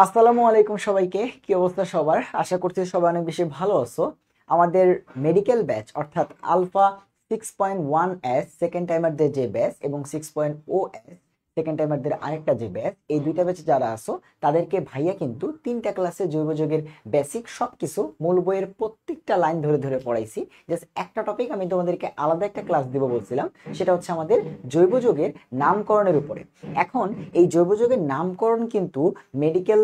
আসসালামু আলাইকুম সবাইকে। কি অবস্থা সবার? আশা করছি সবাই অনেক বেশি ভালো আছো। আমাদের মেডিকেল ব্যাচ অর্থাৎ আলফা 6.1 এস সেকেন্ড টাইমারদের যে ব্যাচ এবং 6.0 এস সেকেন্ড টাইমারদের আরেকটা যে ব্যাচ, এই দুইটা ব্যাচে যারা আসো তাদেরকে ভাইয়া কিন্তু 3টা ক্লাসে জৈব যৌগের বেসিক সবকিছু মূল বইয়ের প্রত্যেকটা লাইন ধরে ধরে পড়াইছি। জাস্ট একটা টপিক আমি তোমাদেরকে আলাদা একটা ক্লাস দিব বলছিলাম, সেটা হচ্ছে আমাদের জৈব যৌগের নামকরণের উপরে। এখন এই জৈব যৌগের নামকরণ কিন্তু মেডিকেল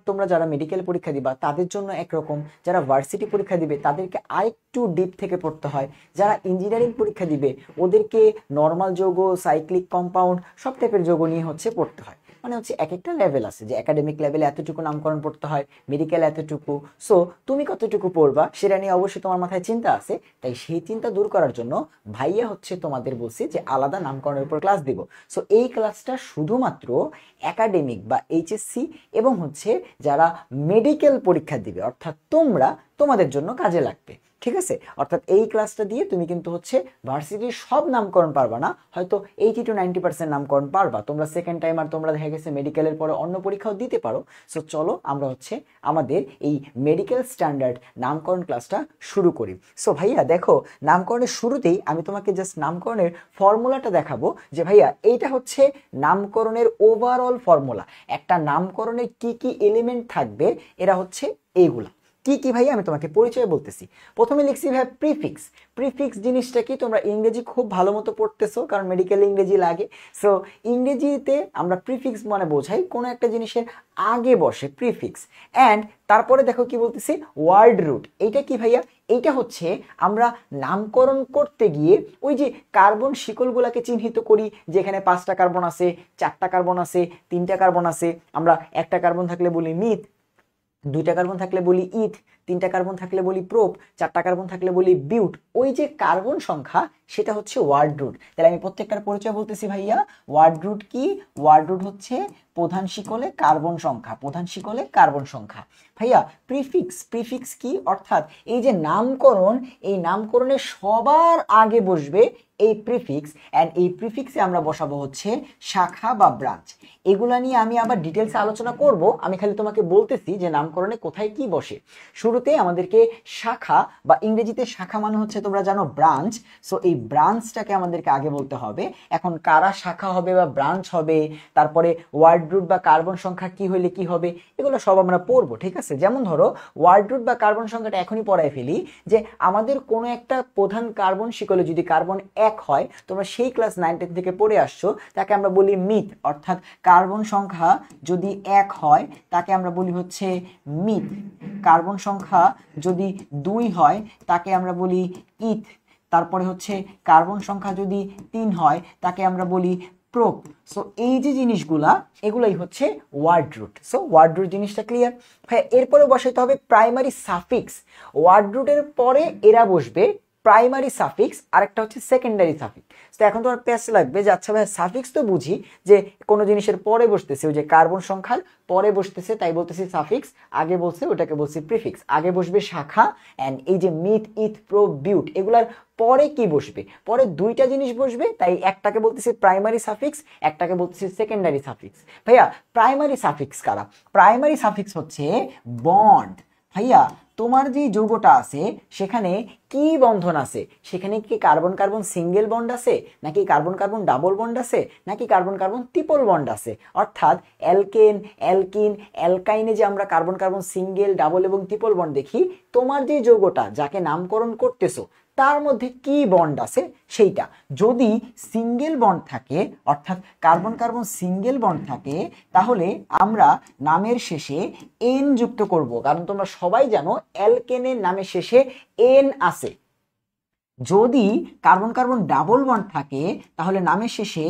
তোমরা যারা মেডিকেল পরীক্ষা দিবা তাদের জন্য একরকম, যারা ভার্সিটি পরীক্ষা দিবে তাদেরকে আরেকটু ডিপ থেকে পড়তে হয়, যারা ইঞ্জিনিয়ারিং পরীক্ষা দিবে ওদেরকে নর্মাল যৌগ, সাইক্লিক কম্পাউন্ড সব টাইপের যৌগ নিয়ে পড়তে হয়। মানে হচ্ছে এক একটা লেভেল আছে, যে একাডেমিক লেভেলে এতটুকু নামকরণ পড়তে হয়, মেডিকেল এতটুকু। সো তুমি কতটুকু পড়বা সেটা নিয়ে অবশ্যই তোমার মাথায় চিন্তা আছে। তাই সেই চিন্তা দূর করার জন্য ভাইয়া হচ্ছে তোমাদের বলছি যে আলাদা নামকরণের উপর ক্লাস দিব। সো এই ক্লাসটা শুধুমাত্র একাডেমিক বা এইচএসসি এবং হচ্ছে যারা মেডিকেল পরীক্ষা দিবে অর্থাৎ তোমাদের জন্য কাজে লাগবে। ঠিক আছে? অর্থাৎ এই ক্লাসটা দিয়ে তুমি কিন্তু হচ্ছে ভার্সিটির সব নামকরণ পারবা না, হয়তো 80 to 90% নামকরণ পারবা। তোমরা সেকেন্ড টাইমার, তোমরা দেখা গেছে মেডিকেলের পরে অন্য পরীক্ষাও দিতে পারো। সো চলো আমরা হচ্ছে আমাদের এই মেডিকেল স্ট্যান্ডার্ড নামকরণ ক্লাসটা শুরু করি। সো ভাইয়া দেখো, নামকরণের শুরুতেই আমি তোমাকে জাস্ট নামকরণের ফর্মুলাটা দেখাবো, যে ভাইয়া এইটা হচ্ছে নামকরণের ওভারঅল ফর্মুলা। একটা নামকরণের কি কি এলিমেন্ট থাকবে এরা হচ্ছে এইগুলা। কি কি ভাই আমি তোমাকে পরিচয় বলতেছি। প্রথমে লিখছি ভাই প্রিফিক্স। প্রিফিক্স জিনিসটা কি? তোমরা ইংরেজি খুব ভালো মতো পড়তেছো, কারণ মেডিকেল ইংরেজি লাগে। সো ইংরেজিতে আমরা প্রিফিক্স মানে বোঝাই কোনো একটা জিনিসের আগে বসে প্রিফিক্স। অ্যান্ড তারপরে দেখো কি বলতেছি, ওয়ার্ড রুট। এইটা কি ভাইয়া? এইটা হচ্ছে আমরা নামকরণ করতে গিয়ে ওই যে কার্বন শিকলগুলাকে চিহ্নিত করি, যেখানে 5টা কার্বন আছে, 4টা কার্বন আছে, 3টা কার্বন আছে। আমরা একটা কার্বন থাকলে বলি মিথ, 2টা কার্বন থাকলে বলি ইথ, 3টা কার্বন থাকলে বলি প্রোপ, 4টা কার্বন থাকলে বলি বিউট। ওই যে কার্বন সংখ্যা সেটা হচ্ছে ওয়ার্ড রুট। তাহলে আমি প্রত্যেকটার পরিচয় বলতেছি ভাইয়া। ওয়ার্ড রুট কি? ওয়ার্ড রুট হচ্ছে প্রধান শিকলে কার্বন সংখ্যা, প্রধান শিকলে কার্বন সংখ্যা। ভাইয়া প্রিফিক্স, প্রিফিক্স কি? অর্থাৎ এই যে নামকরণ, এই নামকরণের সবার আগে বসবে এই প্রিফিক্স। অ্যান্ড এই প্রিফিক্সে আমরা বসাবো হচ্ছে শাখা বা ব্রাঞ্চ। এগুলা নিয়ে আমি আবার ডিটেলসে আলোচনা করব, আমি খালি তোমাকে বলতেছি যে নামকরণে কোথায় কি বসে। শুরুতে আমাদেরকে শাখা বা ইংরেজিতে শাখা মানে হচ্ছে তোমরা জানো ব্রাঞ্চ। সো এই ব্রাঞ্চটাকে আমাদেরকে আগে বলতে হবে। এখন কারা শাখা হবে বা ব্রাঞ্চ হবে, তারপরে ওয়ার্ড রুট বা কার্বন সংখ্যা কি হইলে কি হবে, এগুলো সব আমরা পড়বো। ঠিক আছে? যেমন ধরো ওয়ার্ড রুট বা কার্বন সংখ্যাটা এখনই পড়াই ফেলি, যে আমাদের কোনো একটা প্রধান কার্বন শিকলে যদি কার্বন 1 হয়, তোমরা সেই ক্লাস 9-10 থেকে পড়ে আসছো, তাকে আমরা বলি মিথ। অর্থাৎ কার্বন সংখ্যা যদি 1 হয় তাকে আমরা বলি হচ্ছে মিথ। কার্বন সংখ্যা যদি 2 হয় তাকে আমরা বলি ইথ। তারপরে হচ্ছে কার্বন সংখ্যা যদি 3 হয় তাকে আমরা বলি প্রোপ। সো এই যে জিনিসগুলা, এগুলাই হচ্ছে word root. So word root জিনিসটা ক্লিয়ার। হ্যাঁ, এরপরে বসাইতে হবে প্রাইমারি সাফিক্স। ওয়ার্ড রুটের পরে এরা বসবে প্রাইমারি সাফিক্স, আরেকটা হচ্ছে সেকেন্ডারি সাফিক্স। তো এখন তোমার প্যাচ লাগবে যে আচ্ছা ভাই সাফিক্স তো বুঝি, যে কোনো জিনিসের পরে বসতেছে, ওই যে কার্বন সংখ্যার পরে বসতেছে তাই বলতেছি সাফিক্স, আগে বলছে ওটাকে বলছি প্রিফিক্স। আগে বসবে শাখা, অ্যান্ড এই যে মিথ, ইথ, প্রো, বিউট, এগুলার পরে কি বসবে? পরে 2টা জিনিস বসবে, তাই একটাকে বলতেছি প্রাইমারি সাফিক্স, একটাকে বলতেছি সেকেন্ডারি সাফিক্স। ভাইয়া প্রাইমারি সাফিক্স কারা? প্রাইমারি সাফিক্স হচ্ছে বন্ড। ভাইয়া তোমার যে যৌগটা আছে সেখানে কি বন্ধন আছে? সেখানে কি কার্বন কার্বন সিঙ্গেল বন্ড আছে, নাকি কার্বন কার্বন ডাবল বন্ড আছে, নাকি কার্বন কার্বন ট্রিপল বন্ড আছে? অর্থাৎ অ্যালকেন, অ্যালকিন, অ্যালকাইনে যে আমরা কার্বন কার্বন সিঙ্গেল, ডাবল এবং ট্রিপল বন্ড দেখি, তোমার যে যৌগটা যাকে নামকরণ করতেছো তার মধ্যে কি বন্ড আছে সেইটা। যদি সিঙ্গেল বন্ড থাকে, অর্থাৎ কার্বন কার্বন সিঙ্গেল বন্ড থাকে, তাহলে আমরা নামের শেষে এন যুক্ত করব, কারণ তোমরা সবাই জানো অ্যালকেনের নামের শেষে এন আছে। যদি কার্বন কার্বন ডাবল বন্ড থাকে তাহলে নামের শেষে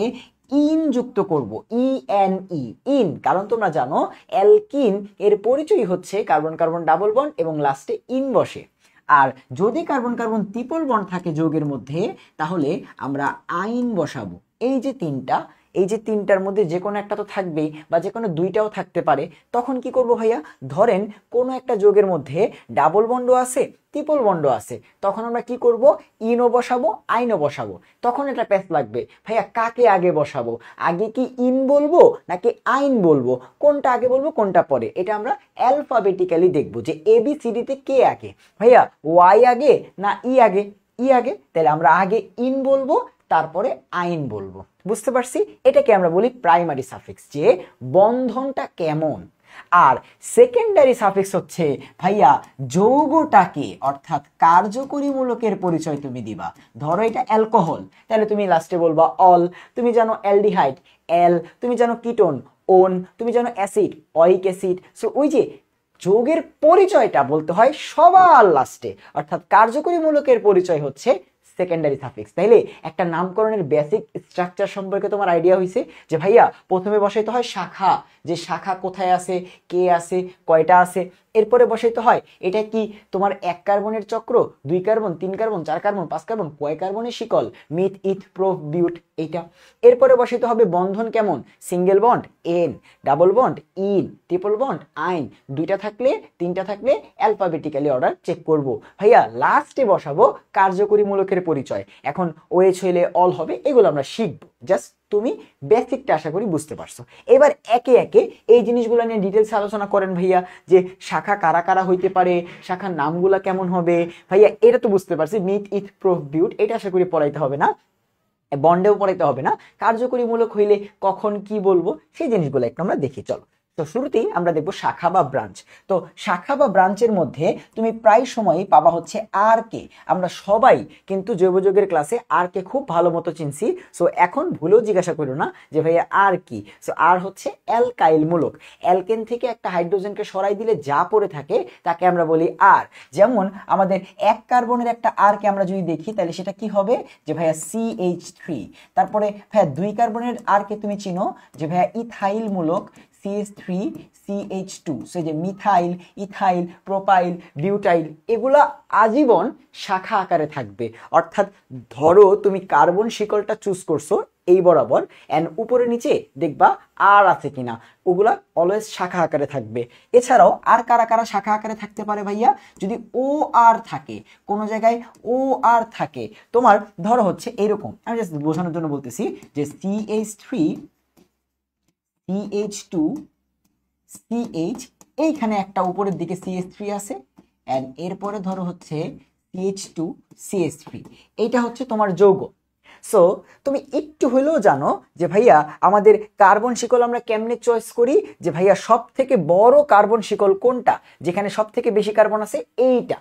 ইন যুক্ত করব, ইএনই, ইন। কারণ তোমরা জানো অ্যালকিন এর পরিচয় হচ্ছে কার্বন কার্বন ডাবল বন্ড এবং লাস্টে ইন বসে। আর যদি কার্বন কার্বন ট্রিপল বন্ড থাকে যৌগের মধ্যে, তাহলে আমরা আইন বসাবো। এই যে 3টা, এই যে তিনটার মধ্যে যে কোনো একটা তো থাকবেই বা যে কোনো দুইটাও থাকতে পারে, তখন কি করব ভাইয়া, ধরেন কোনো একটা যৌগের মধ্যে ডাবল বন্ডও আছে, ট্রিপল বন্ডও আছে, তখন আমরা কি করব, ইনও বসাবো আইনও বসাবো। তখন এটা প্যাচ লাগবে ভাইয়া কাকে আগে বসাবো, আগে কি ইন বলবো নাকি আইন বলবো, কোনটা আগে বলবো কোনটা পরে, এটা আমরা অ্যালফাবেটিক্যালি দেখবো যে ABCDতে কে আগে, ভাইয়া ওয়াই আগে না ই আগে, ই আগে, তাহলে আমরা আগে ইন বলবো তারপরে আইন বলবো। বুঝতে পারছি? এটাকে আমরা বলি প্রাইমারি সাফিক্স, যে বন্ধনটা কেমন। আর সেকেন্ডারি সাফিক্স হচ্ছে ভাইয়া যৌগটাকে অর্থাৎ কার্যকরী মূলকের পরিচয় তুমি দিবা। ধরো এটা অ্যালকোহল, তাহলে তুমি লাস্টে বলবা অল, তুমি জানো অ্যালডিহাইড এল, তুমি জানো কিটোন ওন, তুমি জানো অ্যাসিড অয়িক অ্যাসিড। সো ওই যে যৌগের পরিচয়টা বলতে হয় সবার লাস্টে, অর্থাৎ কার্যকরী মূলকের পরিচয় হচ্ছে সেকেন্ডারি সাফিক্স। তাইলে একটা নামকরণের বেসিক স্ট্রাকচার সম্পর্কে তোমার আইডিয়া হয়েছে যে ভাইয়া প্রথমে বসাইতে হয় শাখা, যে শাখা কোথায় আছে, কে আছে, কয়টা আছে। এরপরে বসাইতে হয় এটা কি তোমার 1 কার্বনের চক্র, 2 কার্বন, 3 কার্বন, 4 কার্বন, 5 কার্বন, কয় কার্বনের শিকল, মিথ ইথ প্রোপ বিউট এইটা। এরপরে বসাইতে হবে বন্ধন কেমন, single bond N, double bond in, triple bond আইন, 2টা থাকলে 3টা থাকলে অ্যালফাবেটিক্যালি অর্ডার চেক করব। ভাইয়া লাস্টে বসাবো কার্যকরী মূলকের পরিচয়। এখন ওএইচ হইলে অল হবে, এগুলো আমরা শিখবো। জাস্ট তুমি বেসিকটা আশা করি বুঝতে পারছো। এবার একে একে এই জিনিসগুলো নিয়ে ডিটেলস আলোচনা করেন ভাইয়া, যে শাখা কারা কারা হইতে পারে, শাখার নামগুলা কেমন হবে। ভাইয়া এটা তো বুঝতে পারছি, মিথ ইথ প্রোপ বিউট, এটা আশা করি পড়াইতে হবে না, বন্ডেও পড়াইতে হবে না। কার্যকরী মূলক হইলে কখন কি বলবো সেই জিনিসগুলো একটু আমরা দেখি চলো। তো শুরুতেই আমরা দেখবো শাখা বা ব্রাঞ্চ। তো শাখা বা ব্রাঞ্চের মধ্যে তুমি প্রায় সময়ই পাবা হচ্ছে আর কে। আমরা সবাই কিন্তু জৈব যৌগের ক্লাসে আর কে খুব ভালো মতো চিনছি। সো এখন ভুলেও জিজ্ঞাসা করো না যে ভাইয়া আর কি। সো আর হচ্ছে অ্যালকাইল মূলক। অ্যালকেন থেকে একটা হাইড্রোজেনকে সরাই দিলে যা পড়ে থাকে তাকে আমরা বলি আর। যেমন আমাদের 1 কার্বনের একটা আর কে আমরা যদি দেখি তাহলে সেটা কি হবে, যে ভাইয়া CH3। তারপরে ভাইয়া 2 কার্বনের আর কে তুমি চিনো যে ভাইয়া ইথাইল মূলক CH3 CH2। সো যে মিথাইল, ইথাইল, প্রোপাইল, বিউটাইল এগুলা আজীবন শাখা আকারে থাকবে। অর্থাৎ ধরো তুমি কার্বন শিকলটা চুজ করছো এই বরাবর, এন্ড উপরে নিচে দেখবা আর আছে কিনা, ওগুলা অলওয়েজ শাখা আকারে থাকবে। এছাড়াও আর কারা কারা শাখা আকারে থাকতে পারে ভাইয়া, যদি ও আর থাকে, কোনো জায়গায় ও আর থাকে, তোমার ধরো হচ্ছে এরকম, আমি জাস্ট বোঝানোর জন্য বলতেছি যে CH3 CH2 CH, এইখানে একটা উপরের দিকে CH3 আছে, এন্ড এরপরে ধরো হচ্ছে CH2 CH3, এইটা হচ্ছে তোমার যৌগ। সো তুমি একটু হলেও জানো যে ভাইয়া আমাদের কার্বন শিকল আমরা কেমনে চয়েস করি, যে ভাইয়া সব থেকে বড় কার্বন শিকল কোনটা, যেখানে সব থেকে বেশি কার্বন আছে এইটা।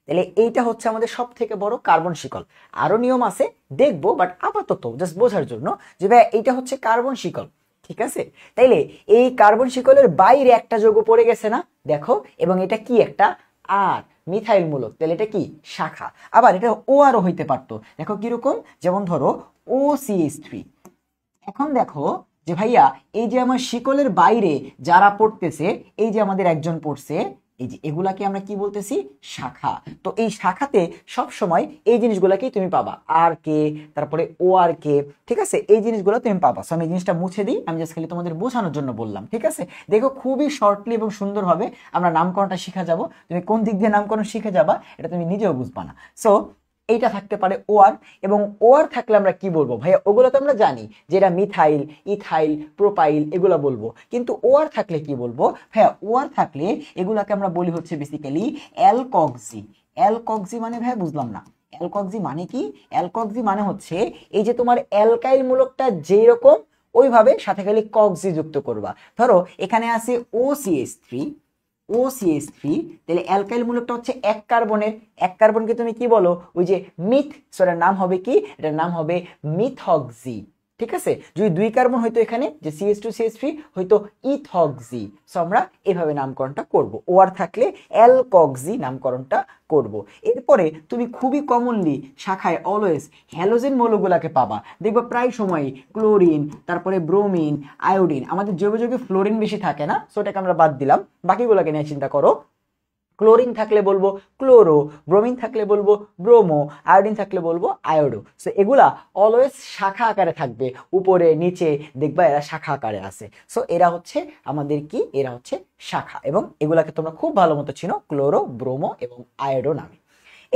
তাহলে এইটা হচ্ছে আমাদের সব থেকে বড় কার্বন শিকল। আরো নিয়ম আছে দেখবো, বাট আপাতত জাস্ট বোঝার জন্য যে ভাইয়া এইটা হচ্ছে কার্বন শিকল। ঠিক আছে, তাইলে এই কার্বন শিকলের বাইরে একটা যৌগ পড়ে গেছে না দেখো, এবং এটা কি একটা আর, মিথাইল মূলক, তাহলে এটা কি শাখা। আবার এটা ও আরও হইতে পারতো, দেখো কিরকম, যেমন ধরো OCH3। এখন দেখো যে ভাইয়া এই যে আমার শিকলের বাইরে যারা পড়তেছে, এই যে আমাদের একজন পড়ছে, এই যে এগুলাকে আমরা কি বলতেছি, শাখা। তো এই শাখাতে সব সময় এই জিনিসগুলাকেই তুমি পাবা, আর কে, তারপরে ও আর কে। ঠিক আছে, এই জিনিসগুলো তুমি পাবা। সো আমি এই জিনিসটা মুছে দিই, আমি জাস্ট খালি তোমাদের বোঝানোর জন্য বললাম। ঠিক আছে, দেখো খুবই শর্টলি এবং সুন্দরভাবে আমরা নামকরণটা শিখা যাব। তুমি কোন দিক দিয়ে নামকরণ শিখে যাবা এটা তুমি নিজেও বুঝবা না। সো এইটা থাকতে পারে ওআর, এবং ওআর থাকলে আমরা কি বলবো ভাইয়া, ওগুলো তো আমরা জানি যে এটা মিথাইল, ইথাইল, প্রোপাইল এগুলো বলবো, কিন্তু ওআর থাকলে কি বলবো ভাইয়া, ওআর থাকলে এগুলাকে আমরা বলি হচ্ছে বেসিক্যালি অ্যালকক্সি। অ্যালকক্সি মানে ভাইয়া বুঝলাম না, অ্যালকক্সি মানে কি? অ্যালকক্সি মানে হচ্ছে এই যে তোমার অ্যালকাইল মূলকটা যেই রকম ওইভাবে সাথে খালি কক্সি যুক্ত করবা। ধরো এখানে আছে OCH3, তাহলে অ্যালকাইল মূলকটা হচ্ছে 1 কার্বনের, 1 কার্বনকে তুমি কি বলো, ওই যে মিথ, এটার নাম হবে কি, এটার নাম হবে মিথক্সি। ঠিক আছে, যদি 2 কার্বন হয়তো এখানে যে CH2 CH3 হয়তো ইথক্সি। সো আমরা এভাবে নামকরণটা করব, ও আর থাকলে অ্যালকক্সি নামকরণটা করব। এরপরে তুমি খুবই কমনলি শাখায় অলওয়েজ হ্যালোজেন মৌলগুলাকে পাবা, দেখবা প্রায় সময় ক্লোরিন, তারপরে ব্রোমিন, আয়োডিন। আমাদের জৈব যৌগে ফ্লোরিন বেশি থাকে না, সো এটাকে আমরা বাদ দিলাম, বাকিগুলোকে নিয়ে চিন্তা করো। ক্লোরিন থাকলে বলবো ক্লোরো, ব্রোমিন থাকলে বলবো ব্রোমো, আয়োডিন থাকলে বলবো আয়োডো। সো এগুলা অলওয়েজ শাখা আকারে থাকবে, উপরে নিচে দেখবা এরা শাখা আকারে আছে। সো এরা হচ্ছে আমাদের কি, এরা হচ্ছে শাখা, এবং এগুলাকে তোমরা খুব ভালো মতো চিনো ক্লোরো, ব্রোমো এবং আয়োডো নামে।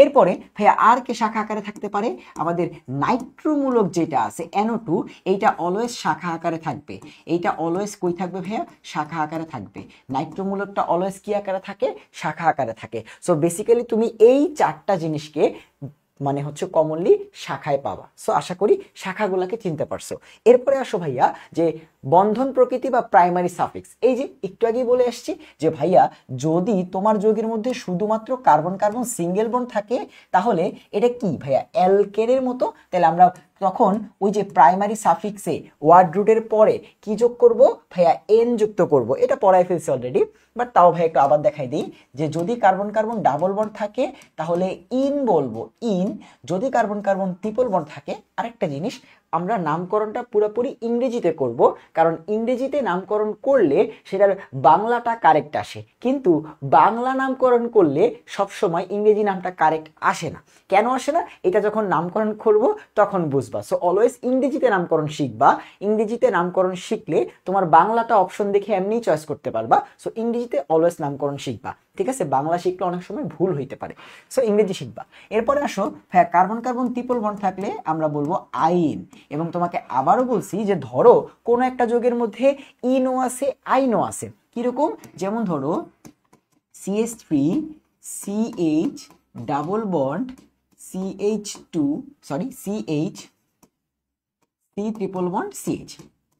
এরপরে ভাইয়া আর কে শাখা আকারে থাকতে পারে, আমাদের নাইট্রোমূলক যেটা আছে NO2, এইটা অলওয়েজ শাখা আকারে থাকবে। এইটা অলওয়েজ কই থাকবে ভাইয়া, শাখা আকারে থাকবে। নাইট্রোমূলকটা অলওয়েজ কি আকারে থাকে, শাখা আকারে থাকে। সো বেসিক্যালি তুমি এই চারটা জিনিসকে মানে হচ্ছে কমনলি শাখায় পাবা। সো আশা করি শাখাগুলোকে চিনতে পারছো। এরপরে আসো ভাইয়া যে বন্ধন প্রকৃতি বা প্রাইমারি সাফিক্স। এই যে একটু আগেই বলে আসছি যে ভাইয়া যদি তোমার যৌগের মধ্যে শুধুমাত্র কার্বন কার্বন সিঙ্গেল বন্ড থাকে তাহলে এটা কি ভাইয়া, অ্যালকেনের মতো। তাহলে আমরা তখন ওই যে প্রাইমারি সাফিক্সে ওয়ার্ড রুটের পরে কি যোগ করব ভাইয়া, এন যুক্ত করব। এটা পড়ায় ফেলছি অলরেডি, বাট তাও ভাই একটু আবার দেখাই দিই যে যদি কার্বন কার্বন ডাবল বন্ড থাকে তাহলে ইন বলবো ইন, যদি কার্বন কার্বন ট্রিপল বন্ড থাকে। আরেকটা জিনিস, আমরা নামকরণটা পুরোপুরি ইংরেজিতে করব, কারণ ইংরেজিতে নামকরণ করলে সেটার বাংলাটা কারেক্ট আসে, কিন্তু বাংলা নামকরণ করলে সবসময় ইংরেজি নামটা কারেক্ট আসে না। কেন আসে না, এটা যখন নামকরণ করব তখন বুঝবা। সো অলওয়েজ ইংরেজিতে নামকরণ শিখবা। ইংরেজিতে নামকরণ শিখলে তোমার বাংলাটা অপশন দেখে এমনি চয়েস করতে পারবা। সো ইংরেজিতে অলওয়েজ নামকরণ শিখবা, ঠিক আছে? বাংলা শিখলে অনেক সময় ভুল হইতে পারে, সো ইংরেজি শিখবা। এরপরে আসো হ্যাঁ, কার্বন কার্বন ট্রিপল বন্ড থাকলে আমরা বলবো আইন। এবং তোমাকে আবারও বলছি যে ধরো কোনো একটা যৌগের মধ্যে ইনও আছে আইনও আছে, কিরকম, যেমন ধরো CH3 CH double bond CH2 sorry CH C triple bond CH।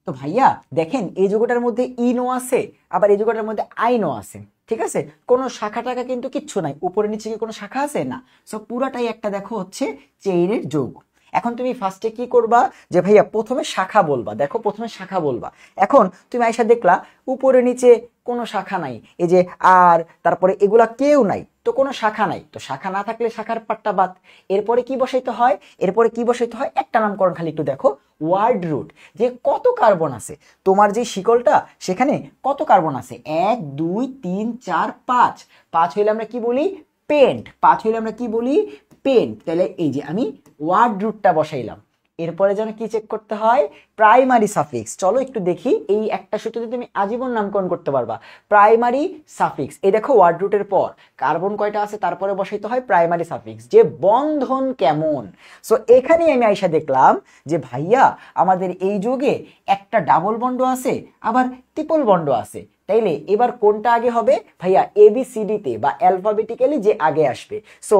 তো ভাইয়া দেখেন এই যৌগটার মধ্যে ইনও আছে আবার এই যৌগটার মধ্যে আইনও আছে, ঠিক আছে? কোনো শাখা টাখা কিন্তু কিচ্ছু নাই, উপরে নিচে কি কোনো শাখা আছে না। সো পুরাটাই একটা দেখো হচ্ছে চেইনের যৌগ। এখন তুমি ফার্স্টে কি করবা যে ভাইয়া প্রথমে শাখা বলবা, দেখো প্রথমে শাখা বলবা। এখন তুমি আইসা দেখলা উপরে নিচে কোনো শাখা নাই, এই যে আর তারপরে এগুলা কেউ নাই, তো কোনো শাখা নাই। তো শাখা না থাকলে শাখার পাট্টা বাদ। এরপরে কি বসাইতে হয়, এরপরে কি বসাইতে হয়, একটা নামকরণ খালি একটু দেখো, ওয়ার্ড রুট, যে কত কার্বন আছে তোমার যে শিকলটা সেখানে কত কার্বন আছে, 1 2 3 4 5। 5 হইলে আমরা কি বলি, পেন্ট। 5 হইলে আমরা কি বলি, পেন্ট। তাহলে এই যে আমি ওয়ার্ড রুটটা বসাইলাম। এরপরে যেন কি চেক করতে হয়, প্রাইমারি সাফিক্স। চলো একটু দেখি, এই একটা সূত্রতে তুমি আজীবন নামকরণ করতে পারবা। প্রাইমারি সাফিক্স, এই দেখো ওয়ার্ড রুটের পর কার্বন কয়টা আছে তারপরে বসাইতে হয় প্রাইমারি সাফিক্স, যে বন্ধন কেমন। সো এখানেই আমি আইসা দেখলাম যে ভাইয়া আমাদের এই যৌগে একটা ডাবল বন্ড আছে আবার ট্রিপল বন্ড আছে। তাইলে এবার কোনটা আগে হবে ভাইয়া, ABCD তে বা অ্যালফাবেটিক্যালি যে আগে আসবে। সো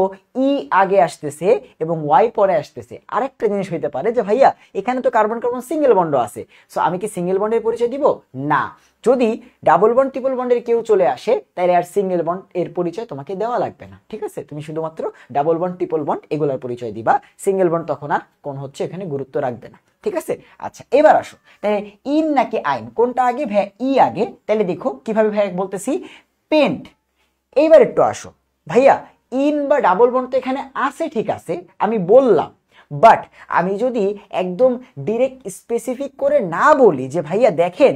ই আগে আসতেছে এবং ওয়াই পরে আসতেছে। আরেকটা জিনিস হইতে পারে যে ভাইয়া এখানে তো কার্বন কার্বন সিঙ্গেল বন্ড আছে, সো আমি কি সিঙ্গেল বন্ডের পরিচয় দিব না। যদি ডাবল বন্ড ট্রিপল বন্ডের কেউ চলে আসে তাহলে আর সিঙ্গেল বন্ড এর পরিচয় তোমাকে দেওয়া লাগবে না, ঠিক আছে? তুমি শুধুমাত্র ডাবল বন্ড ট্রিপল বন্ড এগুলোর পরিচয় দিবা, সিঙ্গেল বন্ড তখন আর কোন হচ্ছে এখানে গুরুত্ব রাখবে না, ঠিক আছে? আচ্ছা এবার আসো, তাহলে ইন নাকি আইন কোনটা আগে ভাইয়া, ই আগে। তাহলে দেখো কিভাবে ভাইয়া বলতেছি, পেন্ট। এইবার একটু আসো ভাইয়া, ইন বা ডাবল বন্ড তো এখানে আছে, ঠিক আছে আমি বললাম, বাট আমি যদি একদম ডিরেক্ট স্পেসিফিক করে না বলি যে ভাইয়া দেখেন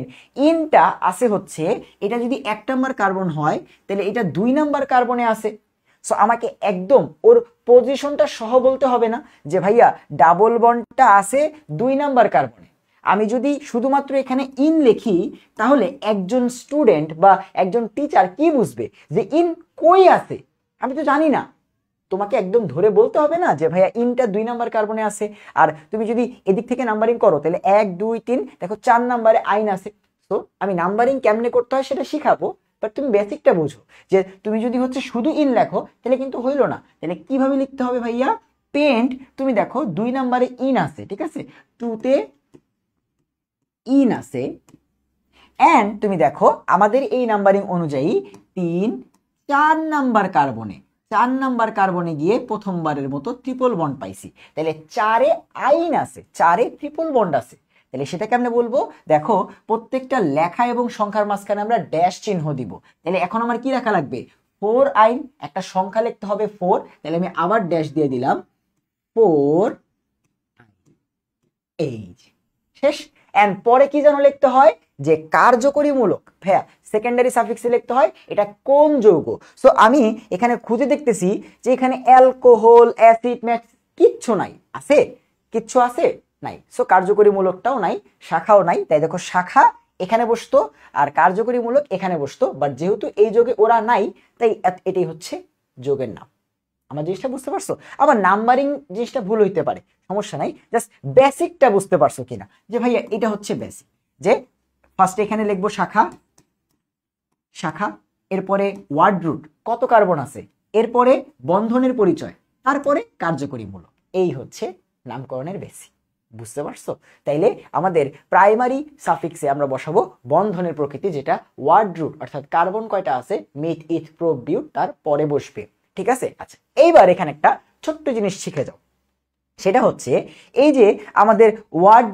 ইনটা আছে হচ্ছে, এটা যদি 1 নাম্বার কার্বন হয় তাহলে এটা 2 নাম্বার কার্বনে আছে। সো আমাকে একদম ওর পজিশনটা সহ বলতে হবে না যে ভাইয়া ডাবল বন্ডটা আছে 2 নাম্বার কার্বনে। আমি যদি শুধুমাত্র এখানে ইন লিখি তাহলে একজন স্টুডেন্ট বা একজন টিচার কি বুঝবে যে ইন কই আছে, আমি তো জানি না। তোমাকে একদম ধরে বলতে হবে না যে ভাইয়া ইনটা 2 নাম্বার কার্বনে আছে। আর তুমি যদি এদিক থেকে নাম্বারিং করো তাহলে 1 2 3 দেখো 4 নাম্বারে আইন আছে। তো আমি নাম্বারিং কেমনে করতে হয় সেটা শিখাবো, বাট তুমি বেসিকটা বুঝো যে তুমি যদি হচ্ছে শুধু ইন লেখো তাহলে কিন্তু হইলো না। তাহলে কিভাবে লিখতে হবে ভাইয়া, পেন্ট। তুমি দেখো 2 নাম্বারে ইন আছে, ঠিক আছে, 2তে ইন আছে। এন্ড তুমি দেখো আমাদের এই নাম্বারিং অনুযায়ী 3 4 নাম্বার কার্বনে, 4 নাম্বার কার্বনে গিয়ে প্রথমবারের মতো ট্রিপল বন্ড পাইছি। তাহলে 4-এ আইন আছে, 4-এ ট্রিপল বন্ড আছে। তাহলে সেটা কেমনে বলবো, দেখো প্রত্যেকটা লেখা এবং সংখ্যার মাঝখানে আমরা ড্যাশ চিহ্ন দিব। তাহলে এখন আমার কি রাখা লাগবে, 4 আইন, একটা সংখ্যা লিখতে হবে 4। তাহলে আমি আবার ড্যাশ দিয়ে দিলাম 4 এই শেষ। এন্ড পরে কি যেন লিখতে হয়, যে কার্যকরীমূলক। ভাইয়া সেকেন্ডারি সাফিক্সে লিখতে হয় এটা কোন যৌগ। সো আমি এখানে খুঁজে দেখতেছি যে এখানে অ্যালকোহল, অ্যাসিড, ম্যাথ কিচ্ছু নাই, আছে কিচ্ছু আছে নাই। সো কার্যকরীমূলকটাও নাই, শাখাও নাই। তাই দেখো শাখা এখানে বসতো আর কার্যকরীমূলক এখানে বসতো, বাট যেহেতু এই যোগে ওরা নাই তাই এটাই হচ্ছে যোগের নাম। আমার জিনিসটা বুঝতে পারছো? আবার নাম্বারিং জিনিসটা ভুল হইতে পারে, সমস্যা নাই, জাস্ট বেসিকটা বুঝতে পারছো কিনা, যে ভাইয়া এটা হচ্ছে বেসিক। যে ফার্স্টে এখানে লিখবো শাখা, শাখা, এরপরে ওয়ার্ড রুট কত কার্বন আছে, এরপরে বন্ধনের পরিচয়, তারপরে কার্যকরীমূলক। এই হচ্ছে নামকরণের বেসিক। বুঝতে পারছো? তাইলে আমাদের প্রাইমারি সাফিক্সে আমরা বসাবো বন্ধনের প্রকৃতি, যেটা ওয়ার্ড রুট অর্থাৎ কার্বন কয়টা আছে, মিথ, ইথ, প্রোপ, বিউট, তার পরে বসবে। ঠিক আছে? আচ্ছা, এইবার এখানে একটা ছোট্ট জিনিস শিখে যাও। সেটা হচ্ছে এই যে আমাদের ওয়ার্ড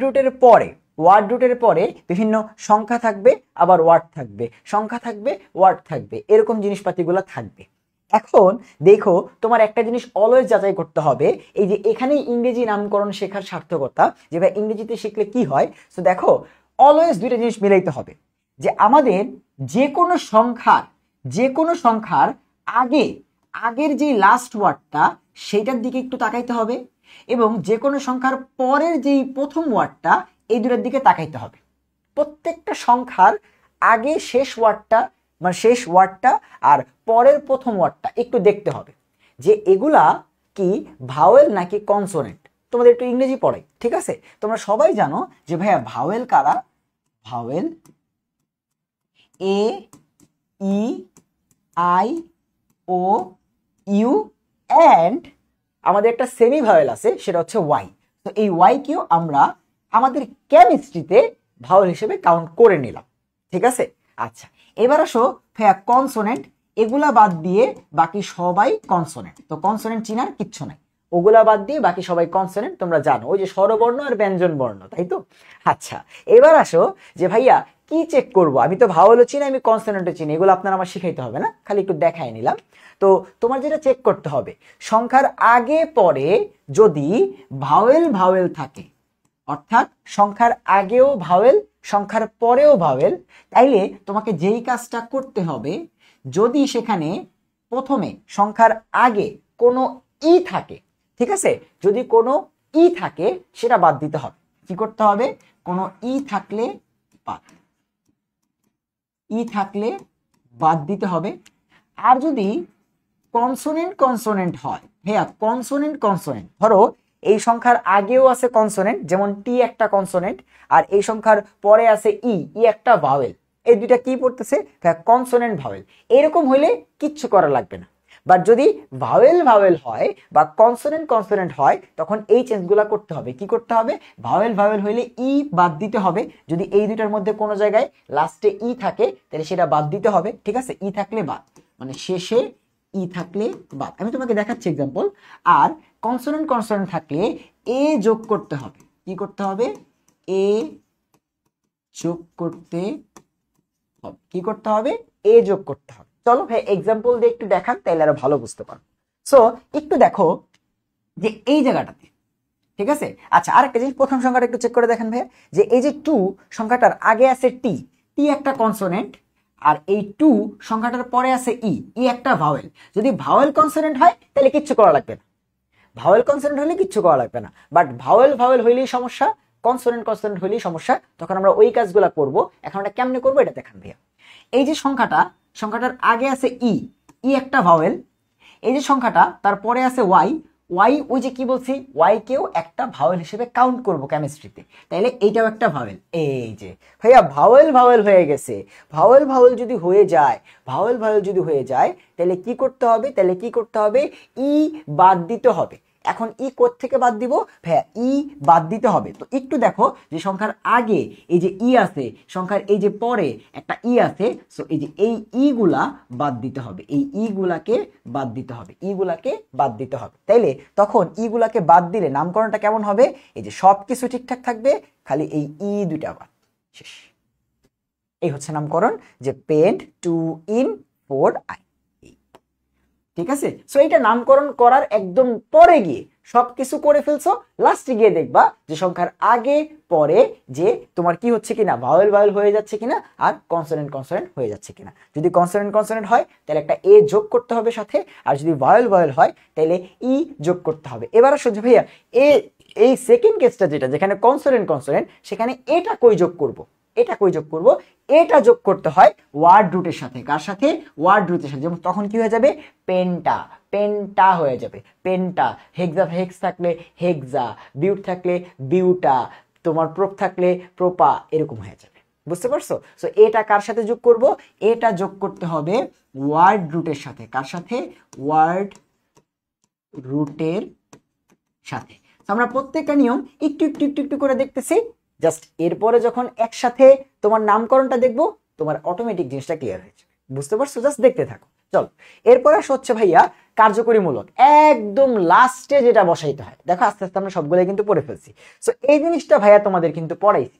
রুটের পরে বিভিন্ন সংখ্যা থাকবে, আবার ওয়ার্ড থাকবে, সংখ্যা থাকবে, ওয়ার্ড থাকবে, এরকম জিনিসপাতিগুলো থাকবে। এখন দেখো, তোমার একটা জিনিস অলওয়েজ যাচাই করতে হবে, এই যে এখানেই ইংরেজি নামকরণ শেখার সার্থকতা, যে ভাই ইংরেজিতে শিখলে কি হয়। তো দেখো, অলওয়েজ দুইটা জিনিস মিলাইতে হবে, যে আমাদের যে কোনো সংখ্যার আগের যে লাস্ট ওয়ার্ডটা সেটার দিকে একটু তাকাইতে হবে, এবং যে কোনো সংখ্যার পরের যেই প্রথম ওয়ার্ডটা, এই দুটোর দিকে তাকাইতে হবে। প্রত্যেকটা সংখ্যার আগে শেষ ওয়ার্ডটা, মানে শেষ ওয়ার্ডটা আর পরের প্রথম ওয়ার্ডটা একটু দেখতে হবে, যে এগুলা কি ভাওয়েল নাকি কনসোনেন্ট। তোমাদের একটু ইংরেজি পড়ে, ঠিক আছে? তোমরা সবাই জানো যে ভাইয়া ভাওয়েল কারা, vowel A, E, I, O, U, and আমাদের একটা সেমি ভাওয়েল আছে, সেটা হচ্ছে ওয়াই। তো এই ওয়াই কেও আমরা আমাদের কেমিস্ট্রিতে ভাওয়েল হিসেবে কাউন্ট করে নিলাম। ঠিক আছে? আচ্ছা, এবার আসো ভাইয়া কনসোনেন্ট, এগুলা বাদ দিয়ে বাকি সবাই কনসোনেন্ট। তো কনসোনেন্ট চিনার কিচ্ছু নাই, ওগুলা বাদ দিয়ে বাকি সবাই কনসোনেন্ট। তোমরা জানো ওই যে স্বরবর্ণ আর ব্যঞ্জন বর্ণ, তাই তো? আচ্ছা, এবার আসো যে ভাইয়া কি চেক করব, আমি তো ভাওয়েলও চিনি, আমি কনসোনেন্টও চিনি, এগুলো আপনার আমার শিখাইতে হবে না, খালি একটু দেখাই নিলাম। তো তোমার যেটা চেক করতে হবে, সংখ্যার আগে পরে যদি ভাওয়েল থাকে, অর্থাৎ সংখ্যার আগেও ভাওয়েল, সংখ্যার পরেও ভাওয়েল, তাইলে তোমাকে যেই কাজটা করতে হবে, যদি সেখানে প্রথমে সংখ্যার আগে কোনো ই থাকে, ঠিক আছে, যদি কোনো ই থাকে সেটা বাদ দিতে হবে। কি করতে হবে? কোনো ই থাকলে বাদ দিতে হবে। আর যদি কনসোনেন্ট হয়, হ্যাঁ কনসোনেন্ট, ধরো এই সংখ্যার আগেও আছে কনসোনেন্ট, যেমন টি একটা কনসোনেন্ট, আর এই সংখ্যার পরে আছে ই একটা ভাওয়েল, এই দুইটা কি পড়তেছে? Consonant vowel. এরকম হইলে কিচ্ছু করা লাগবে না। বাট যদি ভাওয়েল হয় বা কনসোনেন্ট হয়, তখন এই চেঞ্জগুলো করতে হবে। কি করতে হবে? ভাওয়েল হইলে ই বাদ দিতে হবে। যদি এই দুইটার মধ্যে কোনো জায়গায় লাস্টে ই থাকে তাহলে সেটা বাদ দিতে হবে। ঠিক আছে? ই থাকলে বাদ, মানে শেষে ই থাকলে বাদ। আমি তোমাকে দেখাচ্ছি এক্সাম্পল। আর কনসোনেন্ট থাকলে এ যোগ করতে হবে। কি করতে হবে? এ যোগ করতে হবে। কি করতে হবে? এ যোগ করতে হবে। চলো ভাই এক্সাম্পল দিয়ে একটু দেখান, তাইলে আরো ভালো বুঝতে পারো। সো একটু দেখো যে এই জায়গাটাতে, ঠিক আছে? আচ্ছা, আরেকটা জিনিস, প্রথম সংখ্যাটা একটু চেক করে দেখেন ভাই, যে এই যে 2 সংখ্যাটার আগে আছে টি একটা কনসোনেন্ট, আর এই 2 সংখ্যাটার পরে আছে ই একটা ভাওয়েল। যদি ভাওয়েল কনসোনেন্ট হয় তাহলে কিচ্ছু করা লাগবে না, ভাওয়েল কনসোনেন্ট হলে কিচ্ছু করা লাগবে না। বাট ভাওয়েল হইলেই সমস্যা, কনসোনেন্ট হইলেই সমস্যা। তখন আমরা ওই কাজগুলো করব। এখন আমরা কেমনে করবো এটা দেখান ভাইয়া। এই যে সংখ্যাটার আগে আছে ই একটা ভাওয়েল। এই যে সংখ্যাটা তারপরে আছে ওয়াই, ওই যে কি বলছি, ওয়াই কেও একটা ভাওয়েল হিসেবে কাউন্ট করব কেমিস্ট্রিতে, তাইলে এইটাও একটা ভাওয়েল। এই যে ভাইয়া ভাওয়েল হয়ে গেছে। ভাওয়েল যদি হয়ে যায় তাহলে কি করতে হবে? ই বাদ দিতে হবে। এখন ই কোত্থেকে বাদ দিব ভাইয়া? ই বাদ দিতে হবে। তো একটু দেখো যে সংখ্যার আগে এই যে ই আছে, সংখ্যার এই যে পরে একটা ই আছে, সো এই যে এই ই গুলা বাদ দিতে হবে, এই ই গুলাকে বাদ দিতে হবে। তাইলে তখন ই গুলাকে বাদ দিলে নামকরণটা কেমন হবে? এই যে সবকিছু ঠিকঠাক থাকবে, খালি এই ই দুইটা বাদ, শেষ। এই হচ্ছে নামকরণ, যে পেন্ট 2 in 4i। ঠিক আছে। সো এটা নামকরণ করার একদম পরে গিয়ে সবকিছু করে ফেলছো, লাস্টে গিয়ে দেখবা যে সংখ্যার আগে পরে যে তোমার কি হচ্ছে কিনা, ভাওয়েল ভাওয়েল হয়ে যাচ্ছে কিনা আর কনসোনেন্ট কনসোনেন্ট হয়ে যাচ্ছে কিনা। যদি কনসোনেন্ট কনসোনেন্ট হয় তাহলে একটা এ যোগ করতে হবে সাথে, আর যদি ভাওয়েল ভাওয়েল হয় তাহলে ই যোগ করতে হবে। এবার আসো যে ভাইয়া এই সেকেন্ড কেসটা যেটা, যেখানে কনসোনেন্ট কনসোনেন্ট, সেখানে এটা কই যোগ করব, এটা কই যোগ করব, এটা যোগ করতে হয় ওয়ার্ড রুটের সাথে। কার সাথে? ওয়ার্ড রুটের সাথে। যেমন তখন কি হয়ে যাবে? পেন্টা, পেন্টা হয়ে যাবে, পেন্টা। হেক্সা, হেক্স থাকলে হেক্সা, বিউট থাকলে বিউটা, তোমার প্রোপ থাকলে প্রোপা, এরকম হয়ে যাবে। বুঝতে পারছো? সো এটা কার সাথে যোগ করব? এটা যোগ করতে হবে ওয়ার্ড রুটের সাথে। কার সাথে? ওয়ার্ড রুটের সাথে। আমরা প্রত্যেকটা নিয়ম একটু একটু একটু একটু করে দেখতেছি। জাস্ট এরপরে যখন একসাথে তোমার নামকরণটা দেখবো, তোমার অটোমেটিক জিনিসটা ক্লিয়ার হয়ে যাবে। বুঝতে পারছো? জাস্ট দেখতে থাকো। চলো এরপরে আসো হচ্ছে ভাইয়া কার্যকরীমূলক, একদম লাস্টে যেটা বসাইতে হয়। দেখো আস্তে আস্তে আমরা সবগুলাই কিন্তু পড়ে ফেলছি। সো এই জিনিসটা ভাইয়া তোমাদের কিন্তু পড়াইছি,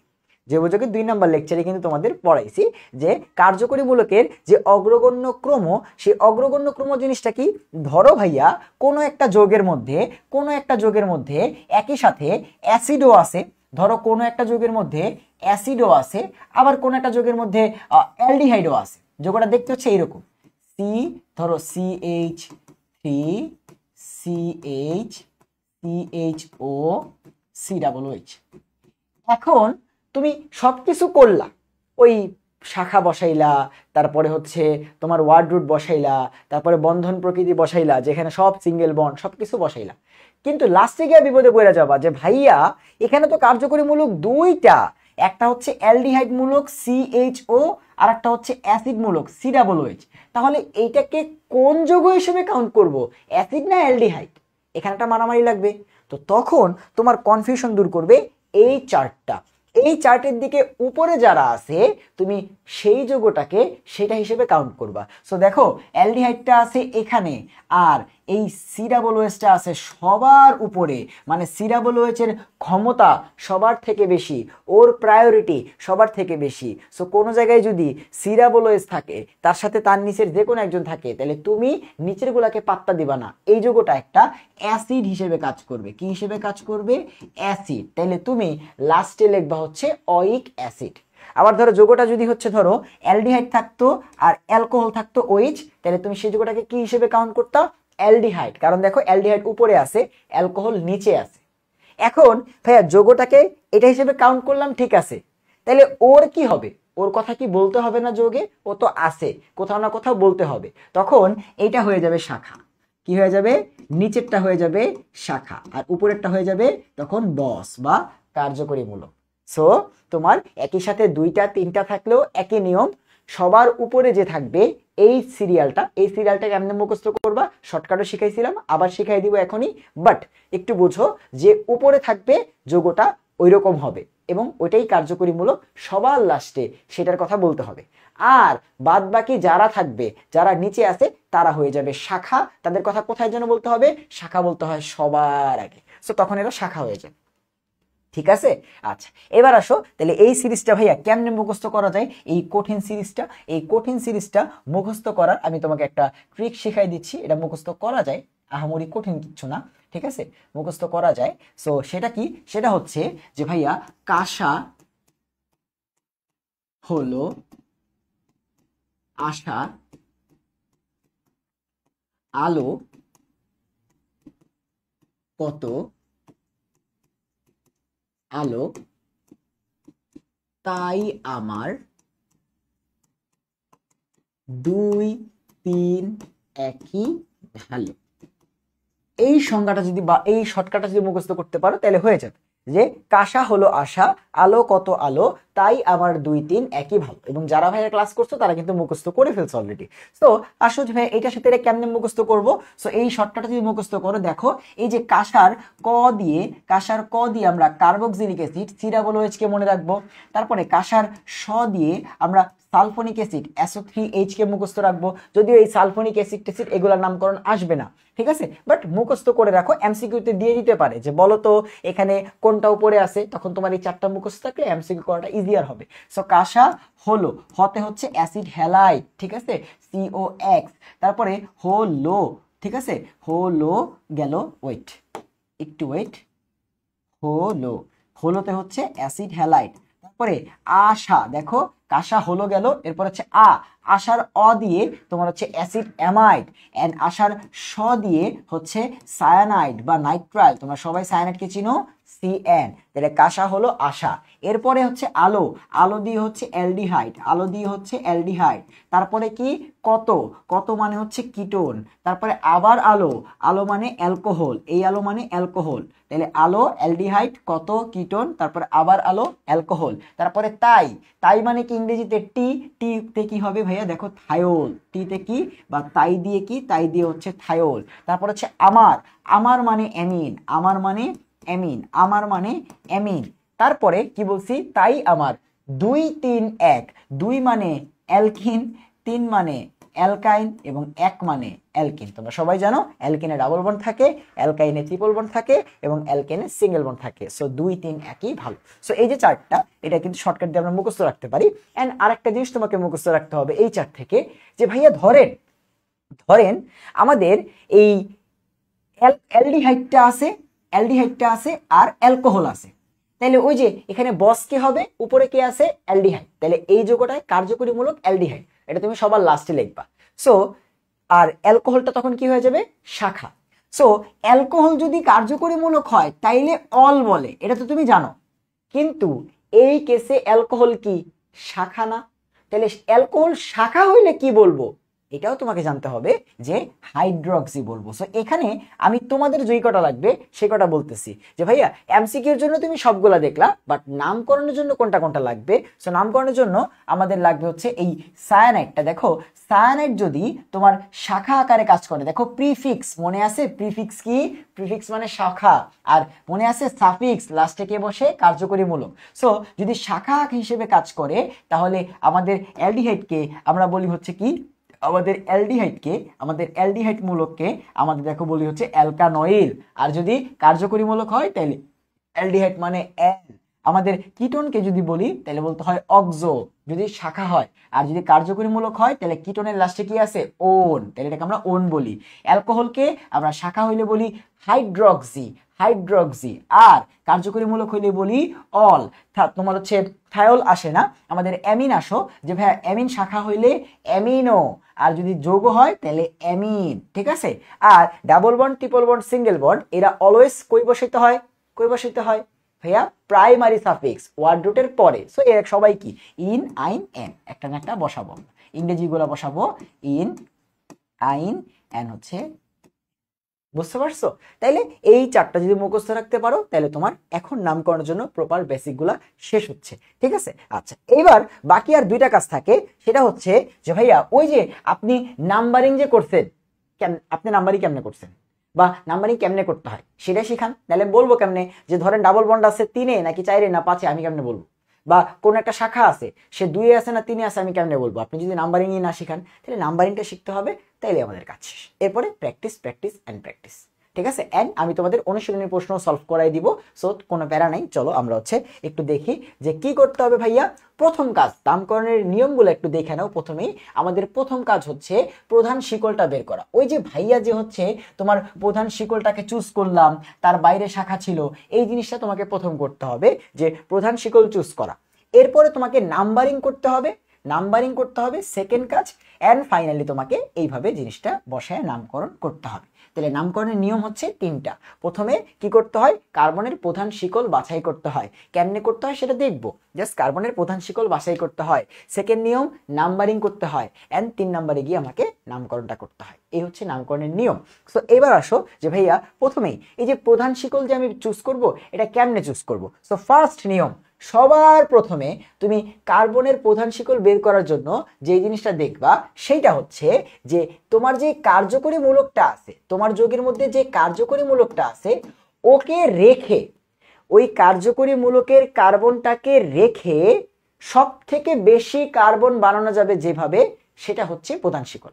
যে বুঝোকে 2 নম্বর লেকচারে কিন্তু তোমাদের পড়াইছি যে কার্যকরীমূলকের যে অগ্রগণ্য ক্রম, সেই অগ্রগণ্য ক্রম জিনিসটা কি? ধরো ভাইয়া কোনো একটা যোগের মধ্যে একই সাথে অ্যাসিডও আছে, ধরো কোনো একটা যোগের মধ্যে অ্যাসিডও আছে, আবার কোনো একটা যোগের মধ্যে অ্যালডিহাইডও আছে। যোগটা দেখতে হচ্ছে এইরকম, সি, ধরো CH3CH CHO এখন তুমি সবকিছু করলা, ওই শাখা বসাইলা, তারপরে হচ্ছে তোমার ওয়ার্ড রুট বসাইলা, তারপরে বন্ধন প্রকৃতি বসাইলা, যেখানে সব সিঙ্গেল বন্ড, সবকিছু বসাইলা, কিন্তু লাস্টে গিয়ে বিপদে পড়ে যাবা যে ভাইয়া এখানে তো কার্যকরীমূলক দুইটা, একটা হচ্ছে অ্যালডিহাইড মূলক CHO আর একটা হচ্ছে অ্যাসিড মূলক COOH। তাহলে এইটাকে কোন যৌগ হিসেবে কাউন্ট করব, অ্যাসিড না অ্যালডিহাইড? এখানে একটা মারামারি লাগবে। তো তখন তোমার কনফিউশন দূর করবে এই চার্টটা। এই চার্টের দিকে উপরে যারা আছে তুমি সেই যৌগটাকে সেটা হিসেবে কাউন্ট করবা। সো দেখো অ্যালডিহাইডটা আছে এখানে, আর এই COOHটা আছে সবার উপরে, মানে COOH এর ক্ষমতা সবার থেকে বেশি, ওর প্রায়োরিটি সবার থেকে বেশি। সো কোনো জায়গায় যদি COOH থাকে, তার সাথে তার নিচের যে কোনো একজন থাকে, তাহলে তুমি নিচের গুলাকে পাত্তা দিবা না। এই যৌগটা একটা অ্যাসিড হিসেবে কাজ করবে। কি হিসেবে কাজ করবে? অ্যাসিড। তাহলে তুমি লাস্টে লিখবা হচ্ছে অয়িক অ্যাসিড। আবার ধরো যৌগটা যদি হচ্ছে ধরো অ্যালডিহাইড থাকতো আর অ্যালকোহল থাকতো OH, তাহলে তুমি সেই যৌগটাকে কি হিসেবে কাউন্ট করতা? অ্যালডিহাইড। কারণ দেখো অ্যালডিহাইড উপরে আছে, অ্যালকোহল নিচে আছে। এখন ভাইয়া যৌগটাকে এটা হিসেবে কাউন্ট করলাম, ঠিক আছে, তাহলে ওর কি হবে? ওর কথা কি বলতে হবে না যোগে? ও তো আছে, কোথাও না কোথাও বলতে হবে। তখন এইটা হয়ে যাবে শাখা। কি হয়ে যাবে? নিচেরটা হয়ে যাবে শাখা, আর উপরেরটা হয়ে যাবে তখন বস বা কার্যকরীমূলক। সো তোমার একই সাথে 2টা 3টা থাকলেও একই নিয়ম। সবার উপরে যে থাকবে এই সিরিয়ালটা কেমনে মুখস্থ করবা শর্টকাটও শিখাইছিলাম, আবার শিখাই দিব এখনই। বাট একটু বুঝো যে উপরে থাকবে যৌগটা ওইরকম হবে এবং ওইটাই কার্যকরীমূলক, সবার লাস্টে সেটার কথা বলতে হবে। আর বাদ বাকি যারা থাকবে, যারা নিচে আছে, তারা হয়ে যাবে শাখা। তাদের কথা কোথায় যেন বলতে হবে? শাখা বলতে হয় সবার আগে। সো তখন এরা শাখা হয়ে যায়। ঠিক আছে? আচ্ছা এবার আসো তাহলে এই সিরিজটা ভাইয়া কেমনে মুখস্থ করা যায়। এই কঠিন সিরিজটা মুখস্থ করার আমি তোমাকে একটা ট্রিক শেখাই দিচ্ছি। এটা মুখস্থ করা যায়, আহামরি কঠিন কিছু না, ঠিক আছে, মুখস্থ করা যায়। সো সেটা কি? সেটা হচ্ছে যে ভাইয়া কাঁসা হলো আশা, আলো কত আলো, তাই আমার 2 3 একই ভালো। এই সংজ্ঞাটা যদি বা এই শর্টকাটটা যদি মুখস্থ করতে পারো তাহলে হয়ে যাবে যে কাঁসা হলো আশা, আলো কত আলো, তাই আমার 2 3 একই ভালো। এবং যারা ভাইয়া ক্লাস করছো তারা কিন্তু মুখস্থ করে ফেলছো অলরেডি। তো আসো যে ভাই এটার সাথে এটা কেমনে মুখস্থ করব। সো এই শর্টকাটটা যদি মুখস্থ করো, দেখো এই যে কাঁসার ক দিয়ে আমরা কার্বক্সিলিক অ্যাসিড COOH কে মনে রাখবো। তারপরে কাঁসার স দিয়ে আমরা সালফোনিক অ্যাসিড SO3H কে মুখস্থ রাখবো। যদিও এই সালফোনিক অ্যাসিড এগুলোর নামকরণ আসবে না, ঠিক আছে, বাট মুখস্থ করে রাখো। এমসিকিউতে দিয়ে দিতে পারে যে বলো তো এখানে কোনটা উপরে আছে, তখন তোমার এই 4টা মুখস্থ থাকলে এমসিকিউ করাটা ইজিয়ার হবে। সো কাঁসা হলো, হতে হচ্ছে অ্যাসিড হ্যালাইড, ঠিক আছে, COX। তারপরে হলো ঠিক আছে, হলো গেল, ওয়েট একটু ওয়েট, হলো, হলোতে হচ্ছে অ্যাসিড হ্যালাইড। তারপরে আশা, দেখো কাশা হলো গেল, এরপর হচ্ছে আশার অ দিয়ে তোমার হচ্ছে অ্যাসিড অ্যামাইড, এন্ড আশার স দিয়ে হচ্ছে সায়ানাইড বা নাইট্রাইল। তোমরা সবাই সায়ানাইডকে চিনো, CN, তাহলে কাশা হলো আশা। এরপরে হচ্ছে আলো, আলো দিয়ে হচ্ছে অ্যালডিহাইড, আলো দিয়ে হচ্ছে অ্যালডিহাইড। তারপরে কি কত, কত মানে হচ্ছে কিটোন। তারপরে আবার আলো, আলো মানে অ্যালকোহল, এই আলো মানে অ্যালকোহল, তাহলে আলো অ্যালডিহাইড কত কিটোন, তারপরে আবার আলো অ্যালকোহল। তারপরে তাই, তাই মানে কি ইংরেজিতে টি, টিতে কি হবে ভাইয়া দেখো থায়োল, টিতে কি বা তাই দিয়ে কি, তাই দিয়ে হচ্ছে থায়োল। তারপর হচ্ছে আমার, আমার মানে অ্যামিন, আমার মানে অ্যামিন, আমার মানে অ্যামিন। তারপরে কি বলছি, তাই আমার 2 3 1, 2 মানে অ্যালকিন, 3 মানে অ্যালকাইন এবং 1 মানে অ্যালকিন। তোমরা সবাই জানো অ্যালকিনে ডাবল বন্ড থাকে, অ্যালকাইনে ট্রিপল বন্ড থাকে এবং অ্যালকেনে সিঙ্গেল বন্ড থাকে। সো 2 3 একই ভালো। সো এই যে চার্টটা, এটা কিন্তু শর্টকাট দিয়ে আমরা মুখস্থ রাখতে পারি। এন্ড আরেকটা জিনিস তোমাকে মুখস্থ রাখতে হবে এই চার্ট থেকে, যে ভাইয়া ধরেন, ধরেন আমাদের এই অ্যালডিহাইডটা আছে, অ্যালডিহাইডটা আছে আর অ্যালকোহল আছে, তাহলে ওই যে এখানে বস কে হবে, উপরে কে আছে, অ্যালডিহাইড, তাহলে এই যৌগটায় কার্যকরীমূলক অ্যালডিহাইড, এটা তুমি সবার লাস্টে লিখবা। সো আর অ্যালকোহলটা তখন কি হয়ে যাবে, শাখা। সো অ্যালকোহল যদি কার্যকরীমূলক হয় তাইলে অল বলে, এটা তো তুমি জানো, কিন্তু এই কেসে অ্যালকোহল কি শাখা না, তাহলে অ্যালকোহল শাখা হইলে কি বলবো, এটাও তোমাকে জানতে হবে, যে হাইড্রক্সি বলবো। সো এখানে আমি তোমাদের যেই কটা লাগবে সে কটা বলতেছি, যে ভাইয়া এমসিকিউর জন্য তুমি সবগুলা দেখলা, বাট নামকরণের জন্য কোনটা কোনটা লাগবে। সো নামকরণের জন্য আমাদের লাগবে হচ্ছে এই সায়ানাইডটা। দেখো সায়ানাইড যদি তোমার শাখা আকারে কাজ করে, দেখো প্রিফিক্স মনে আছে, প্রিফিক্স কি, প্রিফিক্স মানে শাখা, আর মনে আছে সাফিক্স লাস্টে কে বসে, কার্যকরীমূলক। সো যদি শাখা হিসেবে কাজ করে তাহলে আমাদের অ্যালডিহাইডকে আমরা বলি হচ্ছে কি, আমাদের অ্যালডিহাইডকে, আমাদের অ্যালডিহাইড মূলককে আমাদের দেখো বলি হচ্ছে অ্যালকানয়েল। আর যদি কার্যকরী মূলক হয় তাহলে অ্যালডিহাইড মানে অ্যাল। আমাদের কিটোনকে যদি বলি তাহলে বলতে হয় অক্সো, যদি শাখা হয়। আর যদি কার্যকরী মূলক হয় তাহলে কিটোনের লাস্টে কি আছে, ওন, তাহলে এটাকে আমরা ওন বলি। অ্যালকোহলকে আমরা শাখা হইলে বলি হাইড্রক্সি, হাইড্রক্সি। আর কার্যকরী মূলক হইলে বলি অল। তোমার হচ্ছে থায়োল আসে না, আমাদের অ্যামিন আসো, যে ভাইয়া অ্যামিন শাখা হইলে অ্যামিনো, আর যদি যৌগ হয় তাহলে অ্যামিন, ঠিক আছে। আর double bond, triple bond, single bond, এরা অলওয়েজ কই বসাইতে হয়, কই বসাইতে হয় ভাইয়া, প্রাইমারি সাফিক্স ওয়ার্ড রুটের পরে। সো এর সবাই কি ইন, আইন, এন, একটা না একটা বসাবো, ইংরেজি গুলা বসাবো, ইন, আইন, এন হচ্ছে, বুঝতে পারছো। তাইলে এই চারটা যদি মুখস্থ রাখতে পারো তাহলে তোমার এখন নামকরণের জন্য প্রপার বেসিক গুলা শেষ হচ্ছে, ঠিক আছে। আচ্ছা এবার বাকি আর দুইটা কাজ থাকে, সেটা হচ্ছে যে ভাইয়া ওই যে আপনি নাম্বারিং যে করছেন, আপনি নাম্বারিং কেমনে করছেন বা নাম্বারিং কেমনে করতে হয় সেটা শিখান। তাহলে বলবো কেমনে, যে ধরেন ডাবল বন্ড আছে 3-এ নাকি 4-এ না 5-এ, আমি কেমনে বলবো, বা কোন একটা শাখা আছে সে 2-এ আছে না 3-এ আছে, আমি কেমনে বলবো। আপনি যদি নাম্বারিংই না শিখান তাহলে নাম্বারিংটা শিখতে হবে, তাইলে আমাদের কাজ শেষ। এরপরে প্র্যাকটিস, প্র্যাকটিস এন্ড প্র্যাকটিস, ঠিক আছে। এন্ড আমি তোমাদের অনুশীলনী প্রশ্ন সলভ করাই দিব। সো কোনো প্যারা নাই, চলো আমরা হচ্ছে একটু দেখি যে কি করতে হবে ভাইয়া। প্রথম কাজ, নামকরণের নিয়মগুলো একটু দেখে নাও। প্রথমেই আমাদের প্রথম কাজ হচ্ছে প্রধান শিকলটা বের করা। ওই যে ভাইয়া যে হচ্ছে তোমার প্রধান শিকলটাকে চুজ করলাম, তার বাইরে শাখা ছিল, এই জিনিসটা তোমাকে প্রথম করতে হবে, যে প্রধান শিকল চুজ করা। এরপরে তোমাকে নাম্বারিং করতে হবে, নাম্বারিং করতে হবে সেকেন্ড কাজ। এন্ড ফাইনালি তোমাকে এইভাবে জিনিসটা বসায় নামকরণ করতে হবে। তাহলে নামকরণের নিয়ম হচ্ছে 3টা। প্রথমে কি করতে হয়, কার্বনের প্রধান শিকল বাছাই করতে হয়। কেমনে করতে হয় সেটা দেখবো, জাস্ট কার্বনের প্রধান শিকল বাছাই করতে হয়। সেকেন্ড নিয়ম নাম্বারিং করতে হয়, এন্ড 3 নম্বরে গিয়ে আমাকে নামকরণটা করতে হয়। এই হচ্ছে নামকরণের নিয়ম। সো এবার আসো যে ভাইয়া প্রথমেই এই যে প্রধান শিকল যে আমি চুজ করব, এটা কেমনে চুজ করব। সো ফার্স্ট নিয়ম, সবার প্রথমে তুমি কার্বনের প্রধান শিকল বের করার জন্য যে জিনিসটা দেখবা সেইটা হচ্ছে যে তোমার যে কার্যকরী মূলকটা আছে, তোমার যৌগের মধ্যে যে কার্যকরী মূলকটা আছে ওকে রেখে, ওই কার্যকরী মূলকের কার্বনটাকে রেখে সব থেকে বেশি কার্বন বানানো যাবে যেভাবে, সেটা হচ্ছে প্রধান শিকল।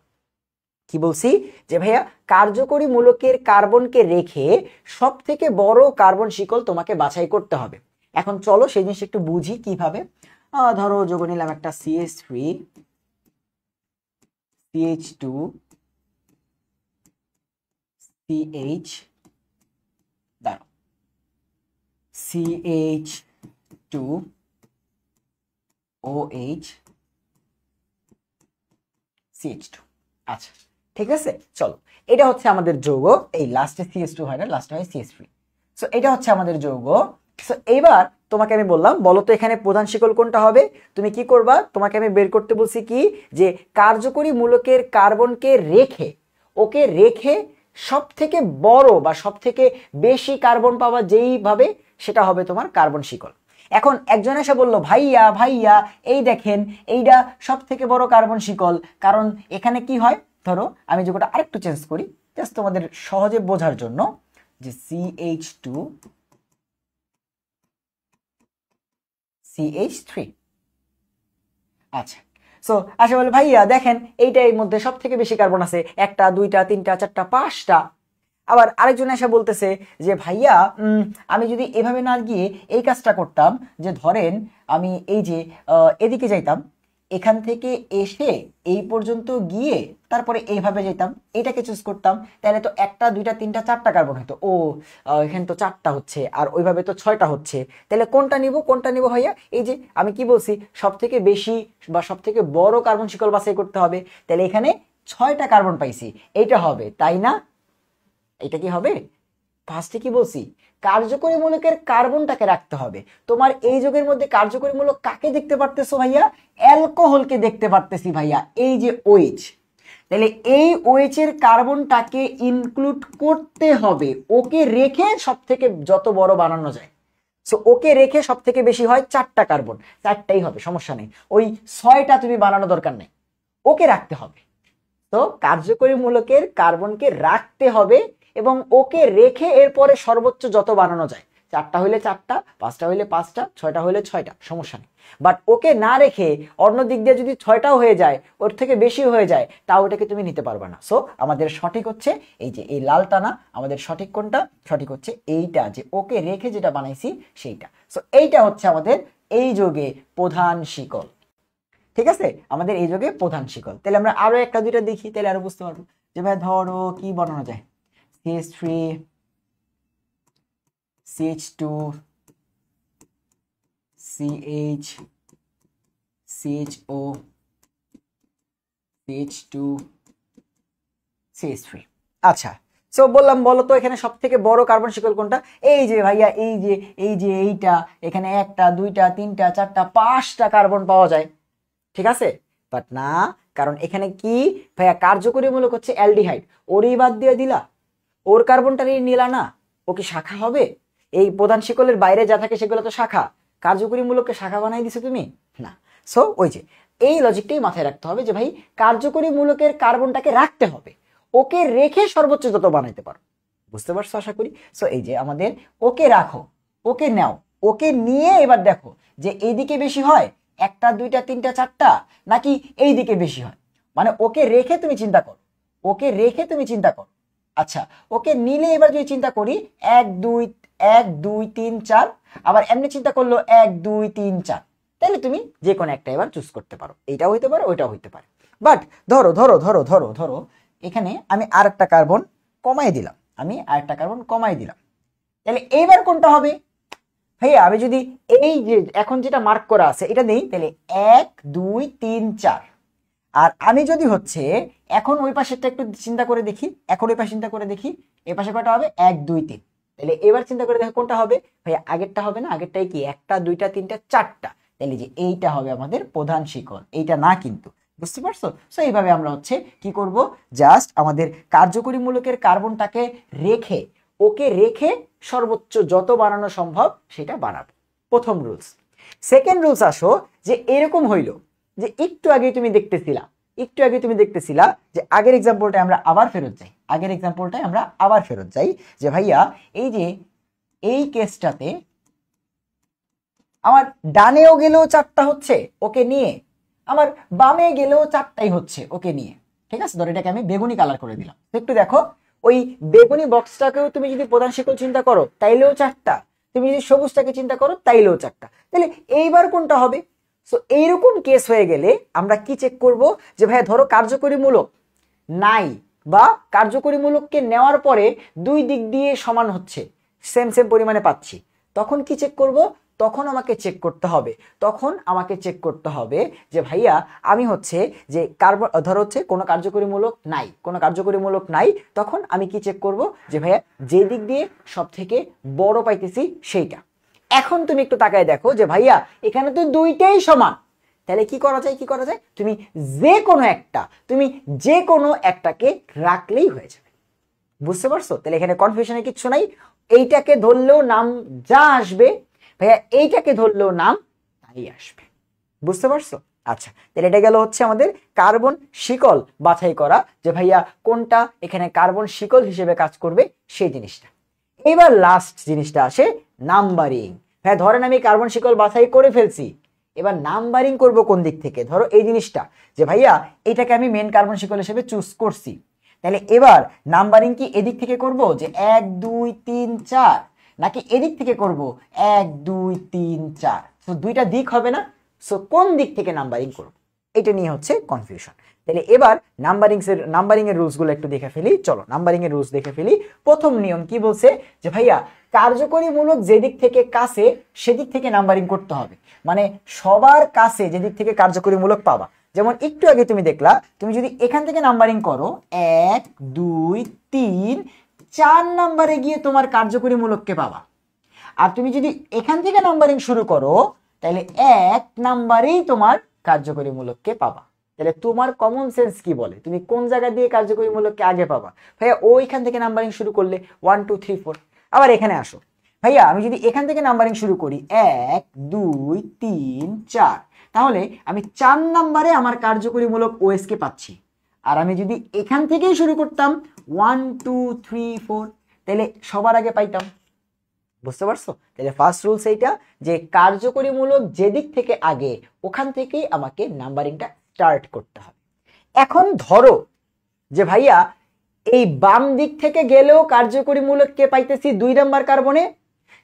কি বলছি, যে ভাইয়া কার্যকরী মূলকের কার্বনকে রেখে সব থেকে বড় কার্বন শিকল তোমাকে বাছাই করতে হবে। এখন চলো সেই জিনিস একটু বুঝি কিভাবে। ধরো যোগ নিলাম একটা CH3, CH2, CH দাঁড়াও CH2 OH CH2। আচ্ছা ঠিক আছে, চলো এটা হচ্ছে আমাদের যৌগ, এই লাস্টে CH2 হয় না, লাস্টে হয় CH3। সো এটা হচ্ছে আমাদের যৌগ। সো এবার তোমাকে আমি বললাম বলো তো এখানে প্রধান শিকল কোনটা হবে, তুমি কি করবা, তোমাকে আমি বের করতে বলছি কি যে কার্যকরী মূলকের কার্বনকে রেখে, ওকে রেখে সব থেকে বড় বা সব থেকে বেশি কার্বন পাওয়া যেইভাবে সেটা হবে তোমার কার্বন শিকল। এখন একজন এসে বলল ভাইয়া ভাইয়া এই দেখেন এইটা সব থেকে বড় কার্বন শিকল, কারণ এখানে কি হয়, ধরো আমি যোগটা আরেকটু চেঞ্জ করি জাস্ট তোমাদের সহজে বোঝার জন্য, যে CH2 CH3। আচ্ছা সো আসে বলে ভাইয়া দেখেন এইটার মধ্যে সব থেকে বেশি কার্বন আছে, একটা দুইটা তিনটা চারটা পাঁচটা। আবার আরেকজন এসে বলতেছে যে ভাইয়া আমি যদি এভাবে না গিয়ে এই কাজটা করতাম, যে ধরেন আমি এই যে এদিকে যাইতাম, এখান থেকে এসে এই পর্যন্ত গিয়ে তারপরে এইভাবে যেতাম, এটাকে চুজ করতাম, তাহলে তো একটা দুইটা তিনটা চারটা কার্বন হতো। ও এখানে তো চারটা হচ্ছে আর ওইভাবে তো ছয়টা হচ্ছে, তাহলে কোনটা নিব কোনটা নিব ভাইয়া, এই যে আমি কি বলছি সব থেকে বেশি বা সব থেকে বড় কার্বন শিকল বাছাই করতে হবে, তাহলে এখানে 6টা কার্বন পাইছি, এইটা হবে তাই না? এটা কি হবে? ফার্স্টে কি বলছি, কার্যকরী মূলকের কার্বনটাকে রাখতে হবে। তোমার এই যৌগের মধ্যে কার্যকরী মূলক কাকে দেখতে পারতেছো ভাইয়া? অ্যালকোহলকে দেখতে পারতেছি ভাইয়া, এই যে OH। তাহলে এই OH এর কার্বনটাকে ইনক্লুড করতে হবে, ওকে রেখে সব থেকে যত বড় বানানো যায়। সো ওকে রেখে সব থেকে বেশি হয় 4টা কার্বন, 4টাই হবে সমস্যা নেই, ওই 6টা তুমি বানানো দরকার নেই, ওকে রাখতে হবে। তো কার্যকরী মূলকের কার্বনকে রাখতে হবে এবং ওকে রেখে এরপরে সর্বোচ্চ যত বানানো যায়, 4টা হইলে 4টা, 5টা হইলে 5টা, 6টা হইলে 6টা, সমস্যা নেই। বাট ওকে না রেখে অন্য দিক দিয়ে যদি 6টাও হয়ে যায়, ওর থেকে বেশি হয়ে যায়, তাও ওটাকে তুমি নিতে পারবে না। সো আমাদের সঠিক হচ্ছে এই যে এই লালটা না, আমাদের সঠিক কোনটা? সঠিক হচ্ছে এইটা, যে ওকে রেখে যেটা বানাইছি সেইটা। সো এইটা হচ্ছে আমাদের এই যৌগে প্রধান শিকল। ঠিক আছে, আমাদের এই যৌগে প্রধান শিকল। তাহলে আমরা আরো একটা দুইটা দেখি, তাহলে আরো বুঝতে পারবো। যে ভাই ধরো কি বানানো যায়, CH3 CH2 CH CHO CH2 CH3। আচ্ছা সো বললাম বলো তো এখানে সব থেকে বড় কার্বন শিকল কোনটা? এই যে ভাইয়া এই যে এইটা, এখানে একটা দুইটা তিনটা চারটা 5টা কার্বন পাওয়া যায়, ঠিক আছে। বাট না, কারণ এখানে কি ভাইয়া কার্যকরী মূলক হচ্ছে অ্যালডিহাইড, ওরই বাদ দিয়ে দিলা, ওর কার্বনটারই নিলা না, ও কি শাখা হবে? এই প্রধান শিকলের বাইরে যা থাকে সেগুলো তো শাখা, কার্যকরী মূলককে শাখা বানাই দিছো তুমি না। সো ওই যে এই লজিকটাই মাথায় রাখতে হবে, যে ভাই কার্যকরী মূলকের কার্বনটাকে রাখতে হবে, ওকে রেখে সর্বোচ্চ যত বানাইতে পারো। বুঝতে পারছো আশা করি। সো এই যে আমাদের ওকে রাখো, ওকে নাও, ওকে নিয়ে এবার দেখো যে এইদিকে বেশি হয় একটা দুইটা তিনটা চারটা, নাকি এই দিকে বেশি হয়, মানে ওকে রেখে তুমি চিন্তা করো, ওকে রেখে তুমি চিন্তা করো। আচ্ছা ওকে নিলে এবার যদি চিন্তা করি 1 2 3 4, আবার এমনি চিন্তা করলো 1 2 3 4, তাহলে তুমি যে কোনো একটা এবার চুজ করতে পারো, এইটাও হইতে পারে ওইটাও হইতে পারে। বাট ধরো ধরো ধরো ধরো ধরো এখানে আমি আরেকটা কার্বন কমাই দিলাম, তাহলে এইবার কোনটা হবে ভাইয়া? আমি যদি এই যে এখন যেটা মার্ক করা আছে এটা নেই, তাহলে 1 2 3 4। আর আমি যদি হচ্ছে এখন ওই পাশেরটা একটু চিন্তা করে দেখি, এই পাশে কয়টা হবে? 1 2 3। তাহলে এবার চিন্তা করে দেখো কোনটা হবে ভাইয়া? আগেরটা হবে না, আগেরটাই কি একটা দুইটা তিনটা চারটা, তাহলে যে এইটা হবে আমাদের প্রধান শিকল, এইটা না কিন্তু। বুঝতে পারছো? সো এইভাবে আমরা হচ্ছে কি করব, জাস্ট আমাদের কার্যকরী মূলকের কার্বনটাকে রেখে, ওকে রেখে সর্বোচ্চ যত বানানো সম্ভব সেটা বানাবো, প্রথম রুলস। সেকেন্ড রুলস আসো, যে এরকম হইলো যে একটু আগে তুমি দেখতেছিলা যে আগের এক্সাম্পলটায় আমরা আবার ফেরত যাই, যে ভাইয়া এই যে এই কেসটাতে আমার ডানেও গেলেও 4টা হচ্ছে ওকে নিয়ে, আমার বামে গেলেও 4টাই হচ্ছে ওকে নিয়ে। ঠিক আছে, ধর এটাকে আমি বেগুনি কালার করে দিলাম, একটু দেখো ওই বেগুনি বক্সটাকেও তুমি যদি প্রধান শিকল চিন্তা করো তাইলেও 4টা, তুমি যদি সবুজটাকে চিন্তা করো তাইলেও 4টা, তাহলে এইবার কোনটা হবে? সো এইরকম কেস হয়ে গেলে আমরা কি চেক করব, যে ভাইয়া ধরো কার্যকরী মূলক নাই, বা কার্যকরীমূলককে নেওয়ার পরে দুই দিক দিয়ে সমান হচ্ছে, সেম সেম পরিমাণে পাচ্ছি, তখন কি চেক করব? তখন আমাকে চেক করতে হবে যে ভাইয়া আমি হচ্ছে যে কার্বন, ধরো হচ্ছে কোনো কার্যকরীমূলক নাই, তখন আমি কি চেক করব? যে ভাইয়া যে দিক দিয়ে সব থেকে বড় পাইতেছি সেইটা। এখন তুমি একটু তাকায় দেখো যে ভাইয়া এখানে তো দুইটাই সমান, তাহলে কি করা যায়? তুমি যে কোনো একটাকে রাখলেই হয়ে যাবে। বুঝতে পারছো? তাহলে এখানে কনফিউশনের কিচ্ছু নাই। এইটাকে ধরলেও নাম যা আসবে ভাইয়া, এইটাকে ধরলেও নাম তাই আসবে। বুঝতে পারছো? আচ্ছা, তাহলে এটা গেল হচ্ছে আমাদের কার্বন শিকল বাছাই করা, যে ভাইয়া কোনটা এখানে কার্বন শিকল হিসেবে কাজ করবে সেই জিনিসটা। এবার লাস্ট জিনিসটা আসে নাম্বারিং। হ্যাঁ, ধরেন আমি কার্বন শিকল বাছাই করে ফেলছি, এবার নাম্বারিং করব কোন দিক থেকে? ধরো এই জিনিসটা, যে ভাইয়া এটাকে আমি মেন কার্বন শিকল হিসেবে চুজ করছি, তাহলে এবার নাম্বারিং কি এদিক থেকে করব যে 1 2 3 4, নাকি এদিক থেকে করব 1 2 3 4? তো দুইটা দিক হবে না, সো কোন দিক থেকে নাম্বারিং করব, এটা নিয়ে হচ্ছে কনফিউশন। তাহলে এবার নাম্বারিং এর রুলস গুলো একটু দেখে ফেলি। চলো নাম্বারিং এর রুলস দেখে ফেলি। প্রথম নিয়ম কি বলছে? যে ভাইয়া কার্যকরীমূলক যেদিক থেকে কাছে সেদিক থেকে নাম্বারিং করতে হবে, মানে সবার কাছে যেদিক থেকে কার্যকরীমূলক পাবা। যেমন একটু আগে তুমি দেখলা, তুমি যদি এখান থেকে নাম্বারিং করো 1 2 3 4 নাম্বারে গিয়ে তোমার কার্যকরীমূলককে পাবা। আর তুমি যদি এখান থেকে নাম্বারিং শুরু করো তাহলে 1 নাম্বারেই তোমার কার্যকরীমূলককে পাবা। তাহলে তোমার কমন সেন্স কি বলে তুমি কোন জায়গা দিয়ে কার্যকরীমূলককে আগে পাবা? ভাইয়া ওইখান থেকে নাম্বারিং শুরু করলে 1 2 3 4। আবার এখানে আসো, ভাইয়া আমি যদি এখান থেকে নাম্বারিং শুরু করি 1 2 3 4, তাহলে আমি 4 নাম্বারে আমার কার্যকরীমূলক ওএস কে পাচ্ছি। আর আমি যদি এখান থেকেই শুরু করতাম 1 2 3 4, তাহলে সবার আগে পাইতাম। বুঝতে পারছো? তাহলে ফার্স্ট রুলস এইটা, যে কার্যকরীমূলক যেদিক থেকে আগে ওখান থেকেই আমাকে নাম্বারিংটা স্টার্ট করতে হবে। এখন ধরো যে ভাইয়া এই বাম দিক থেকে গেলেও কার্যকরীমূলককে পাইতেছি 2 নাম্বার কার্বনে,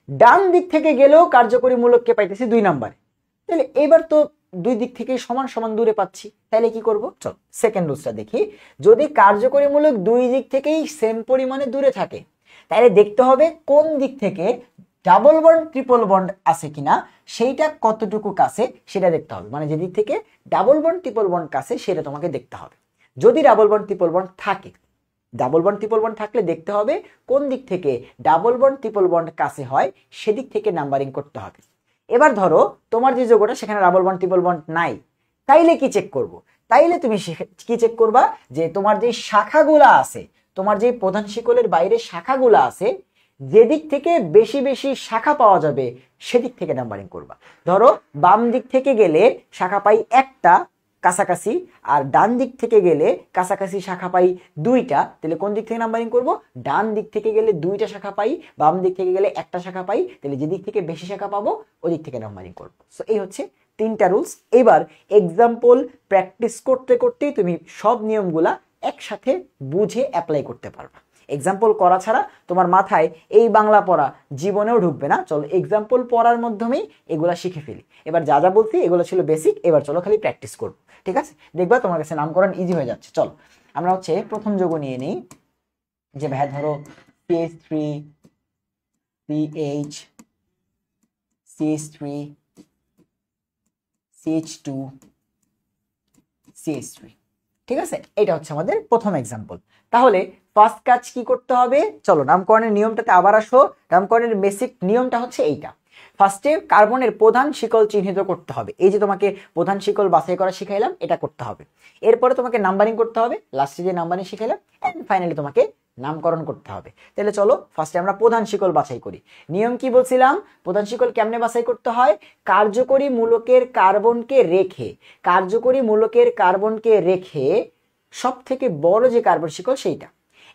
ডান দিক থেকে গেলেও কার্যকরীমূলককে পাইতেছি 2 নাম্বারে, তাহলে এবার তো দুই দিক থেকে সমান সমান দূরে পাচ্ছি, তাহলে কি করব? চল সেকেন্ড রুলসটা দেখি। যদি কার্যকরীমূলক দুই দিক থেকেই সেম পরিমাণে দূরে থাকে, তাহলে দেখতে হবে কোন দিক থেকে ডাবল বন্ড ট্রিপল বন্ড আছে কিনা, সেইটা কতটুকু কাছে সেটা দেখতে হবে। মানে যেদিক থেকে ডাবল বন্ড ট্রিপল বন্ড কাছে সেটা তোমাকে দেখতে হবে। যদি ডাবল বন্ড ট্রিপল বন্ড থাকে, থাকলে দেখতে হবে কোন দিক থেকে ডাবল বন্ড ট্রিপল বন্ড কাছে হয় সেদিক থেকে নাম্বারিং করতে হবে। এবার ধরো তোমার যে যৌগটা সেখানে ডাবল বন্ড ট্রিপল বন্ড নাই, তাইলে কি চেক করব? তাইলে তুমি কি চেক করবা? যে তোমার যে শাখাগুলা আছে, তোমার যে প্রধান শিকলের বাইরে শাখাগুলা আছে, যেদিক থেকে বেশি বেশি শাখা পাওয়া যাবে সেদিক থেকে নাম্বারিং করবা। ধরো বাম দিক থেকে গেলে শাখা পাই একটা কাছাকাছি, আর ডান দিক থেকে গেলে কাছাকাছি শাখা পাই 2টা, তাহলে কোন দিক থেকে নাম্বারিং করব? ডান দিক থেকে গেলে 2টা শাখা পাই, বাম দিক থেকে গেলে একটা শাখা পাই, তাহলে যেদিক থেকে বেশি শাখা পাবো ওই দিক থেকে নাম্বারিং করব। সো এই হচ্ছে 3টা রুলস। এবার এক্সাম্পল প্র্যাকটিস করতে করতেই তুমি সব নিয়মগুলা একসাথে বুঝে অ্যাপ্লাই করতে পারবা। এক্সাম্পল করা ছাড়া তোমার মাথায় এই বাংলা পড়া জীবনেও ঢুকবে না। চলো এক্সাম্পল পড়ার মাধ্যমেই এগুলা শিখে ফেলি। এবার যা যা বলছি এগুলো ছিল বেসিক, এবার চলো খালি প্র্যাকটিস করবো, ঠিক আছে? দেখবা তোমার কাছে নামকরণ ইজি হয়ে যাচ্ছে। চলো আমরা হচ্ছে প্রথম যৌগ নিয়ে নিই, যে ভাই ধরো CH3 CH CH3 CH2 CH3, ঠিক আছে? এটা হচ্ছে আমাদের প্রথম এক্সাম্পল। তাহলে ফার্স্ট কাজ কি করতে হবে? চলো নামকরণের নিয়মটাতে আবার আসো। নামকরণের বেসিক নিয়মটা হচ্ছে এইটা। ফার্স্টে কার্বনের প্রধান শিকল চিহ্নিত করতে হবে। এই যে তোমাকে প্রধান শিকল বাছাই করা শিখাইলাম, এটা করতে হবে। এরপরে তোমাকে নাম্বারিং করতে হবে, লাস্টে যে নাম্বারিং শিখাইলাম, এন্ড ফাইনালি তোমাকে নামকরণ করতে হবে। তাহলে চলো ফার্স্টে আমরা প্রধান শিকল বাছাই করি। নিয়ম কি বলছিলাম? প্রধান শিকল কেমনে বাছাই করতে হয়? কার্যকরী মূলকের কার্বনকে রেখে সব থেকে বড় যে কার্বন শিকল সেইটা।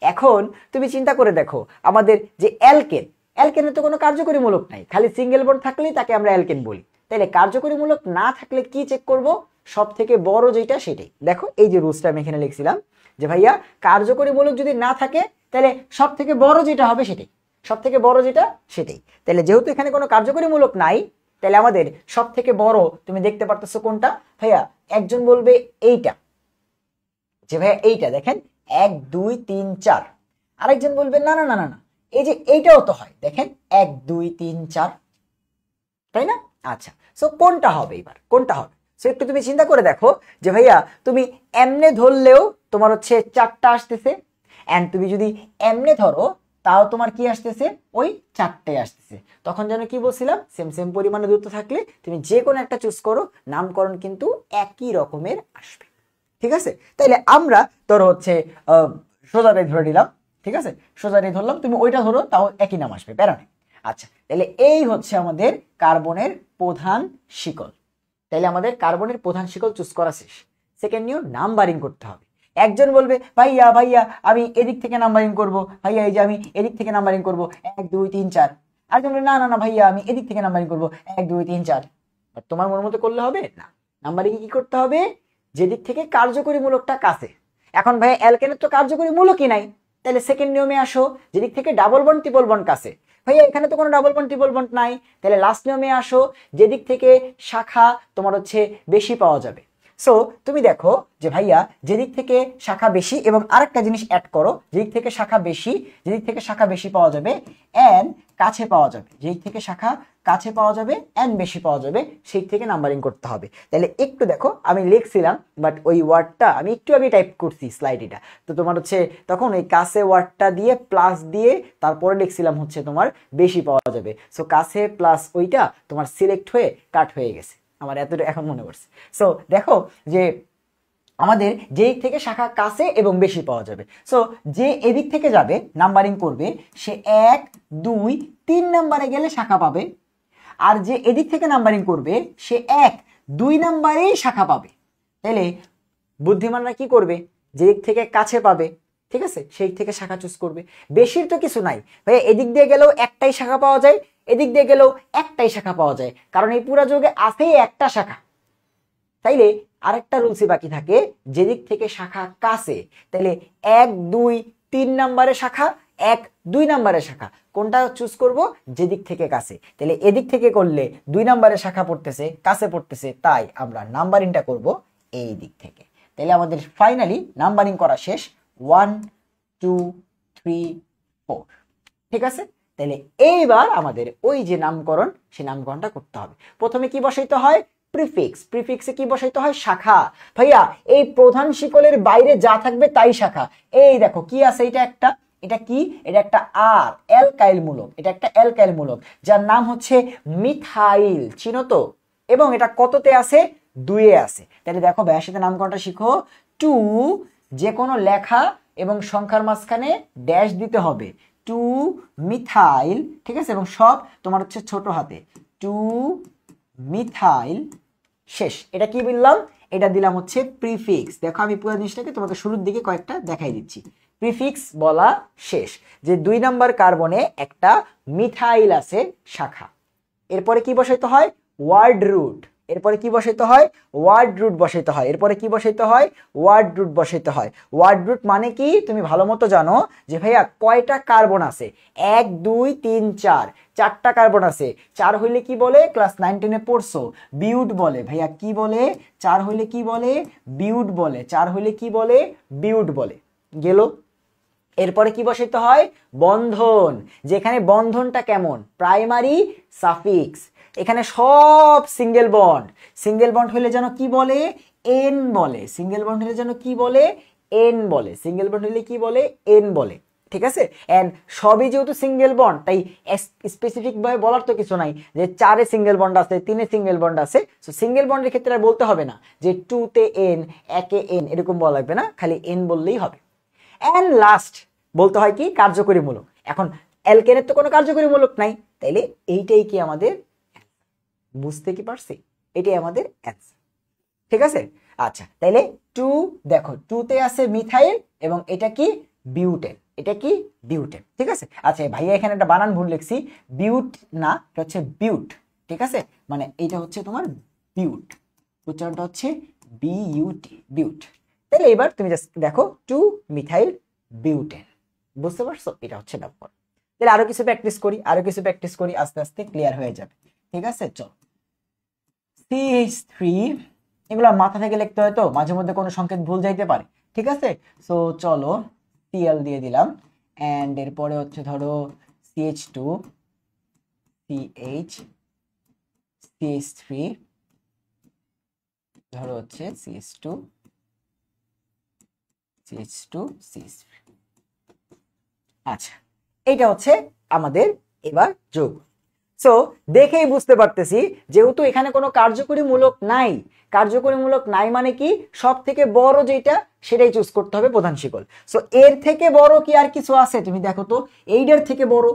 এখন তুমি চিন্তা করে দেখো, আমাদের যে অ্যালকেনের তো কোনো কার্যকরী মূলক নাই, খালি সিঙ্গেল বন্ড থাকলেই তাকে আমরা অ্যালকেন বলি। তাহলে কার্যকরী মূলক না থাকলে কি চেক করব? সব থেকে বড় যেটা সেটাই। দেখো এই যে রুলসটা আমি এখানে লিখছিলাম, যে ভাইয়া কার্যকরী মূলক যদি না থাকে তাহলে সব থেকে বড় যেটা হবে সেটাই, তাহলে যেহেতু এখানে কোনো কার্যকরী মূলক নাই, তাহলে আমাদের সব থেকে বড় তুমি দেখতে পারতেছো কোনটা? ভাইয়া একজন বলবে এইটা, যে ভাইয়া এইটা দেখেন 1 2 3 4। আরেকজন বলবে না না না না না, এই যে এইটাও তো হয়, দেখেন 1 2 3 4, তাই না? আচ্ছা, সো কোনটা হবে এবার, কোনটা হবে? সো একটু তুমি চিন্তা করে দেখো যে ভাইয়া তুমি এমনে ধরলেও তোমার হচ্ছে 4টা আসতেছে, এন্ড তুমি যদি এমনে ধরো তাও তোমার কি আসতেছে, ওই 4টাই আসতেছে। তখন যেন কি বলছিলাম, সেম সেম পরিমাণে দূরত্ব থাকলে তুমি যে কোনো একটা চুজ করো, নামকরণ কিন্তু একই রকমের আসবে। ঠিক আছে, তাইলে আমরা ধরো হচ্ছে সোজাটাই ধরে নিলাম, ঠিক আছে, সোজাটাই ধরলাম, তুমি ওইটা ধরো, তাও একই নাম আসবে, প্যারা নেই। আচ্ছা, তাহলে এই হচ্ছে আমাদের কার্বনের প্রধান শিকল। তাহলে আমাদের কার্বনের প্রধান শিকল চুজ করা শেষ। সেকেন্ড নিউ নাম্বারিং করতে হবে। একজন বলবে ভাইয়া ভাইয়া আমি এদিক থেকে নাম্বারিং করব, ভাইয়া এই যে আমি এদিক থেকে নাম্বারিং করব 1 2 3 4। আরেকজন বলবে না না না ভাইয়া আমি এদিক থেকে নাম্বারিং করব 1 2 3 4। তোমার মনের মতো করলে হবে না, নাম্বারিং কি করতে হবে, যেদিক থেকে কার্যকরী মূলকটা কাছে। এখন ভাইয়া অ্যালকেনের তো কার্যকরী মূলকই নাই, তাহলে সেকেন্ড নিয়মে আসো, যেদিক থেকে ডাবল বন্ড ট্রিপল বন্ড কাছে। ভাইয়া এখানে তো কোনো ডাবল বন্ড ট্রিপল বন্ড নাই, তাহলে লাস্ট নিয়মে আসো, যেদিক থেকে শাখা তোমার হচ্ছে বেশি পাওয়া যাবে। সো তুমি দেখো যে ভাইয়া যেদিক থেকে শাখা বেশি, এবং আরেকটা জিনিস অ্যাড করো, যেদিক থেকে শাখা বেশি, যেদিক থেকে শাখা বেশি পাওয়া যাবে এন্ড কাছে পাওয়া যাবে, যেদিক থেকে শাখা কাছে পাওয়া যাবে এন্ড বেশি পাওয়া যাবে, সেই থেকে নাম্বারিং করতে হবে। তাহলে একটু দেখো আমি লিখছিলাম, বাট ওই ওয়ার্ডটা আমি একটু আগে টাইপ করছি স্লাইডটা, তো তোমার হচ্ছে তখন ওই কাছে ওয়ার্ডটা দিয়ে প্লাস দিয়ে তারপরে লিখছিলাম হচ্ছে তোমার বেশি পাওয়া যাবে। সো কাছে প্লাস ওইটা তোমার সিলেক্ট হয়ে কাট হয়ে গেছে, আমার এতটা এখন মনে পড়ছে। সো দেখো যে আমাদের যেদিক থেকে শাখা কাছে এবং বেশি পাওয়া যাবে, সো যে এদিক থেকে যাবে নাম্বারিং করবে সে 1 2 3 নাম্বারে গেলে শাখা পাবে, আর যে এদিক থেকে নাম্বারিং করবে সে 1 2 নাম্বারেই শাখা পাবে। তাহলে বুদ্ধিমানরা কি করবে, যেদিক থেকে কাছে পাবে, ঠিক আছে, সেই থেকে শাখা চুজ করবে। বেশির তো কিছু নাই ভাই, এদিক দিয়ে গেলেও একটাই শাখা পাওয়া যায়, এদিক দিয়ে গেলেও একটাই শাখা পাওয়া যায়, কারণ এই পুরা যোগে আছে একটা শাখা। তাইলে আরেকটা রুলসই বাকি থাকে, যেদিক থেকে শাখা কাছে, তাইলে 1 2 3 নাম্বারে শাখা, 1 2 নাম্বারে শাখা, কোনটা চুজ করব, যেদিক থেকে কাছে। তাহলে এদিক থেকে করলে 2 নাম্বারে শাখা পড়তেছে, কাছে পড়তেছে, তাই আমরা নাম্বারিংটা করব এই দিক থেকে। তাহলে আমাদের ফাইনালি নাম্বারিং করা শেষ, 1 2 3 4, ঠিক আছে। তাহলে এইবার আমাদের ওই যে নামকরণ, সেই নামকরণটা করতে হবে। প্রথমে কি বসাইতে হয়, প্রিফিক্স। প্রিফিক্সে কি বসাইতে হয়, শাখা। ভাইয়া এই প্রধান শিকলের বাইরে যা থাকবে তাই শাখা। এই দেখো কি আছে, এটা একটা, এটা কি, এটা একটা আর অ্যালকাইল মূলক, এটা একটা অ্যালকাইল মূলক যার নাম হচ্ছে মিথাইল, চিনো তো? এবং এটা কততে আছে, 2 এ আছে। তাহলে দেখো ভাইয়ার সাথে নামকরণটা শিখো, 2 যে কোনো লেখা এবং সংখ্যার মাঝখানে ড্যাশ দিতে হবে, 2 মিথাইল, ঠিক আছে, এবং সব তোমার হচ্ছে ছোট হাতে, 2 মিথাইল, শেষ। এটা কি বললাম, এটা দিলাম হচ্ছে প্রিফিক্স। দেখো আমি পুরো জিনিসটাকে তোমাকে শুরুর দিকে কয়েকটা দেখাই দিচ্ছি। প্রিফিক্স বলা শেষ, যে 2 নাম্বার কার্বনে একটা মিথাইল আছে শাখা। এরপরে কি বসাইতে হয়, ওয়ার্ড রুট। এরপরে কি বসাইতে হয়, ওয়ার্ড রুট বসাইতে হয়। এরপরে কি বসাইতে হয়, ওয়ার্ড রুট বসাইতে হয়। ওয়ার্ড রুট মানে কি তুমি ভালো মতো জানো যে ভাইয়া কয়টা কার্বন আছে, 1 2 3 4, 4টা কার্বন আছে। 4 হইলে কি বলে, ক্লাস 9 10 এ পড়ছো, বিউট বলে। ভাইয়া কি বলে, 4 হইলে কি বলে, বিউট বলে। 4 হইলে কি বলে, বিউট বলে। গেল। এরপরে কি বসাইতে হয়, বন্ধন। যেখানে বন্ধনটা কেমন, প্রাইমারি সাফিক্স। এখানে সব সিঙ্গেল বন্ড। সিঙ্গেল বন্ড হলে যেন কি বলে, এন বলে। সিঙ্গেল বন্ড হলে যেন কি বলে, এন বলে। সিঙ্গেল বন্ড হলে কি বলে, এন বলে। ঠিক আছে, এন্ড সবই যেহেতু সিঙ্গেল বন্ড, তাই স্পেসিফিক ভাবে বলার তো কিছু নাই যে 4 সিঙ্গেল বন্ড আছে, 3 সিঙ্গেল বন্ড আছে। সো সিঙ্গেল বন্ডের ক্ষেত্রে আর বলতে হবে না যে 2 তে এন, 1 এ এন, এরকম বলা লাগবে না, খালি এন বললেই হবে। এন্ড লাস্ট বলতে হয় কি, কার্যকরী মূলক। এখন অ্যালকেনের তো কোনো কার্যকরী মূলক নাই, তাইলে এইটাই কি আমাদের, বুঝতে কি পারছি, এটাই আমাদের অ্যান্সার। ঠিক আছে, আচ্ছা তাইলে 2, দেখো 2 তে আছে মিথাইল এবং এটা কি, বিউটেন। এটা কি, বিউটেন। ঠিক আছে, আচ্ছা ভাইয়া এখানে একটা বানান ভুল লিখছি, বিউট না, এটা হচ্ছে বিউট। ঠিক আছে, মানে এটা হচ্ছে তোমার বিউট, উচ্চারণটা হচ্ছে বিইউটি, বিউট। তাহলে এবার তুমি জাস্ট দেখো 2 মিথাইল বিউটেন, বুঝতে পারছো, এটা হচ্ছে নামকরণ। তাহলে আরো কিছু প্র্যাকটিস করি, আরো কিছু প্র্যাকটিস করি, আস্তে আস্তে ক্লিয়ার হয়ে যাবে। ঠিক আছে, চল। CH3 এগুলো মাথা থেকে লিখতে হয়, তো মাঝে মধ্যে কোনো সংকেত ভুল যাইতে পারে, ঠিক আছে। সো চলো Cl দিয়ে দিলাম, এন্ড এরপরে হচ্ছে ধরো CH2 CH CH3 ধরো হচ্ছে CH2 CH2 CH3। আচ্ছা, এটা হচ্ছে আমাদের এবার যোগ। সো দেখেই বুঝতে পারতেছি যেহেতু এখানে কোনো কার্যকরীমূলক নাই, কার্যকরীমূলক নাই মানে কি সব থেকে বড় যেটা সেটাই চুজ করতে হবে প্রধান শিকল। সো এর থেকে বড় কি আর কিছু আছে? তুমি দেখো তো, এইটার থেকে বড়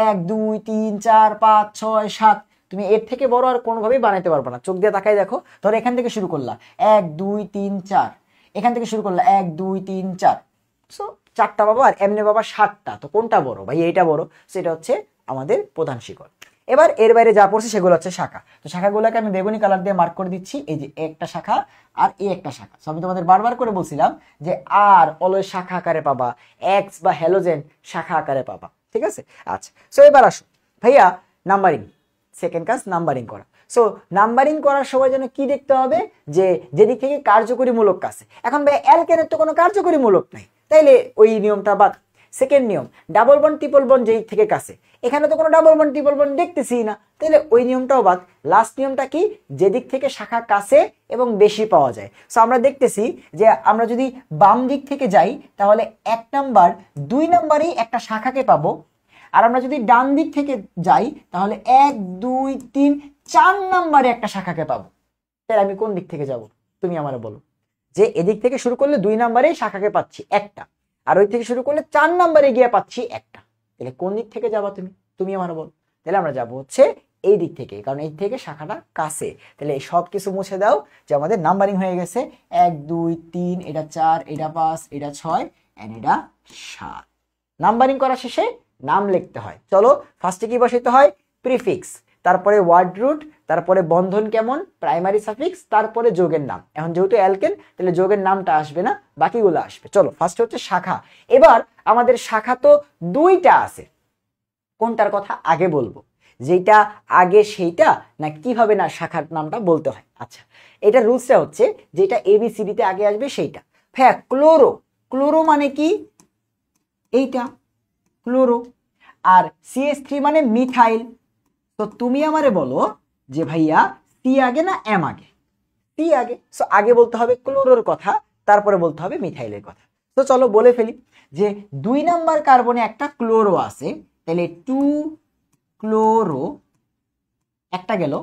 1 2 3 4 5 6 7, তুমি এর থেকে বড় আর কোনোভাবেই বানাইতে পারবে না। চোখ দিয়ে তাকাই দেখো, ধরো এখান থেকে শুরু করলা 1 2 3 4, এখান থেকে শুরু করলা 1 2 3 4, সো 4টা বাবা আর এমনি বাবা 7টা, তো কোনটা বড় ভাই? এইটা বড়, সেটা হচ্ছে আমাদের প্রধান শিকল। এবার এর বাইরে যা পড়ছে সেগুলো হচ্ছে শাখা। তো শাখাগুলোকে আমি বেগুনি কালার দিয়ে মার্ক করে দিচ্ছি, এই যে একটা শাখা আর এই একটা শাখা। আমি তোমাদের বারবার করে বলছিলাম যে আর অলওয়েজ শাখা আকারে পাবা, এক্স বা হ্যালোজেন শাখা আকারে পাবা, ঠিক আছে। আচ্ছা, সো এবার আসো ভাইয়া নাম্বারিং, সেকেন্ড কাজ নাম্বারিং করা। সো নাম্বারিং করার সময় যেন কি দেখতে হবে, যে যেদিক থেকে কার্যকরীমূলক কাছে। এখন ভাই অ্যালকেনের তো কোনো কার্যকরীমূলক নাই, তাইলে ওই নিয়মটা বাদ। সেকেন্ড নিয়ম, ডাবল বন্ড ট্রিপল বন্ড যেই থেকে কাছে, এখানে তো কোনো ডাবল বন্ড ট্রিপল বন্ড দেখতেছি না, তাহলে ওই নিয়মটাও বাদ। লাস্ট নিয়মটা কি, যেদিক থেকে শাখা কাছে এবং বেশি পাওয়া যায়। সো আমরা দেখতেছি যে আমরা যদি বাম দিক থেকে যাই তাহলে 1 নাম্বার 2 নাম্বারেই একটা শাখাকে পাবো, আর আমরা যদি ডান দিক থেকে যাই তাহলে 1 2 3 4 নাম্বারে একটা শাখাকে পাবো। তাহলে আমি কোন দিক থেকে যাব? তুমি আমারে বলো। যে এদিক থেকে শুরু করলে 2 নাম্বারেই শাখাকে পাচ্ছি একটা, আর ওই থেকে শুরু করলে 4 নাম্বারে গিয়ে পাচ্ছি একটা, তাহলে কোন দিক থেকে যাবা তুমি? তুমি আমারে বলো। তাহলে আমরা যাব হচ্ছে এই দিক থেকে, কারণ এই থেকে শাখাটা কাছে। তাহলে এই সব কিছু মুছে দাও, যে আমাদের নাম্বারিং হয়ে গেছে 1 2 3, এটা 4, এটা 5, এটা 6 এন্ড এটা 7। নাম্বারিং করা শেষে নাম লিখতে হয়। চলো ফার্স্টে কি বসাইতে হয়? প্রিফিক্স, তারপরে ওয়ার্ড রুট, তারপরে বন্ধন কেমন, প্রাইমারি সাফিক্স, তারপরে যোগের নাম। এখন যেহেতু অ্যালকেন তাহলে যোগের নামটা আসবে না, বাকিগুলো আসবে। চলো ফার্স্ট হচ্ছে শাখা। এবার আমাদের শাখা তো 2টা আছে, কোনটার কথা আগে বলবো? যেটা আগে সেইটা, না কিভাবে না শাখার নামটা বলতে হয়? আচ্ছা, এটা রুলসটা হচ্ছে যেটা ABCD তে আগে আসবে সেইটা। হ্যাঁ, ক্লোরো, ক্লোরো মানে কি? এইটা ক্লোরো। আর CH3 মানে মিথাইল। তো তুমি আমারে বলো যে ভাইয়া সি আগে না এম আগে? সি আগে। সো আগে বলতে হবে ক্লোরোর কথা, তারপরে বলতে হবে মিথাইলের কথা। তো চলো বলে ফেলি যে 2 নাম্বার কার্বনে একটা ক্লোরো আছে, তাহলে 2 ক্লোরো একটা গেল।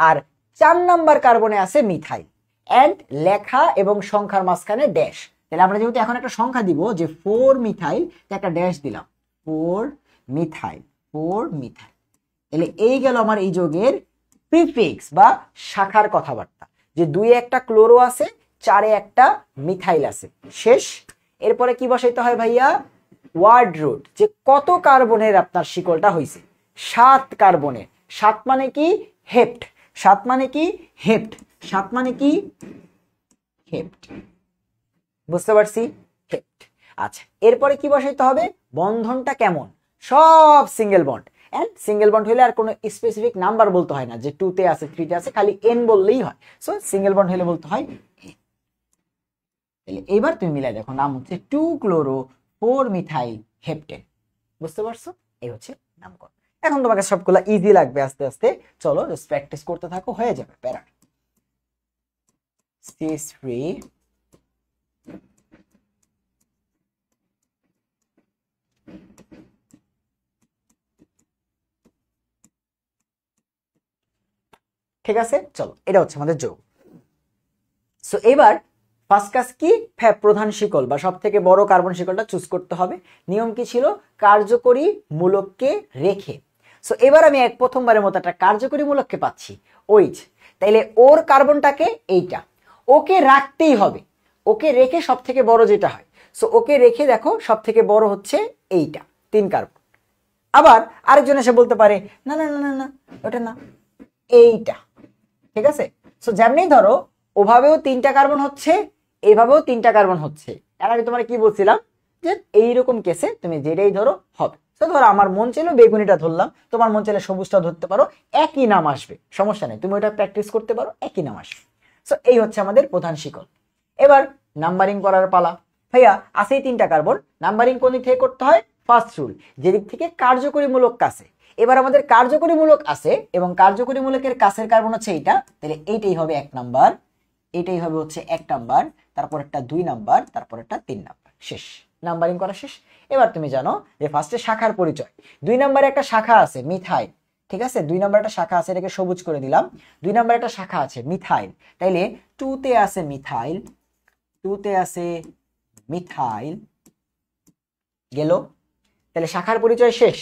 আর 4 নাম্বার কার্বনে আছে মিথাইল, এন্ড লেখা এবং সংখ্যার মাঝখানে ড্যাশ। তাহলে আমরা যেহেতু এখন একটা সংখ্যা দিব যে 4 মিথাইল, একটা ড্যাশ দিলাম 4 মিথাইল, 4 মিথাইল। তাহলে এই গেল আমার এই যোগের প্রিফিক্স বা শাখার কথাবার্তা, যে 2 একটা ক্লোরো আছে, 4 একটা মিথাইল আছে, শেষ। এরপরে কি বসাইতে হয় ভাইয়া? ওয়ার্ড রুট, যে কত কার্বনের আপনার শিকলটা হয়েছে। 7 কার্বনের। 7 মানে কি? হেপ্ট। 7 মানে কি? হেপ্ট। 7 মানে কি? হেপ্ট। বুঝতে পারছি? হেপ্ট। আচ্ছা, এরপরে কি বসাইতে হবে? বন্ধনটা কেমন? সব single bond. And single bond হলে আর কোনো স্পেসিফিক নাম্বার বলতে হয় না, যে 2 তে আছে 3 তে আছে, খালি n বললেই হয়। সো সিঙ্গেল বন্ড হলে বলতে হয় n। তাহলে এবার তুমি মিলাই দেখো, নাম হচ্ছে 2 ক্লোরো 4 মিথাইল হেপ্টেন। বুঝতে পারছো? এই হচ্ছে নামকরণ। এখন তোমাকে সবগুলা ইজি লাগবে আস্তে আস্তে। চলো জাস্ট প্র্যাকটিস করতে থাকো, হয়ে যাবে, প্যারা। CH3 ঠিক আছে। চলো, এটা হচ্ছে আমাদের যোগ। সো এবার ফার্স্ট কাজ কি? প্রধান শিকল বা সব থেকে বড় কার্বন শিকলটা চুজ করতে হবে। নিয়ম কি ছিল? কার্যকরী মূলককে রেখে। সো এবার আমি প্রথমবারের মতো একটা কার্যকরী মূলককে পাচ্ছি, ওইচ। তাইলে ওর কার্বনটাকে এইটা, ওকে রাখতেই হবে। ওকে রেখে সব থেকে বড় যেটা হয়, সো ওকে রেখে দেখো সব থেকে বড় হচ্ছে এইটা, 3 কার্বন। আবার আরেকজন এসে বলতে পারে না না না না না, ওটা না, এইটা। ঠিক আছে। সো যেমনি ধরো ওভাবেও 3টা কার্বন হচ্ছে, এইভাবেও 3টা কার্বন হচ্ছে। এর আগে তোমার কি বলছিলাম যে এইরকম কেসে তুমি যেটাই ধরো হবে। তো ধরো আমার মন ছিল বেগুনিটা ধরলাম, তোমার মন চাইলে সবুজটা ধরতে পারো, একই নাম আসবে, সমস্যা নেই, তুমি ওটা প্র্যাকটিস করতে পারো, একই নাম আসবে। সো এই হচ্ছে আমাদের প্রধান শিকল। এবার নাম্বারিং করার পালা। ভাইয়া আছেই 3টা কার্বন, নাম্বারিং কোন দিক থেকে করতে হয়? ফার্স্ট রুল, যেদিক থেকে কার্যকরীমূলক কাছে। এবার আমাদের কার্যকরীমূলক আছে এবং কার্যকরীমূলকের কাছের কার্বন হচ্ছে এইটা, তাহলে এইটাই হবে 1 নাম্বার, এটাই হবে হচ্ছে 1 নাম্বার, তারপর একটা 2 নাম্বার, তারপর একটা 3 নাম্বার। শেষ, নাম্বারিং করা শেষ। এবার তুমি জানো যে ফার্স্টে শাখার পরিচয়। 2 নম্বরে একটা শাখা আছে মিথাইল, ঠিক আছে, 2 নম্বরে একটা শাখা আছে, এটাকে সবুজ করে দিলাম। 2 নম্বরে একটা শাখা আছে মিথাইল, তাইলে 2 তে আছে মিথাইল, 2 তে আছে মিথাইল গেল, তাহলে শাখার পরিচয় শেষ।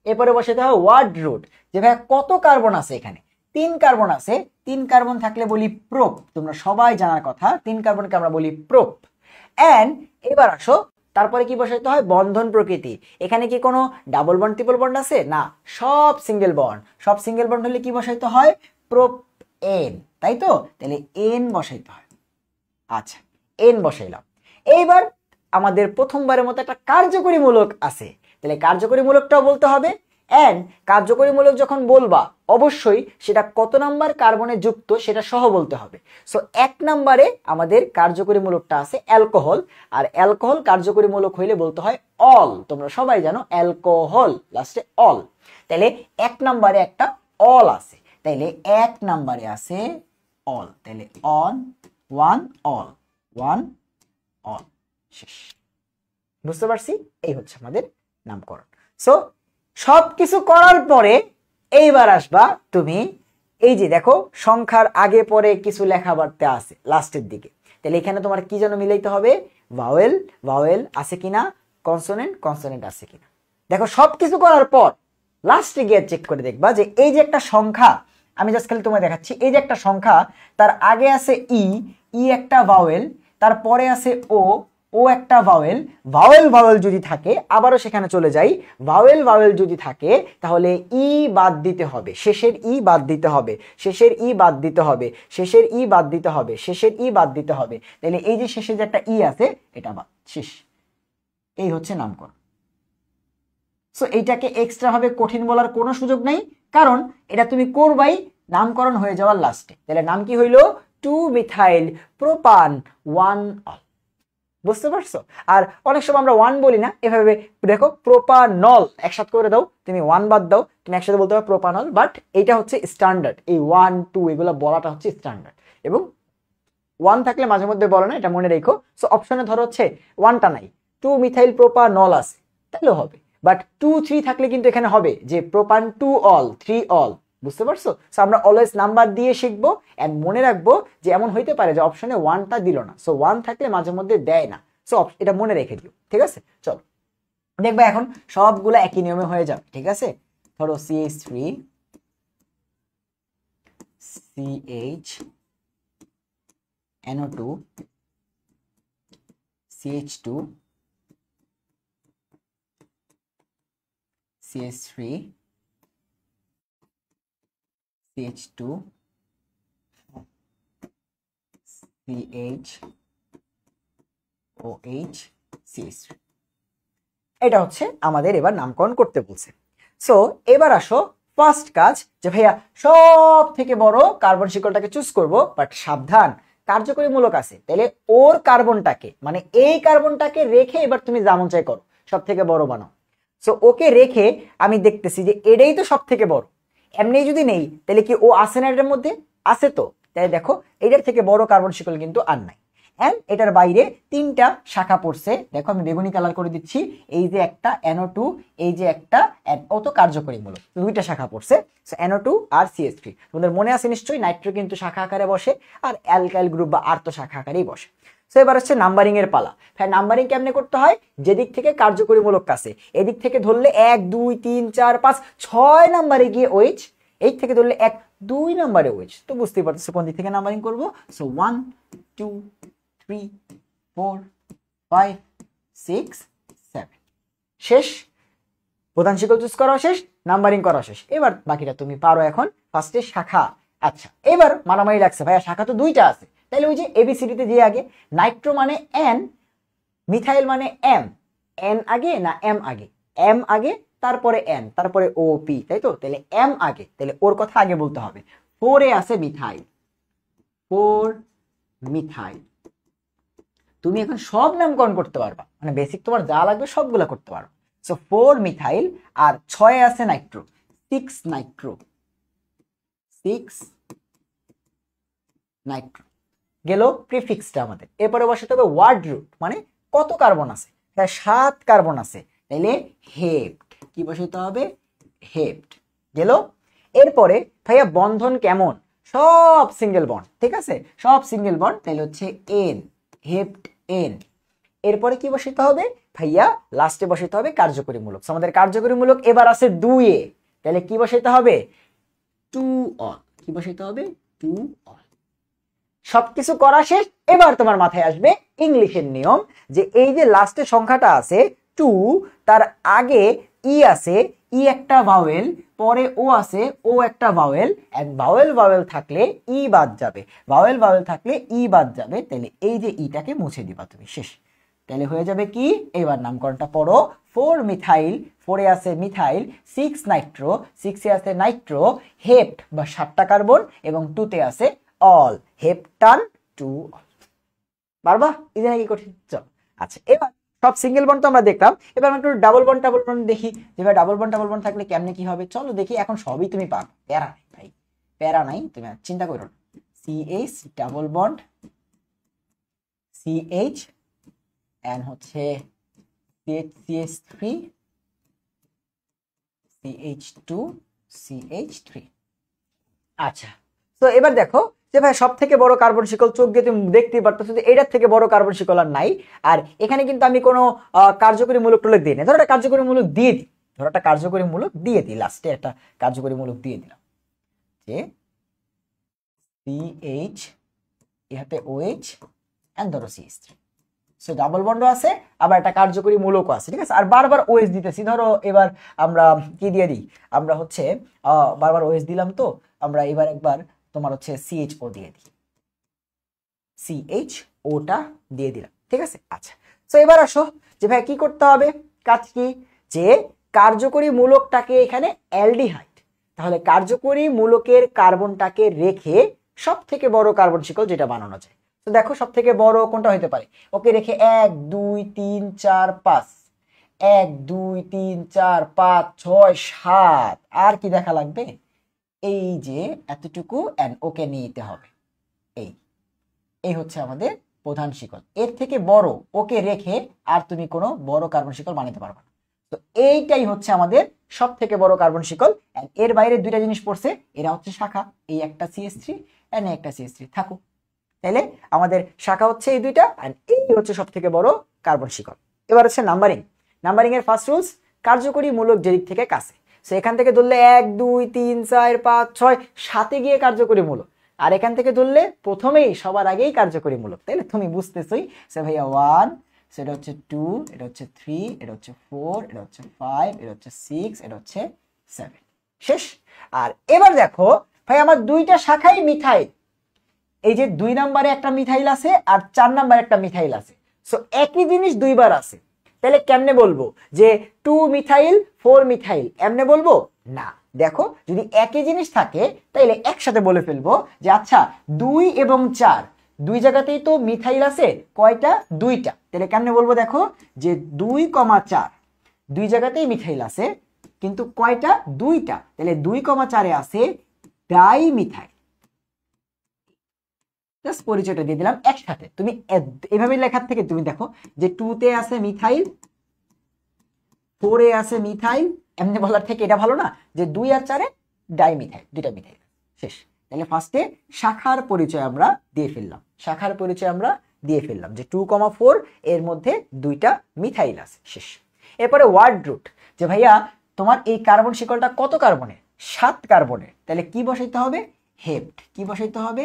এরপরে বসাতে হবে ওয়ার্ড রুট, যে ভাই কত কার্বন আছে এখানে? 3 কার্বন আছে, 3 কার্বন থাকলে বলি প্রোপ, তোমরা সবাই জানার কথা, 3 কার্বনকে আমরা বলি প্রোপ। এন্ড এবার আসো, তারপরে কি বসাইতে হয়? বন্ধন প্রকৃতি। এখানে কি কোনো ডাবল বন্ড ট্রিপল বন্ড আছে? না, সব সিঙ্গেল বন্ড। সব সিঙ্গেল বন্ড হলে কি বসাইতে হয়? প্রোপ এন, তাই তো? তাহলে এন বসাইতে হয়। আচ্ছা, এন বসাইলাম। এইবার আমাদের প্রথমবারের মতো একটা কার্যকরীমূলক আছে, তাহলে কার্যকরীমূলকটাও বলতে হবে। এন্ড কার্যকরীমূলক যখন বলবা অবশ্যই সেটা কত নাম্বার কার্বনে যুক্ত সেটা সহ বলতে হবে। সো 1 নম্বরে আমাদের কার্যকরীমূলকটা আছে অ্যালকোহল, আর অ্যালকোহল কার্যকরীমূলক হইলে বলতে হয় অল। তোমরা সবাই জানো অ্যালকোহল লাস্টে অল, তাহলে 1 নম্বরে একটা অল আছে, তাইলে 1 নম্বরে আছে অল, তাহলে অন 1 অল, 1 অল। শেষ, বুঝতে পারছি? এই হচ্ছে আমাদের নামকরণ। সো সবকিছু করার পরে এইবার আসবা তুমি, এই যে দেখো সংখ্যার আগে পরে কিছু লেখা বাড়তে আছে লাস্টের দিকে, তাহলে এখানে তোমার কি যেন মিলাইতে হবে? ভাওয়েল, ভাওয়েল আছে কিনা, কনসোনেন্ট, কনসোনেন্ট আছে কিনা। দেখো সবকিছু করার পর লাস্টে গিয়ে চেক করে দেখবা যে এই যে একটা সংখ্যা, আমি জাস্ট খালি তোমায় দেখাচ্ছি, এই যে একটা সংখ্যা, তার আগে আছে ই, ই একটা ভাওয়েল, তারপরে আছে ও, ও একটা ভাওয়েল, ভাওয়েল ভাওয়েল যদি থাকে আবারও সেখানে চলে যাই, ভাওয়েল ভাওয়েল যদি থাকে তাহলে ই বাদ দিতে হবে, শেষের ই বাদ দিতে হবে, শেষের ই বাদ দিতে হবে, শেষের ই বাদ দিতে হবে, শেষের ই বাদ দিতে হবে, তাহলে এই যে শেষে যে একটা ই আছে এটা বাদ, শেষ। এই হচ্ছে নামকরণ। সো এইটাকে এক্সট্রা ভাবে কঠিন বলার কোনো সুযোগ নেই, কারণ এটা তুমি করবাই নামকরণ হয়ে যাওয়ার লাস্টে। তাহলে নাম কি হইলো? 2 মিথাইল প্রোপান 1 অল। বুঝতে পারছো? আর অনেক সময় আমরা 1 বলি না, এভাবে দেখো প্রোপানল একসাথে করে দাও, তুমি 1 বাদ দাও, তুমি একসাথে বলতে পারো প্রোপানল, বাট এইটা হচ্ছে স্ট্যান্ডার্ড, এই 1 2 এগুলো বলাটা হচ্ছে স্ট্যান্ডার্ড, এবং 1 থাকলে মাঝে মধ্যে বলো না, এটা মনে রেখো। সো অপশনে ধরো হচ্ছে 1টা নাই, 2 মিথাইল প্রোপানল আছে, তাহলেও হবে, বাট 2 3 থাকলে কিন্তু এখানে হবে যে প্রোপান 2 অল 3 অল। বুঝতে পারছো? সো আমরা অলওয়েজ নাম্বার দিয়ে শিখবো, এন্ড মনে রাখবো যে এমন হইতে পারে যে অপশনে 1টা দিল না, সো 1 থাকলে মাঝে মধ্যে দেয় না, সো এটা মনে রেখে দিও, ঠিক আছে? চলো দেখবা এখন সবগুলো একই নিয়মে হয়ে যাবে, ঠিক আছে? ধরো CH3 CH NO2 CH2 CH3 CH2 CH OH CH3। এটা হচ্ছে আমাদের এবার নামকরণ করতে বলছে। সো এবার আসো ফার্স্ট কাজ, যে ভাইয়া সব থেকে বড় কার্বন শিকলটাকে চুজ করব, বাট সাবধান কার্যকরীমূলক আছে, তাহলে ওর কার্বনটাকে মানে এই কার্বনটাকে রেখে এবার তুমি যেমন চাই করো, সব থেকে বড় বানাও। সো ওকে রেখে আমি দেখতেছি যে এটাই তো সব থেকে বড়, এমনি যদি নেই তাহলে কি ও আছে না এটার মধ্যে? আছে তো, তাই দেখো এটার থেকে বড় কার্বন শিকল কিন্তু আর নাই। এন্ড এটার বাইরে 3টা শাখা পড়ছে, দেখো আমি বেগুনি কালার করে দিচ্ছি, এই যে একটা NO2, এই যে একটা, ও তো কার্যকরীমূলক, 2টা শাখা পড়ছে, সো NO2 আর CH3। তোমাদের মনে আছে নিশ্চয়ই, নাইট্রো কিন্তু শাখা আকারে বসে, আর অ্যালকাইল গ্রুপ বা আর তো শাখা আকারেই বসে। সো এবার হচ্ছে নাম্বারিং এর পালা। হ্যাঁ, নাম্বারিং কেমনে করতে হয়? যেদিক থেকে কার্যকরীমূলক কাছে, এদিক থেকে ধরলে 1 2 3 4 5 6 নম্বরে গিয়ে ওইচ, এই থেকে ধরলে 1 2 নম্বরে ওইচ, তো বুঝতেই পারতেছো কোন দিক থেকে নাম্বারিং করব। সো 1 2 3 4 5 6 7, শেষ। প্রধান শিকল চুজ করা শেষ, নাম্বারিং করা শেষ, এবার বাকিটা তুমি পারো। এখন ফার্স্টে শাখা। আচ্ছা, এবার মারামারি লাগছে, ভাইয়া শাখা তো 2টা আছে, তাহলে ওই যে ABCD তে যে আগে নাইট্রো মানে N, মিথাইল মানে M, N আগে না M আগে? M আগে, তারপরে N, তারপরে OP, তাই তো? তাহলে M আগে, তাহলে ওর কথা আগে বলতে হবে। 4 এ আছে মিথাইল, 4 মিথাইল, তুমি এখন সব নামকরণ করতে পারবা, মানে বেসিক তোমার যা লাগবে সবগুলা করতে পারো। সো 4 মিথাইল আর 6 আছে নাইট্রো, 6 নাইট্রো, 6 নাইট্রো গেল প্রিফিক্সটা আমাদের। এরপরে বসাতে হবে ওয়ার্ড রুট, মানে কত কার্বন আছে, 7 কার্বন আছে, তাইলে হেপ্ট, কি বসাইতে হবে, হেপ্ট গেল। এরপরে ভাইয়া বন্ধন কেমন, সব সিঙ্গেল বন্ড, ঠিক আছে, সব সিঙ্গেল বন্ড, তাহলে হচ্ছে এন, হেপ্ট এন। এরপরে কি বসাইতে হবে ভাইয়া, লাস্টে বসাইতে হবে কার্যকরী মূলক। আমাদের কার্যকরী মূলক এবার আছে 2 এ, তাহলে কি বসাইতে হবে, 2 অল, কি বসাইতে হবে, 2 অল। সবকিছু করা শেষ, এবার তোমার মাথায় আসবে ইংলিশের নিয়ম, যে এই যে লাস্টে সংখ্যাটা আছে 2, তার আগে ই আছে, ই একটা ভাওয়েল, পরে ও আছে, ও একটা ভাওয়েল, এন্ড ভাওয়েল ভাওয়েল থাকলে ই বাদ যাবে, ভাওয়েল ভাওয়েল থাকলে ই বাদ যাবে, তাহলে এই যে ইটাকে মুছে দিবা তুমি, শেষ। তাহলে হয়ে যাবে কি, এবার নামকরণটা পড়ো, 4 মিথাইল, 4 এ আছে মিথাইল, 6 নাইট্রো, 6 এ আছে নাইট্রো, হেপ্ট বা 7টা কার্বন, এবং 2 তে আছে অল, হেপ্টান 2 অল। পারবা, এই যে নাকি কঠিন, চল। আচ্ছা, এবার সব সিঙ্গেল বন্ড তো আমরা দেখলাম, এবার আমরা একটু ডাবল বন্ড দেখি, যেভাবে ডাবল বন্ড থাকলে কেমনে কি হবে, চলো দেখি। এখন সবই তুমি পারো, প্যারা নাই ভাই, প্যারা নাই, তুমি চিন্তা করো না। CH double bond CH and হচ্ছে CH3 CH2 CH3। আচ্ছা, তো এবার দেখো যে ভাই সব থেকে বড় কার্বন শিকল, চোখ দিয়ে তুমি দেখতেই পারতেছো যে এটার থেকে বড় কার্বন শিকল আর নাই। আর এখানে কিন্তু আমি কোনো কার্যকরী মূলক টুলক দিই না, ধরো একটা কার্যকরী মূলক দিয়ে দিই, লাস্টে একটা কার্যকরী মূলক দিয়ে দিলাম, যে CH, ইহাতে OH এন্ড ধরো CH3। সো ডাবল বন্ড আছে, আবার একটা কার্যকরী মূলকও আছে, ঠিক আছে। আর বারবার OH দিতেছি, ধরো এবার আমরা কি দিয়ে দিই, আমরা হচ্ছে বারবার OH দিলাম, তো আমরা এবার একবার তোমার হচ্ছে CHO দিয়ে দিই, CHOটা দিয়ে দিলাম, ঠিক আছে। আচ্ছা, তো এবার আসো যে ভাই কি করতে হবে, কাজ কি, যে কার্যকরী মূলকটাকে এখানে অ্যালডিহাইড, তাহলে কার্যকরী মূলকের কার্বনটাকে রেখে সব থেকে বড় কার্বন শিকল যেটা বানানো যায়, তো দেখো সব থেকে বড় কোনটা হতে পারে, ওকে রেখে 1 2 3 4 5, 1 2 3 4 5 6 7, আর কি দেখা লাগবে, এই যে এতটুকু, এন্ড ওকে নিতে হবে, এই হচ্ছে আমাদের প্রধান শিকল। এর থেকে বড় ওকে রেখে আর তুমি কোনো বড় কার্বন শিকল বানাতে পারবে না। তো এইটাই হচ্ছে আমাদের সব থেকে বড় কার্বন শিকল। এর বাইরে দুইটা জিনিস পড়ছে, এরা হচ্ছে শাখা, এই একটা CH3 এন্ড একটা CH3 থাকুক। তাইলে আমাদের শাখা হচ্ছে এই দুইটা, আর এই হচ্ছে সব থেকে বড় কার্বন শিকল। এবার হচ্ছে নাম্বারিং এর ফার্স্ট রুলস, কার্যকরী মূলক যেদিক থেকে কাছে, সো এখান থেকে ধরলে 1 2 3 4 5 6 7 গিয়ে কার্যকরী মূলক, আর এখান থেকে ধরলে প্রথমেই সবার আগেই কার্যকরী মূলক, তাইলে তুমি বুঝতেছই, সে ভাইয়া 1, সেটা হচ্ছে 2, এটা হচ্ছে 3, এটা হচ্ছে 4, এটা হচ্ছে 5, এটা হচ্ছে 6, এটা হচ্ছে 7, শেষ। আর এবার দেখো ভাই আমার দুইটা শাখাই মিথাইল, এই যে 2 নম্বরে একটা মিথাইল আছে আর 4 নম্বরে একটা মিথাইল আছে, সো একই জিনিস দুইবার আছে, তাহলে কেমনে বলবো যে 2 মিথাইল 4 মিথাইল, এমনে বলবো না। দেখো যদি একই জিনিস থাকে তাহলে একসাথে বলে ফেলবো যে আচ্ছা 2 এবং 4 দুই জায়গাতেই তো মিথাইল আছে, কয়টা, 2টা, তাহলে কেমনে বলবো, দেখো যে 2, 4 দুই জায়গাতেই মিথাইল আছে, কিন্তু কয়টা, 2টা, তাহলে 2, 4 আছে ডাই মিথাইল। জাস্ট পরিচয়টা দিয়ে দিলাম একসাথে, তুমি এভাবে লেখার থেকে তুমি দেখো যে 2 তে আছে মিথাইল, 4 এ আছে মিথাইল, এমনি বলার থেকে এটা ভালো না যে 2 আর 4 এ ডাই মিথাইল, দুইটা মিথাইল, শেষ। তাহলে ফার্স্টে শাখার পরিচয় আমরা দিয়ে ফেললাম, যে 2, 4 এর মধ্যে দুইটা মিথাইল আছে, শেষ। এরপরে ওয়ার্ড রুট, যে ভাইয়া তোমার এই কার্বন শিকলটা কত কার্বনের, 7 কার্বনের, তাহলে কি বসাইতে হবে, হেপ্ট, কি বসাইতে হবে,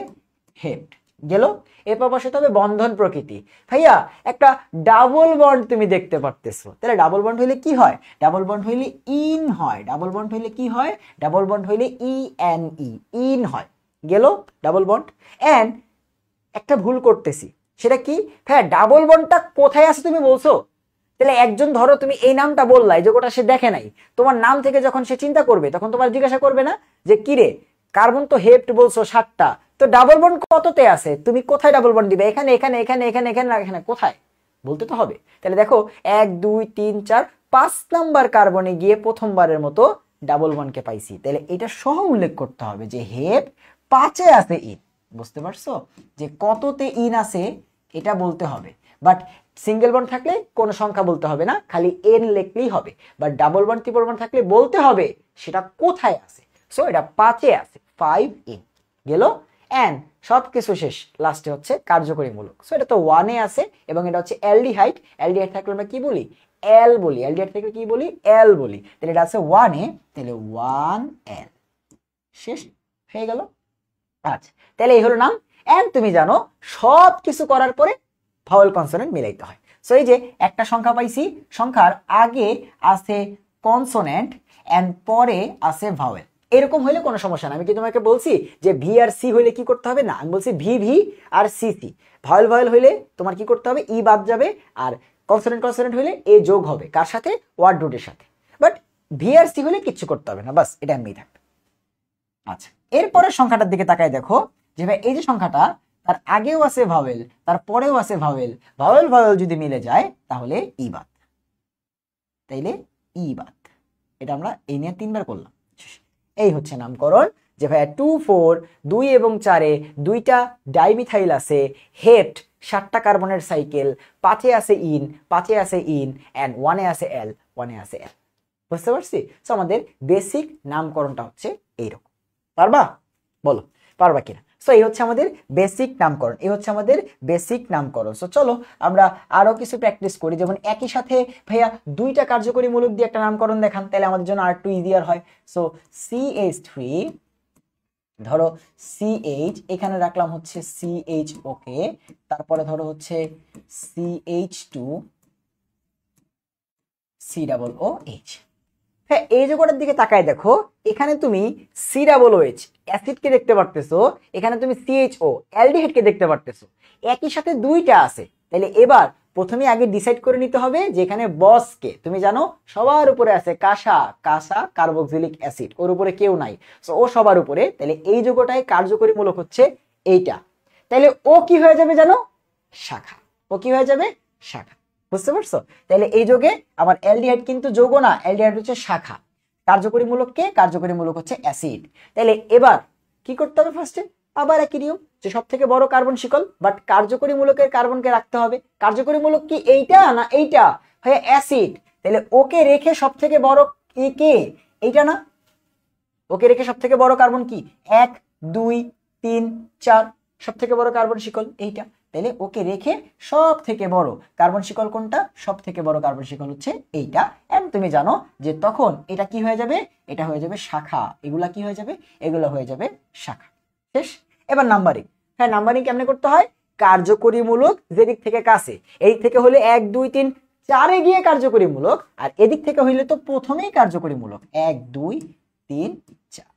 হেপ্ট গেল। এরপর বসাতে হবে বন্ধন প্রকৃতি, ভাইয়া একটা ডাবল বন্ড তুমি দেখতে পারতেছো, তাহলে ডাবল বন্ড হইলে কি হয়, ডাবল বন্ড হইলে ইন হয়, ডাবল বন্ড হইলে কি হয়, ডাবল বন্ড হইলে ইন হয়, গেল ডাবল বন্ড। এন্ড একটা ভুল করতেছি, সেটা কি ভাইয়া, ডাবল বন্ডটা কোথায় আছে তুমি বলছো, তাহলে একজন ধরো তুমি এই নামটা বললাই, যে ওটা সে দেখে নাই, তোমার নাম থেকে যখন সে চিন্তা করবে তখন তোমার জিজ্ঞাসা করবে না যে কি রে কার্বন তো হেপ্ট বলছো 7টা, তো ডাবল বন্ড কততে আছে? তুমি কোথায় ডাবল বন্ড দিবে? এখানে এখানে এখানে এখানে এখানে এখানে কোথায় বলতে তো হবে। তাহলে দেখো 1 2 3 4 5 নাম্বার কার্বনে গিয়ে প্রথমবারের মতো ডাবল বন্ডকে পাইছি। তাহলে এটা সহ উল্লেখ করতে হবে যে হেপ 5-এ আছে ইন। বুঝতে পারছো যে কততে ইন আছে এটা বলতে হবে। বাট সিঙ্গেল বন্ড থাকলে কোনো সংখ্যা বলতে হবে না, খালি এন লিখলেই হবে। But double bond triple bond থাকলে বলতে হবে সেটা কোথায় আছে। সো এটা 5-এ আছে, 5 ইন গেল। এন্ড সবকিছু শেষ, লাস্টে হচ্ছে কার্যকরীমূলক। সো এটা তো 1-এ আছে এবং এটা হচ্ছে অ্যালডিহাইড। অ্যালডিহাইড থাকলে আমরা কি বলি? এল বলি। অ্যালডিহাইড থাকলে কি বলি? এল বলি। তাহলে এটা আছে 1-এ, তাহলে 1L শেষ হয়ে গেল। আচ্ছা, তাহলে এই হলো নাম। এন্ড তুমি জানো সব কিছু করার পরে ভাওয়েল কনসোনেন্ট মিলাইতে হয়। সো এই যে একটা সংখ্যা পাইছি, সংখ্যার আগে আছে কনসোনেন্ট এন্ড পরে আছে ভাওয়েল। এরকম হইলে কোনো সমস্যা না। আমি কি তোমাকে বলছি যে ভি আর সি হইলে কি করতে হবে? না, আমি বলছি ভি ভি আর সি সি। ভাওয়েল ভাওয়েল হইলে তোমার কি করতে হবে? ই বাদ যাবে। আর কনসোনেন্ট কনসোনেন্ট হইলে এ যোগ হবে। কার সাথে? ওয়ার্ড রুটের সাথে। বাট ভি আর সি হইলে কিচ্ছু করতে হবে না, বাস এটা এমনি থাকবে। আচ্ছা, এরপরের সংখ্যাটার দিকে তাকাই দেখো যে ভাই এই যে সংখ্যাটা, তার আগেও আছে ভাওয়েল, তার পরেও আছে ভাওয়েল। ভাওয়েল ভাওয়েল যদি মিলে যায় তাহলে ই বাদ, তাইলে ই বাদ। এটা আমরা এই নিয়ে 3বার করলাম। এই হচ্ছে নামকরণ যে ভাইয়া 2 4 2 এবং 4-এ 2টা ডাইমিথাইল আছে, হেপ্ট 7টা কার্বনের সাইকেল, 5-এ আছে ইন, 5-এ আছে ইন এন্ড 1-এ আছে এল, 1-এ আছে এল। বুঝতে পারছি? সো আমাদের বেসিক নামকরণটা হচ্ছে এইরকম। পারবা? বলো পারবা কিনা? সো এই হচ্ছে আমাদের বেসিক নামকরণ, এই হচ্ছে আমাদের বেসিক নামকরণ। সো চলো আমরা আরো কিছু প্র্যাকটিস করি। যেমন একই সাথে ভাইয়া 2টা কার্যকরী মূলক দিয়ে একটা নামকরণ দেখান, তাহলে আমাদের জন্য আর একটু ইজিয়ার হয়। সো CH3, ধরো CH, এখানে রাখলাম হচ্ছে CHO কে, তারপরে ধরো হচ্ছে CH2 COOH। হ্যাঁ, এই যোগটার দিকে তাকায় দেখো, এখানে তুমি COOH অ্যাসিডকে দেখতে পারতেছো, এখানে তুমি CHO অ্যালডিহাইডকে দেখতে পারতেছো। একই সাথে 2টা আছে, তাহলে এবার প্রথমে আগে ডিসাইড করে নিতে হবে যে এখানে বসকে। তুমি জানো সবার উপরে আছে কাসা, কাসা কার্বক্সিলিক অ্যাসিড, ওর উপরে কেউ নাই। সো ও সবার উপরে, তাহলে এই যোগটায় কার্যকরী মূলক হচ্ছে এইটা। তাহলে ও কি হয়ে যাবে জানো? শাখা। ও কি হয়ে যাবে? শাখা। বুঝতে পারছো? তাহলে এই যোগে আবার অ্যালডিহাইড কিন্তু যোগ না, অ্যালডিহাইড হচ্ছে শাখা। কার্যকরী মূলক কে? কার্যকরী মূলক হচ্ছে অ্যাসিড। তাহলে এবার কি করতে হবে? ফার্স্টে আবার একই নিয়ম যে সব থেকে বড় কার্বন শিকল, বাট কার্যকরী মূলকের কার্বনকে রাখতে হবে। কার্যকরী মূলক কি এইটা না এইটা? হয় অ্যাসিড। তাহলে ওকে রেখে সব থেকে বড় কে? এইটা না? ওকে রেখে সব থেকে বড় কার্বন কি? 1 2 3 4, সব থেকে বড় কার্বন শিকল এইটা। তাহলে ওকে রেখে সব থেকে বড় কার্বন শিকল কোনটা? সব থেকে বড় কার্বন শিকল হচ্ছে এইটা। এন্ড তুমি জানো যে তখন এটা কি হয়ে যাবে? এটা হয়ে যাবে শাখা। এগুলা কি হয়ে যাবে? এগুলো হয়ে যাবে শাখা। শেষ। এবার নাম্বারিং। হ্যাঁ, নাম্বারিং কেমনে করতে হয়? কার্যকরী মূলক যেদিক থেকে কাছে, এই থেকে হলে 1 2 3 4-এ গিয়ে কার্যকরী মূলক, আর এদিক থেকে হইলে তো প্রথমেই কার্যকরী মূলক 1 2 3 4।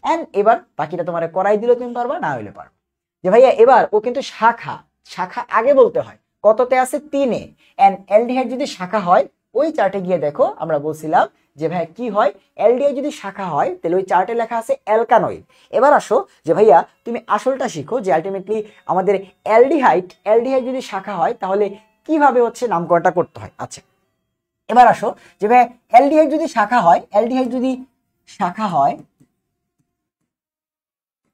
এন্ড এবার বাকিটা তোমার করাই দিলে তুমি পারবা, না হইলে পারবা। যে ভাইয়া এবার ও কিন্তু শাখা, শাখা আগে বলতে হয়। কততে আছে? 3-এ। এন্ড অ্যালডিহাইড যদি শাখা হয়, ওই চার্টে গিয়ে দেখো আমরা বলছিলাম যে ভাইয়া কি হয়, অ্যালডিহাইড যদি শাখা হয় তাহলে ওই চার্টে লেখা আছে অ্যালকানয়েড। এবার আসো যে ভাইয়া তুমি আসলটা শিখো যে আলটিমেটলি আমাদের অ্যালডিহাইড যদি শাখা হয় তাহলে কিভাবে হচ্ছে নামকরণটা করতে হয়। আচ্ছা, এবার আসো যে ভাইয়া অ্যালডিহাইড যদি শাখা হয়, অ্যালডিহাইড যদি শাখা হয়,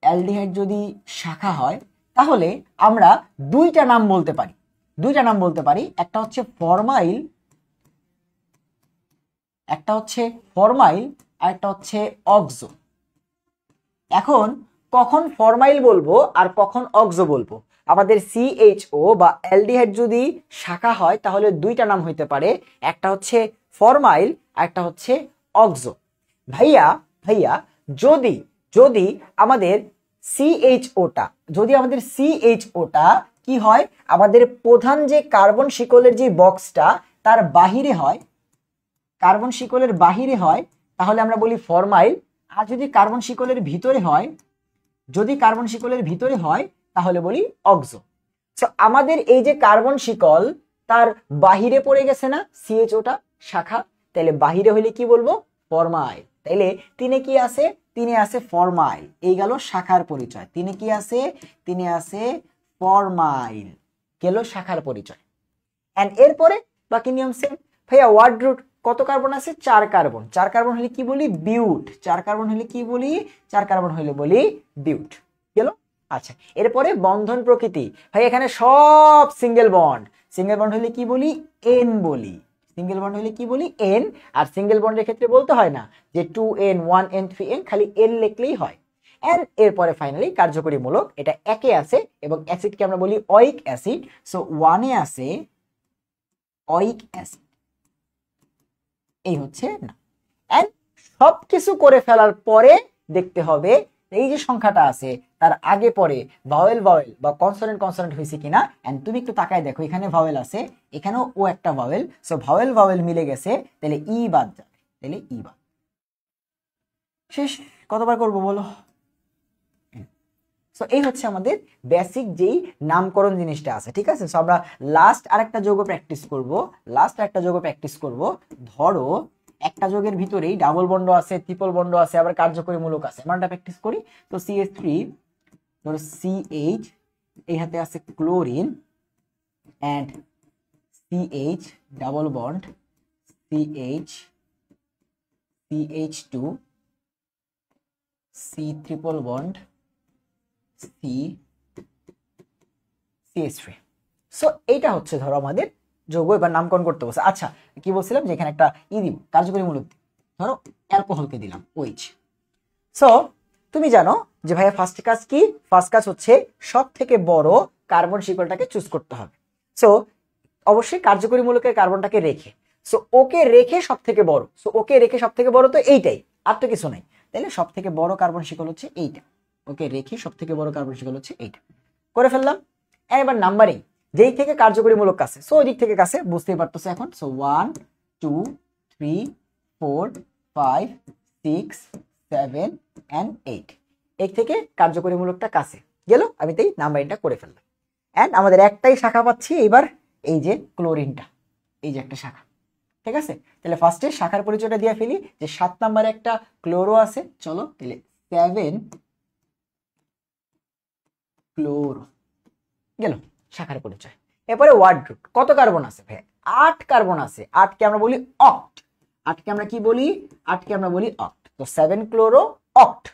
অ্যালডিহাইড যদি শাখা হয় তাহলে আমরা 2টা নাম বলতে পারি। 2টা নাম বলতে পারি, একটা হচ্ছে ফরমাইল, একটা হচ্ছে ফরমাইল আর একটা হচ্ছে অক্সো। এখন কখন ফরমাইল বলবো আর কখন অক্সো বলবো? আমাদের CHO বা অ্যালডিহাইড যদি শাখা হয় তাহলে 2টা নাম হইতে পারে, একটা হচ্ছে ফরমাইল আর একটা হচ্ছে অক্সো। ভাইয়া ভাইয়া যদি যদি আমাদের CHOটা কি হয়, আমাদের প্রধান যে কার্বন শিকলের যে বক্সটা তার বাহিরে হয়, কার্বন শিকলের বাহিরে হয়, তাহলে আমরা বলি ফরমাইল। আর যদি কার্বন শিকলের ভিতরে হয়, যদি কার্বন শিকলের ভিতরে হয় তাহলে বলি অক্সো। সো আমাদের এই যে কার্বন শিকল তার বাহিরে পড়ে গেছে না CHOটা শাখা, তাহলে বাহিরে হইলে কি বলবো? ফরমাইল। তাইলে তিনে কি আছে? তিনে আছে ফরমাইল। এই গেল শাখার পরিচয়। তিনে কি আছে? তিনে আছে ফরমাইল, গেল শাখার পরিচয়। এন্ড এরপরে বাকি নিয়ম সেম। ভাইয়া ওয়ার্ড রুট কত কার্বন আছে? 4 কার্বন। 4 কার্বন হলে কি বলি? বিউট। 4 কার্বন হলে কি বলি? 4 কার্বন হলে বলি বিউট, গেল। আচ্ছা, এরপরে বন্ধন প্রকৃতি। ভাই এখানে সব সিঙ্গেল বন্ড। সিঙ্গেল বন্ড হলে কি বলি? এন বলি। সিঙ্গেল বন্ড হলে কি বলি? এন। আর সিঙ্গেল বন্ডের ক্ষেত্রে বলতে হয় না যে 2n 1n 3n, খালি এন লিখলেই হয়। এন্ড এরপরে ফাইনালি কার্যকরী মূলক, এটা একে আছে এবং অ্যাসিডকে আমরা বলি অয়িক অ্যাসিড। সো 1 এ আছে অয়িক অ্যাসিড, এই হচ্ছে না। এন্ড সবকিছু করে ফেলার পরে দেখতে হবে এই যে সংখ্যাটা আছে তার আগে পরে ভাওয়েল ভাওয়েল বা কনসোনেন্ট কনসোনেন্ট হয়েছে কিনা। এন্ড তুমি একটু তাকায় দেখো, এখানে ভাওয়েল আছে, এখানেও ও একটা ভাওয়েল। সো ভাওয়েল ভাওয়েল মিলে গেছে, তাহলে ই বাদ যাবে, তাহলে ই বাদ। শেষ। কতবার করবো বলো? সো এই হচ্ছে আমাদের বেসিক যেই নামকরণ জিনিসটা আছে, ঠিক আছে। সো আমরা লাস্ট আরেকটা যৌগ প্র্যাকটিস করব। ধরো একটা যৌগের ভিতরেই ডাবল বন্ড আছে, ট্রিপল বন্ড আছে, আবার কার্যকরী মূলক আছে। আমরা এটা প্র্যাকটিস করি। তো CH3, ধরো CH, এই হাতে আছে chlorine and CH double bond CH, CH2, C triple bond CH3। So এইটা হচ্ছে ধরো আমাদের যৌগ। এবার নামকরণ করতে বলছে। আচ্ছা, কি বলছিলাম যে এখানে একটা দিব, কার্যকরী মূলক। ধরো অ্যালকোহলকে দিলাম OH। সো তুমি জানো যে ভাইয়া ফার্স্ট কাজ কি? ফার্স্ট কাজ হচ্ছে সব থেকে বড় কার্বন শিকলটাকে চুজ করতে হবে। সো অবশ্যই কার্যকরী মূলকের কার্বনটাকে রেখে, সো ওকে রেখে সব থেকে বড়, সো ওকে রেখে সব থেকে বড় তো এইটাই, আর তো কিছু নাই। তাহলে সব থেকে বড় কার্বন শিকল হচ্ছে এইটা। ওকে রেখে সব থেকে বড় কার্বন শিকল হচ্ছে এইটা, করে ফেললাম। এবার নাম্বারিং, যেই থেকে কার্যকরী মূলক কাছে, সো ওই দিক থেকে কাছে, বুঝতেই পারতেছো এখন। সো 1 2 3 4 5 6 7 and 8, এই থেকে কার্যকরী মূলকটা কাছে গেল। আমি তাই নাম্বারিংটা করে ফেললাম। এন্ড আমাদের একটাই শাখা পাচ্ছি এইবার, এই যে ক্লোরিনটা, এই যে একটা শাখা, ঠিক আছে। তাহলে ফার্স্টে শাখার পরিচয়টা দিয়ে ফেলি যে 7 নম্বরে একটা ক্লোরো আছে। চলো তাহলে 7 ক্লোরো, গেল শাখার পরিচয়। এরপরে ওয়ার্ড রুট কত কার্বন আছে? ভাই 8 কার্বন আছে। 8 কে আমরা বলি অক্ট। 8 কে আমরা কি বলি? 8 কে আমরা বলি অক্ট। তো 7 ক্লোরো অক্ট।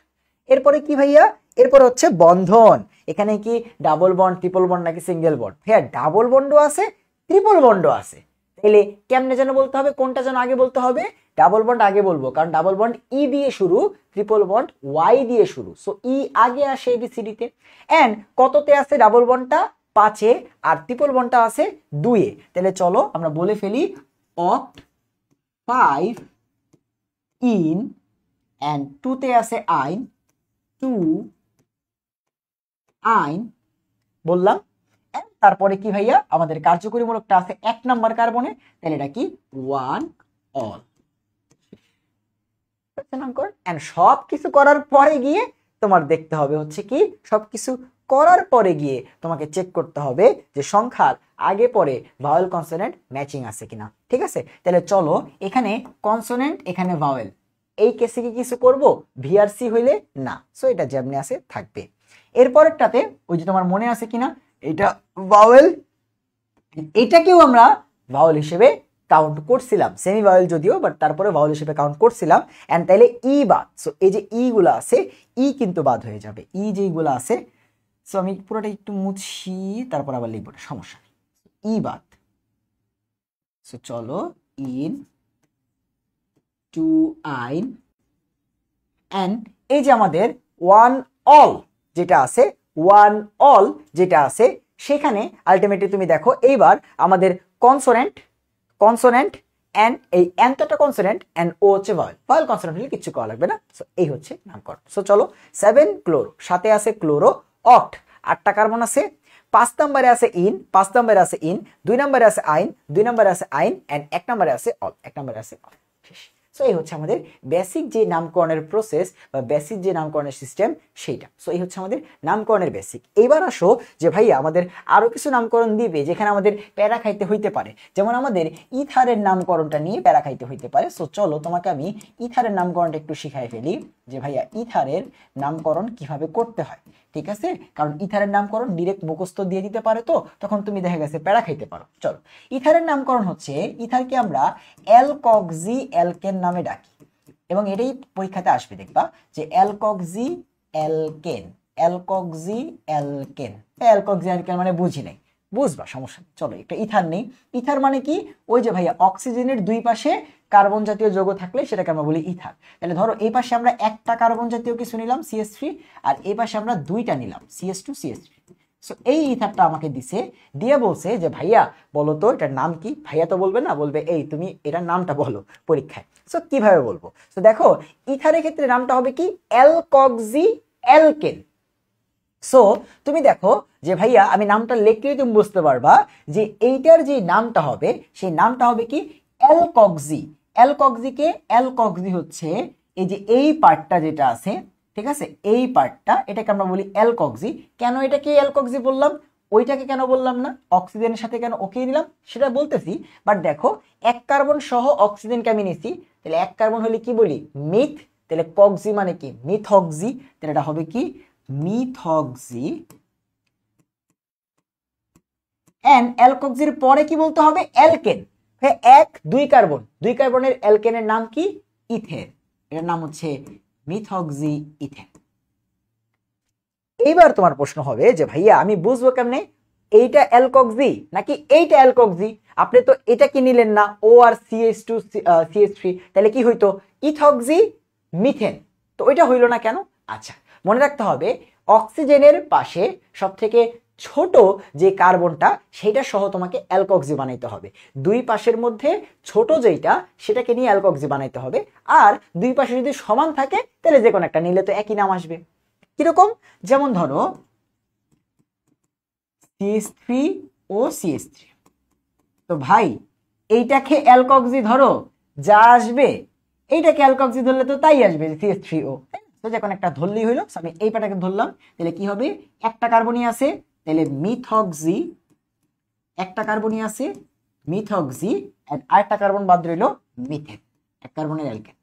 এরপরে কি ভাইয়া? এরপরে হচ্ছে বন্ধন। এখানে কি ডাবল বন্ড, ট্রিপল বন্ড নাকি সিঙ্গেল বন্ড? ভাইয়া ডাবল বন্ডও আছে, ট্রিপল বন্ডও আছে। তাহলে কেমনে যেন বলতে হবে? কোনটা যেন আগে বলতে হবে? ডাবল বন্ড আগে বলবো, কারণ ডাবল বন্ড ই দিয়ে শুরু, ট্রিপল বন্ড ওয়াই দিয়ে শুরু। সো ই আগে আসে ABCD তে। এন্ড কততে আছে ডাবল বন্ডটা? 5 এ, আর ট্রিপল বন্ডটা আছে 2 এ। তাহলে চলো আমরা বলে ফেলি অক্ট 5 ইন, এন্ড 2 তে আছে আইন, 2 আইন বললাম। তারপরে কি ভাইয়া? আমাদের কার্যকরী মূলকটা আছে 1 নাম্বার কার্বনে, তাহলে এটা কি? 1 অল। এন্ড সবকিছু করার পরে গিয়ে তোমার দেখতে হবে হচ্ছে কি, সবকিছু করার পরে গিয়ে তোমাকে চেক করতে হবে যে সংখ্যার আগে পরে ভাওয়েল কনসোনেন্ট ম্যাচিং আছে কিনা, ঠিক আছে। তাহলে চলো, এখানে কনসোনেন্ট, এখানে ভাওয়েল, এই কেসে কি কিছু করব? VRC হইলে না, সো এটা যেমনি আছে থাকবে। এরপরেরটাতে ওই যে তোমার মনে আছে কিনা, এটা ভাওয়েল, এটাকেও আমরা ভাওয়েল হিসেবে কাউন্ট করছিলাম, সেমি ভাওয়েল যদিও, বাট তারপরে ভাওয়েল হিসেবে কাউন্ট করছিলাম। এন্ড তাইলে ই বাদ। সো এই যে ই গুলা আছে, ই কিন্তু বাদ হয়ে যাবে, ই যেগুলো আছে। সো আমি পুরোটা একটু মুছি, তারপর আবার লিখবো, সমস্যা নেই। ই বাদ। সো চলো, ইন, টু আইন, এন্ড এই যে আমাদের 1 অল যেটা আছে, 1 অল যেটা আছে, সেখানে আলটিমেটলি তুমি দেখো এইবার আমাদের কনসোনেন্ট, কনসোনেন্ট এন্ড এই এনটা কনসোনেন্ট এন্ড ও হচ্ছে ভাওয়েল। ভাওয়েল কনসোনেন্ট হলে কিছু করা লাগবে না। সো এই হচ্ছে নামকরণ। সো চলো, 7 ক্লোরো, সাথে আছে ক্লোরো অক্ট, 8টা কার্বন আছে। 5 নম্বরে আছে ইন, 5 নম্বরে আছে ইন, 2 নম্বরে আছে আইন, 2 নম্বরে আছে আইন, এন্ড 1 নম্বরে আছে অল, 1 নম্বরে আছে অল। সো এই হচ্ছে আমাদের বেসিক যে নামকরণের প্রসেস বা বেসিক যে নামকরণের সিস্টেম সেইটা। সো এই হচ্ছে আমাদের নামকরণের বেসিক। এইবার আসো যে ভাইয়া আমাদের আরো কিছু নামকরণ দিবে যেখানে আমাদের প্যারা খাইতে হইতে পারে, যেমন আমাদের ইথারের নামকরণটা নিয়ে প্যারা খাইতে হইতে পারে। সো চলো তোমাকে আমি ইথারের নামকরণটা একটু শিখাই ফেলি যে ভাইয়া ইথারের নামকরণ কিভাবে করতে হয়, ঠিক আছে? কারণ ইথারের নামকরণ ডিরেক্ট মুখস্থ দিয়ে দিতে পারে, তো তখন তুমি দেখা গেছে প্যারা খাইতে পারো। চলো, ইথারের নামকরণ হচ্ছে, ইথারকে আমরা অ্যালকক্সি অ্যালকেন নামে ডাকি, এবং এটাই পরীক্ষাতে আসবে, দেখবা যে alkoxy alkane, alkoxy alkane. Alkoxy alkane মানে বুঝি নাই, বুঝবা, সমস্যা নেই। চলো একটা ইথার নেই। ইথার মানে কি? ওই যে ভাইয়া অক্সিজেনের দুই পাশে কার্বন জাতীয় যৌগ থাকলে সেটাকে আমরা বলি ইথার। তাহলে ধরো এই পাশে আমরা একটা কার্বন জাতীয় কিছু নিলাম CH3, আর এই পাশে আমরা দুইটা নিলাম CH2 CH3। সো এই ইথারটা আমাকে দিছে, দিয়ে বলছে যে ভাইয়া বলো তো এটার নাম কি? ভাইয়া তো বলবে না, বলবে এই তুমি এটার নামটা বলো পরীক্ষায়। সো কিভাবে বলবো? তো দেখো ইথারের ক্ষেত্রে নামটা হবে কি? Alkoxy alkane. সো তুমি দেখো যে ভাইয়া আমি নামটা লিখলেই তুমি বুঝতে পারবা যে এইটার যে নামটা হবে সেই নামটা হবে কি? অ্যালকক্সি। অ্যালকক্সিকে, অ্যালকক্সি হচ্ছে এই যে এই পার্টটা যেটা আছে, ঠিক আছে, এই পার্টটা, এটাকে আমরা বলি অ্যালকক্সি। কেন এটাকে অ্যালকক্সি বললাম, ওইটাকে কেন বললাম না? অক্সিজেনের সাথে কেন ওকে নিলাম সেটা বলতেছি, বাট দেখো এক কার্বন সহ অক্সিজেনকে আমি নিছি, তাহলে এক কার্বন হলে কি বলি? মিথ। তাহলে কক্সি মানে কি? মিথক্সি। তাহলে এটা হবে কি? মিথক্সি। এন্ড অ্যালকক্সির পরে কি বলতে হবে? অ্যালকেন। এক দুই কার্বন, দুই কার্বনের অ্যালকেনের নাম কি? ইথেন। এটার নাম হচ্ছে মিথক্সি ইথেন। এইবার তোমার প্রশ্ন হবে যে ভাইয়া আমি বুঝবো কেমনে এইটা অ্যালকক্সি নাকি এইটা অ্যালকক্সি? আপনি তো এটা কি নিলেন না, ও আর CH2 CH3, তাহলে কি হইতো? Ethoxy methane. তো ওইটা হইলো না কেন? আচ্ছা, মনে রাখতে হবে অক্সিজেনের পাশে সব থেকে ছোট যে কার্বনটা সেটা সহ তোমাকে অ্যালকক্সি বানাইতে হবে। দুই পাশের মধ্যে ছোট যেটা সেটাকে নিয়ে অ্যালকক্সি বানাইতে হবে, আর দুই পাশে যদি সমান থাকে তাহলে যে কোনো একটা নিলে তো একই নাম আসবে। কিরকম? যেমন ধরো CH3 ও CH3, তো ভাই এইটাকে অ্যালকক্সি ধরো, যা আসবে এইটাকে অ্যালকক্সি ধরলে তো তাই আসবে, CH3O। তো যখন একটা ধরলেই হইলো, আমি এই পাটাকে ধরলাম, তাহলে কি হবে? একটা কার্বনই আছে, তাহলে মিথক্সি, একটা কার্বনই আছে মিথক্সি, আরেকটা কার্বন বাদ রইল মিথেন, এক কার্বনের অ্যালকেন।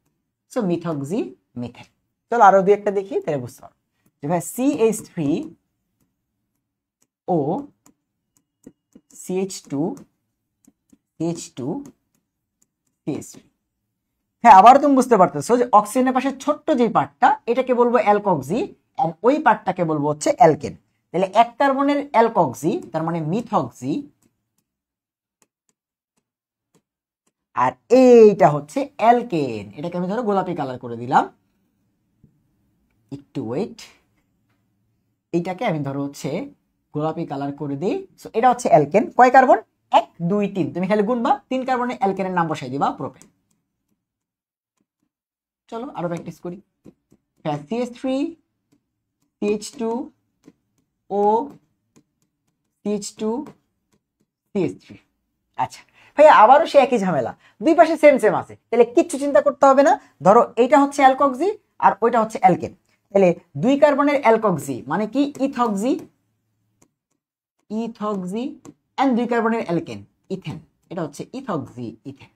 So methoxy methane. চলো আরো দুই একটা দেখি, তাহলে বুঝতে পারো যে ভাই CH3O CH2 CH2 CH3। হ্যাঁ, আবার তুমি বুঝতে পারতেছো যে অক্সিজেনের পাশে ছোট্ট যে পার্টটা এটাকে বলবো অ্যালকক্সি, আর ওই পার্টটাকে বলবো হচ্ছে অ্যালকেন। তাহলে এক কার্বনের অ্যালকক্সি তার মানে মিথক্সি, আর এইটা হচ্ছে অ্যালকেন। এটাকে আমি ধরো গোলাপি কালার করে দিলাম, একটু ওয়েট, এইটাকে আমি ধরো হচ্ছে গোলাপি কালার করে দিই। সো এটা হচ্ছে অ্যালকেন। কয় কার্বন? 1 2 3, তুমি খালি গুনবা, 3 কার্বনের অ্যালকেনের নাম বসাই দিবা প্রোপেন। চলো আরো প্র্যাকটিস করি। CH3 CH2O CH2 CH3। আচ্ছা ভাইয়া আবারও সে একই ঝামেলা, দুই পাশে সেম সেম আছে, তাহলে কিচ্ছু চিন্তা করতে হবে না। ধরো এইটা হচ্ছে অ্যালকক্সি আর ওইটা হচ্ছে অ্যালকেন, তাহলে দুই কার্বনের অ্যালকক্সি মানে কি? ইথক্সি, ইথক্সি, এন্ড দুই কার্বনের অ্যালকেন ইথেন, এটা হচ্ছে ইথক্সি ইথেন।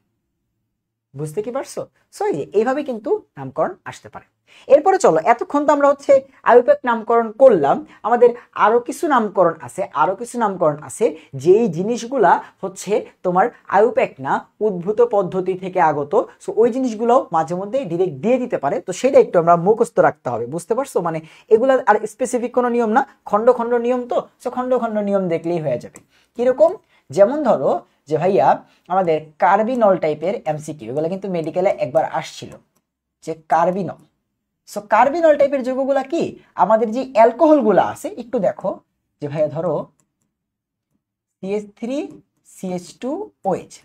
বুঝতে কি পারছো? সো এইভাবে কিন্তু নামকরণ আসতে পারে। এরপরে চলো, এতক্ষণ তো আমরা হচ্ছে আইউপ্যাক নামকরণ করলাম, আমাদের আরো কিছু নামকরণ আছে, আরো কিছু নামকরণ আছে যেই জিনিসগুলা হচ্ছে তোমার আইউপ্যাক না, উদ্ভূত পদ্ধতি থেকে আগত। সো ওই জিনিসগুলো মাঝে মধ্যে ডিরেক্ট দিয়ে দিতে পারে, তো সেটা একটু আমরা মুখস্থ রাখতে হবে, বুঝতে পারছো? মানে এগুলা আর স্পেসিফিক কোনো নিয়ম না, খন্ড খন্ড নিয়ম, তো সো খন্ড খন্ড নিয়ম দেখলেই হয়ে যাবে। কিরকম? যেমন ধরো যে ভাইয়া আমাদের কার্বিনল টাইপের MCQ, এগুলো কিন্তু মেডিকেলে একবার আসছিল, যে কার্বিনল। সো কার্বিনল টাইপের যৌগগুলা কি? আমাদের যে অ্যালকোহল গুলা আছে, একটু দেখো যে ভাইয়া ধরো CH3 CH2OH,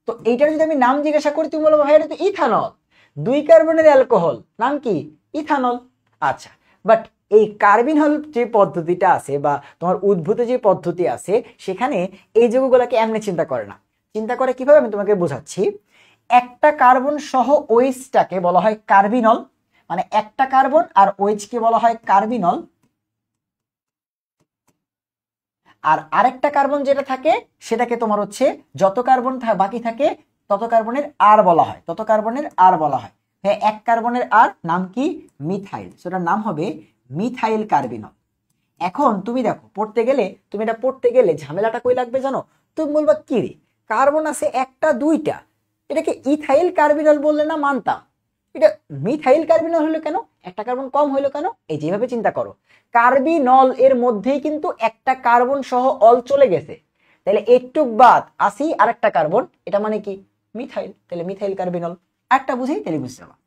তো এইটার যদি আমি নাম জিজ্ঞাসা করি তুমি বলবো ভাই এটা তো ইথানল, দুই কার্বনের অ্যালকোহল, নাম কি? ইথানল। আচ্ছা, বাট এই কার্বিনল যে পদ্ধতিটা আছে বা তোমার উদ্ভূত যে পদ্ধতি আছে সেখানে এই যৌগগুলোকে এমনি চিন্তা করে না, চিন্তা করে কিভাবে আমি তোমাকে বোঝাচ্ছি। একটা কার্বন সহ ওএইচটাকে বলা হয় কার্বিনল, মানে একটা কার্বন আর OH কে বলা হয় কার্বিনল। আর আরেকটা কার্বন যেটা থাকে সেটাকে তোমার হচ্ছে যত কার্বন বাকি থাকে তত কার্বনের আর বলা হয়, তত কার্বনের আর বলা হয়। হ্যাঁ, এক কার্বনের আর নাম কি? মিথাইল। সেটার নাম হবে মিথাইল কার্বিনল। এখন তুমি দেখো পড়তে গেলে, তুমি এটা পড়তে গেলে ঝামেলাটা কই লাগবে জানো? তুমি বলবা কি রে, কার্বন আছে একটা দুইটা, এটাকে ইথাইল কার্বিনল বললে না মানতাম, এটা মিথাইল কার্বিনল হলো কেন? একটা কার্বন কম হইলো কেন? এই যেভাবে চিন্তা করো, কার্বিনল এর মধ্যেই কিন্তু একটা কার্বন সহ অল চলে গেছে, তাহলে একটু বাদ আসি আরেকটা কার্বন, এটা মানে কি? মিথাইল। তাহলে মিথাইল কার্বিনল। একটা বুঝেই তাহলে বুঝতে পারবা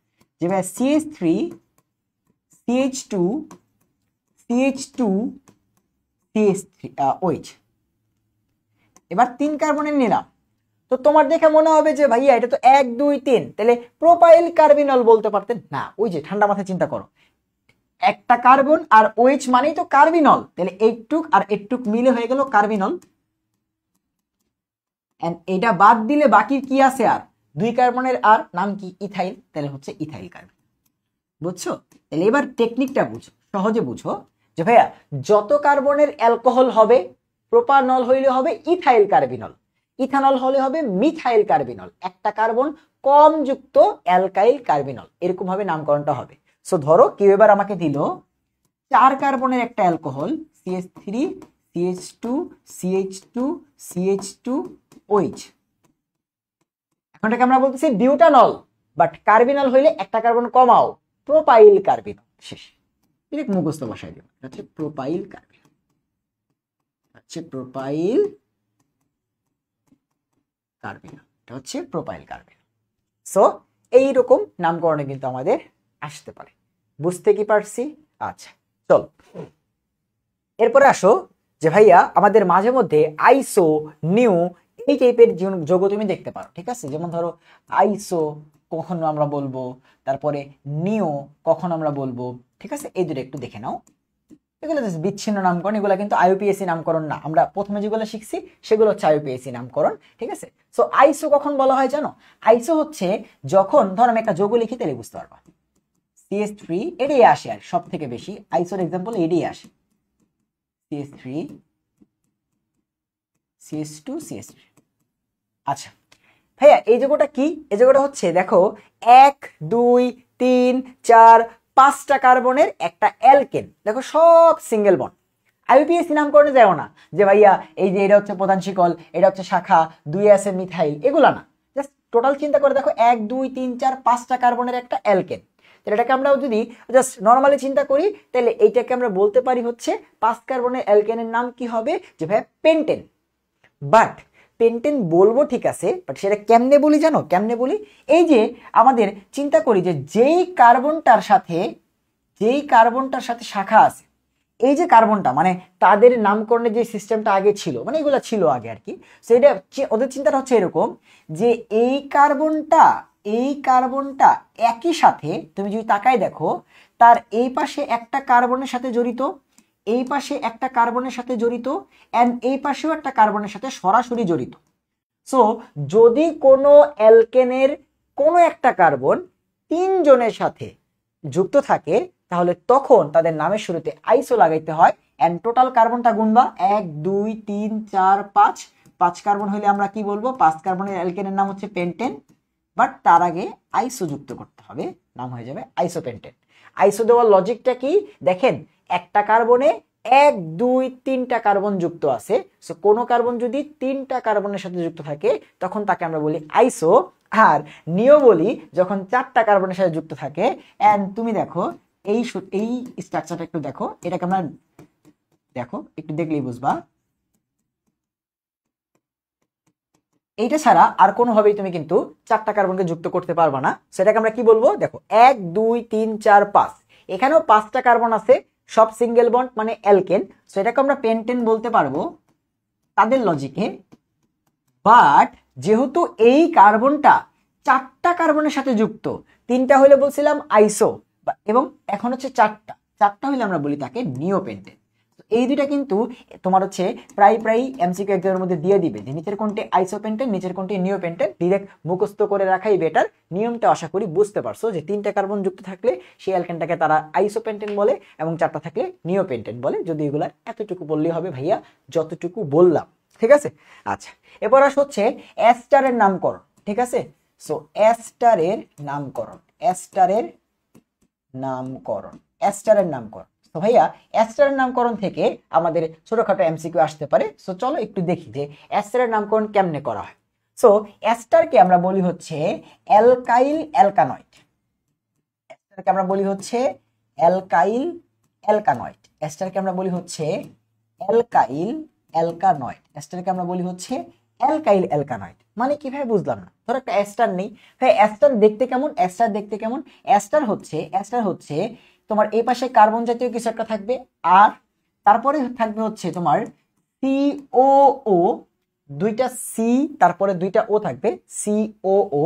যে ভাই CH3 CH2 CH2 CH3 OH। এবার 3 কার্বনের নিলাম, তো তোমার দেখে মনে হবে যে ভাইয়া এটা তো 1 2 3, তাহলে প্রোপাইল কার্বিনল বলতে পারতেন না। ওই যে ঠান্ডা মাথায় চিন্তা করো, একটা কার্বন আর OH মানেই তো কার্বিনল, তাহলে এইটুক আর এইটুক মিলে হয়ে গেল কার্বিনল। এন্ড এটা বাদ দিলে বাকি কি আছে? আর 2 কার্বনের আর নাম কি? ইথাইল। তাহলে হচ্ছে ইথাইল কার্বন। বুঝছো? তাহলে এবার টেকনিকটা বুঝো, সহজে বুঝো যে ভাইয়া যত কার্বনের অ্যালকোহল হবে, প্রোপানল হইলে হবে ইথাইল কার্বিনল, ইথানল হলে হবে মিথাইল কার্বিনল, একটা কার্বন কম যুক্ত অ্যালকাইল কার্বিনল, এরকম ভাবে নামকরণটা হবে। সো ধরো কেউ এবার আমাকে দিল 4 কার্বনের একটা alcohol CH3 CH2 CH2 CH2 OH, এখন এটাকে আমরা বলতেছি বিউটানল, বাট কার্বিনল হইলে একটা কার্বন কমাও, প্রোপাইল কার্বিনল। শেষ, এটা মুখস্থ বসাই দিও, এটা হচ্ছে প্রোপাইল কার্বিনল, হচ্ছে প্রোপাইল কার্বিনল, এটা হচ্ছে প্রোপাইল কার্বিনল। সো এইরকম নামকরণে কিন্তু আমাদের আসতে পারে। বুঝতে কি পারছি? আচ্ছা চল এরপরে আসো যে ভাইয়া আমাদের মাঝে মধ্যে আইসো নিউ এই টাইপের যৌগ তুমি দেখতে পারো, ঠিক আছে? যেমন ধরো আইসো কখনো আমরা বলবো, তারপরে নিও কখনো আমরা বলবো, ঠিক আছে? এই দুটো একটু দেখে নাও। এগুলো বিচ্ছিন্ন নামকরণ, এগুলো কিন্তু IUPAC নামকরণ না। আমরা প্রথমে যেগুলো শিখছি সেগুলো হচ্ছে IUPAC নামকরণ, ঠিক আছে? সো আইসো কখন বলা হয় জানো? আইসো হচ্ছে যখন ধর আমি একটা যৌগ লিখি, তাহলে বুঝতে পারবা CH3 এটাই আসে আর সব থেকে বেশি, আইসোর এক্সাম্পল এটাই আসে, CH3 CH2 CH3। আচ্ছা ভাইয়া এই যৌগটা কি? এই যৌগটা হচ্ছে দেখো 1 2 3 4 5টা কার্বনের একটা অ্যালকেন, দেখো সব সিঙ্গেল বন্ড। IUPAC নামকরণে যাও না যে ভাইয়া এই যে এটা হচ্ছে প্রধান শিকল, এটা হচ্ছে শাখা, 2 আছে মিথাইল, এগুলা না। জাস্ট টোটাল চিন্তা করে দেখো 1 2 3 4 5টা কার্বনের একটা অ্যালকেন, তাহলে এটাকে আমরা যদি জাস্ট নর্মালি চিন্তা করি, তাহলে এইটাকে আমরা বলতে পারি হচ্ছে 5 কার্বনের অ্যালকেনের নাম কি হবে? যে ভাইয়া পেন্টেন। বাট পেন্টেন বলবো ঠিক আছে, বাট সেটা কেমনে বলি জানো? কেমনে বলি? এই যে আমাদের চিন্তা করি যে যেই কার্বনটার সাথে শাখা আছে, এই যে কার্বনটা মানে তাদের নামকরণের যে সিস্টেমটা আগে ছিল, মানে এগুলো ছিল আগে আর কি, সেটা ওদের চিন্তাটা হচ্ছে এরকম যে এই কার্বনটা একই সাথে তুমি যদি তাকাই দেখো, তার এই পাশে একটা কার্বনের সাথে জড়িত, এই পাশে একটা কার্বনের সাথে জড়িত, এন্ড এই পাশেও একটা কার্বনের সাথে সরাসরি জড়িত। সো যদি কোনো অ্যালকেনের কোনো একটা কার্বন 3 জনের সাথে যুক্ত থাকে, তাহলে তখন তাদের নামের শুরুতে আইসো লাগাইতে হয়, এন্ড টোটাল কার্বনটা গুনবা 1 2 3 4 5, 5 কার্বন হইলে আমরা কি বলবো? 5 কার্বনের অ্যালকেনের নাম হচ্ছে পেন্টেন, বাট তার আগে আইসো যুক্ত করতে হবে, নাম হয়ে যাবে আইসোপেন্টেন। আইসো দেওয়ার লজিকটা কি দেখেন, একটা কার্বনে 1 2 3টা কার্বন যুক্ত আছে, সো কোনো কার্বন যদি 3টা কার্বনের সাথে যুক্ত থাকে তখন তাকে আমরা বলি আইসো। আর নিও বলি যখন 4টা কার্বনের সাথে যুক্ত থাকে। এন্ড তুমি দেখো এই স্ট্রাকচারটা একটু দেখো, এটাকে আমরা দেখো একটু দেখলেই বুঝবা, এইটা ছাড়া আর কোনোভাবেই তুমি কিন্তু 4টা কার্বনকে যুক্ত করতে পারবা না। সেটাকে আমরা কি বলবো? দেখো 1 2 3 4 5, এখানেও 5টা কার্বন আছে, সব সিঙ্গেল বন্ড মানে অ্যালকেন, সো এটাকে আমরা পেন্টেন বলতে পারবো তাদের লজিকে। বাট যেহেতু এই কার্বনটা 4টা কার্বনের সাথে যুক্ত, 3টা হলে বলছিলাম আইসো, এবং এখন হচ্ছে 4টা হলে আমরা বলি তাকে নিওপেন্টেন। এই দুইটা কিন্তু তোমার হচ্ছে প্রায় এমসিকিউ এক্সামের মধ্যে দিয়ে দিবে যে নিচের কোনটি আইসোপেন্টেন, নিচের কোনটি নিওপেন্টেন। ডিরেক্ট মুখস্থ করে রাখাই বেটার। নিয়মটা আশা করি বুঝতে পারছো যে 3টা কার্বন যুক্ত থাকলে সেই অ্যালকেনটাকে তারা আইসোপেন্টেন বলে এবং 4টা থাকলে নিওপেন্টেন বলে। যদি এগুলা এতটুকু বললেই হবে ভাইয়া, যতটুকু বললাম, ঠিক আছে। আচ্ছা, এরপর হচ্ছে এস্টারের নামকরণ, ঠিক আছে। সো এস্টারের নামকরণ, এস্টারের নামকরণ, এস্টারের নামকরণ। তো ভাইয়া এস্টারের নামকরণ থেকে আমাদের ছোটখাটো এমসিকিউ আসতে পারে। সো চলো একটু দেখি যে এস্টারের নামকরণ কেমনে করা হয়। সো এস্টারকে আমরা বলি হচ্ছে অ্যালকাইল অ্যালকানয়েড। এস্টারকে আমরা বলি হচ্ছে অ্যালকাইল অ্যালকানয়েড। এস্টারকে আমরা বলি হচ্ছে অ্যালকাইল অ্যালকানয়েড। এস্টারকে আমরা বলি হচ্ছে অ্যালকাইল অ্যালকানয়েড। মানে কিভাবে বুঝলাম না। ধরো একটা এস্টার নেই ভাই, এস্টার দেখতে কেমন? এস্টার দেখতে কেমন? এস্টার হচ্ছে তোমার এই পাশে কার্বন জাতীয় কিছু একটা থাকবে, আর তারপরে থাকবে হচ্ছে তোমার সিওও, দুইটা সি তারপরে দুইটা ও থাকবে, সিওও।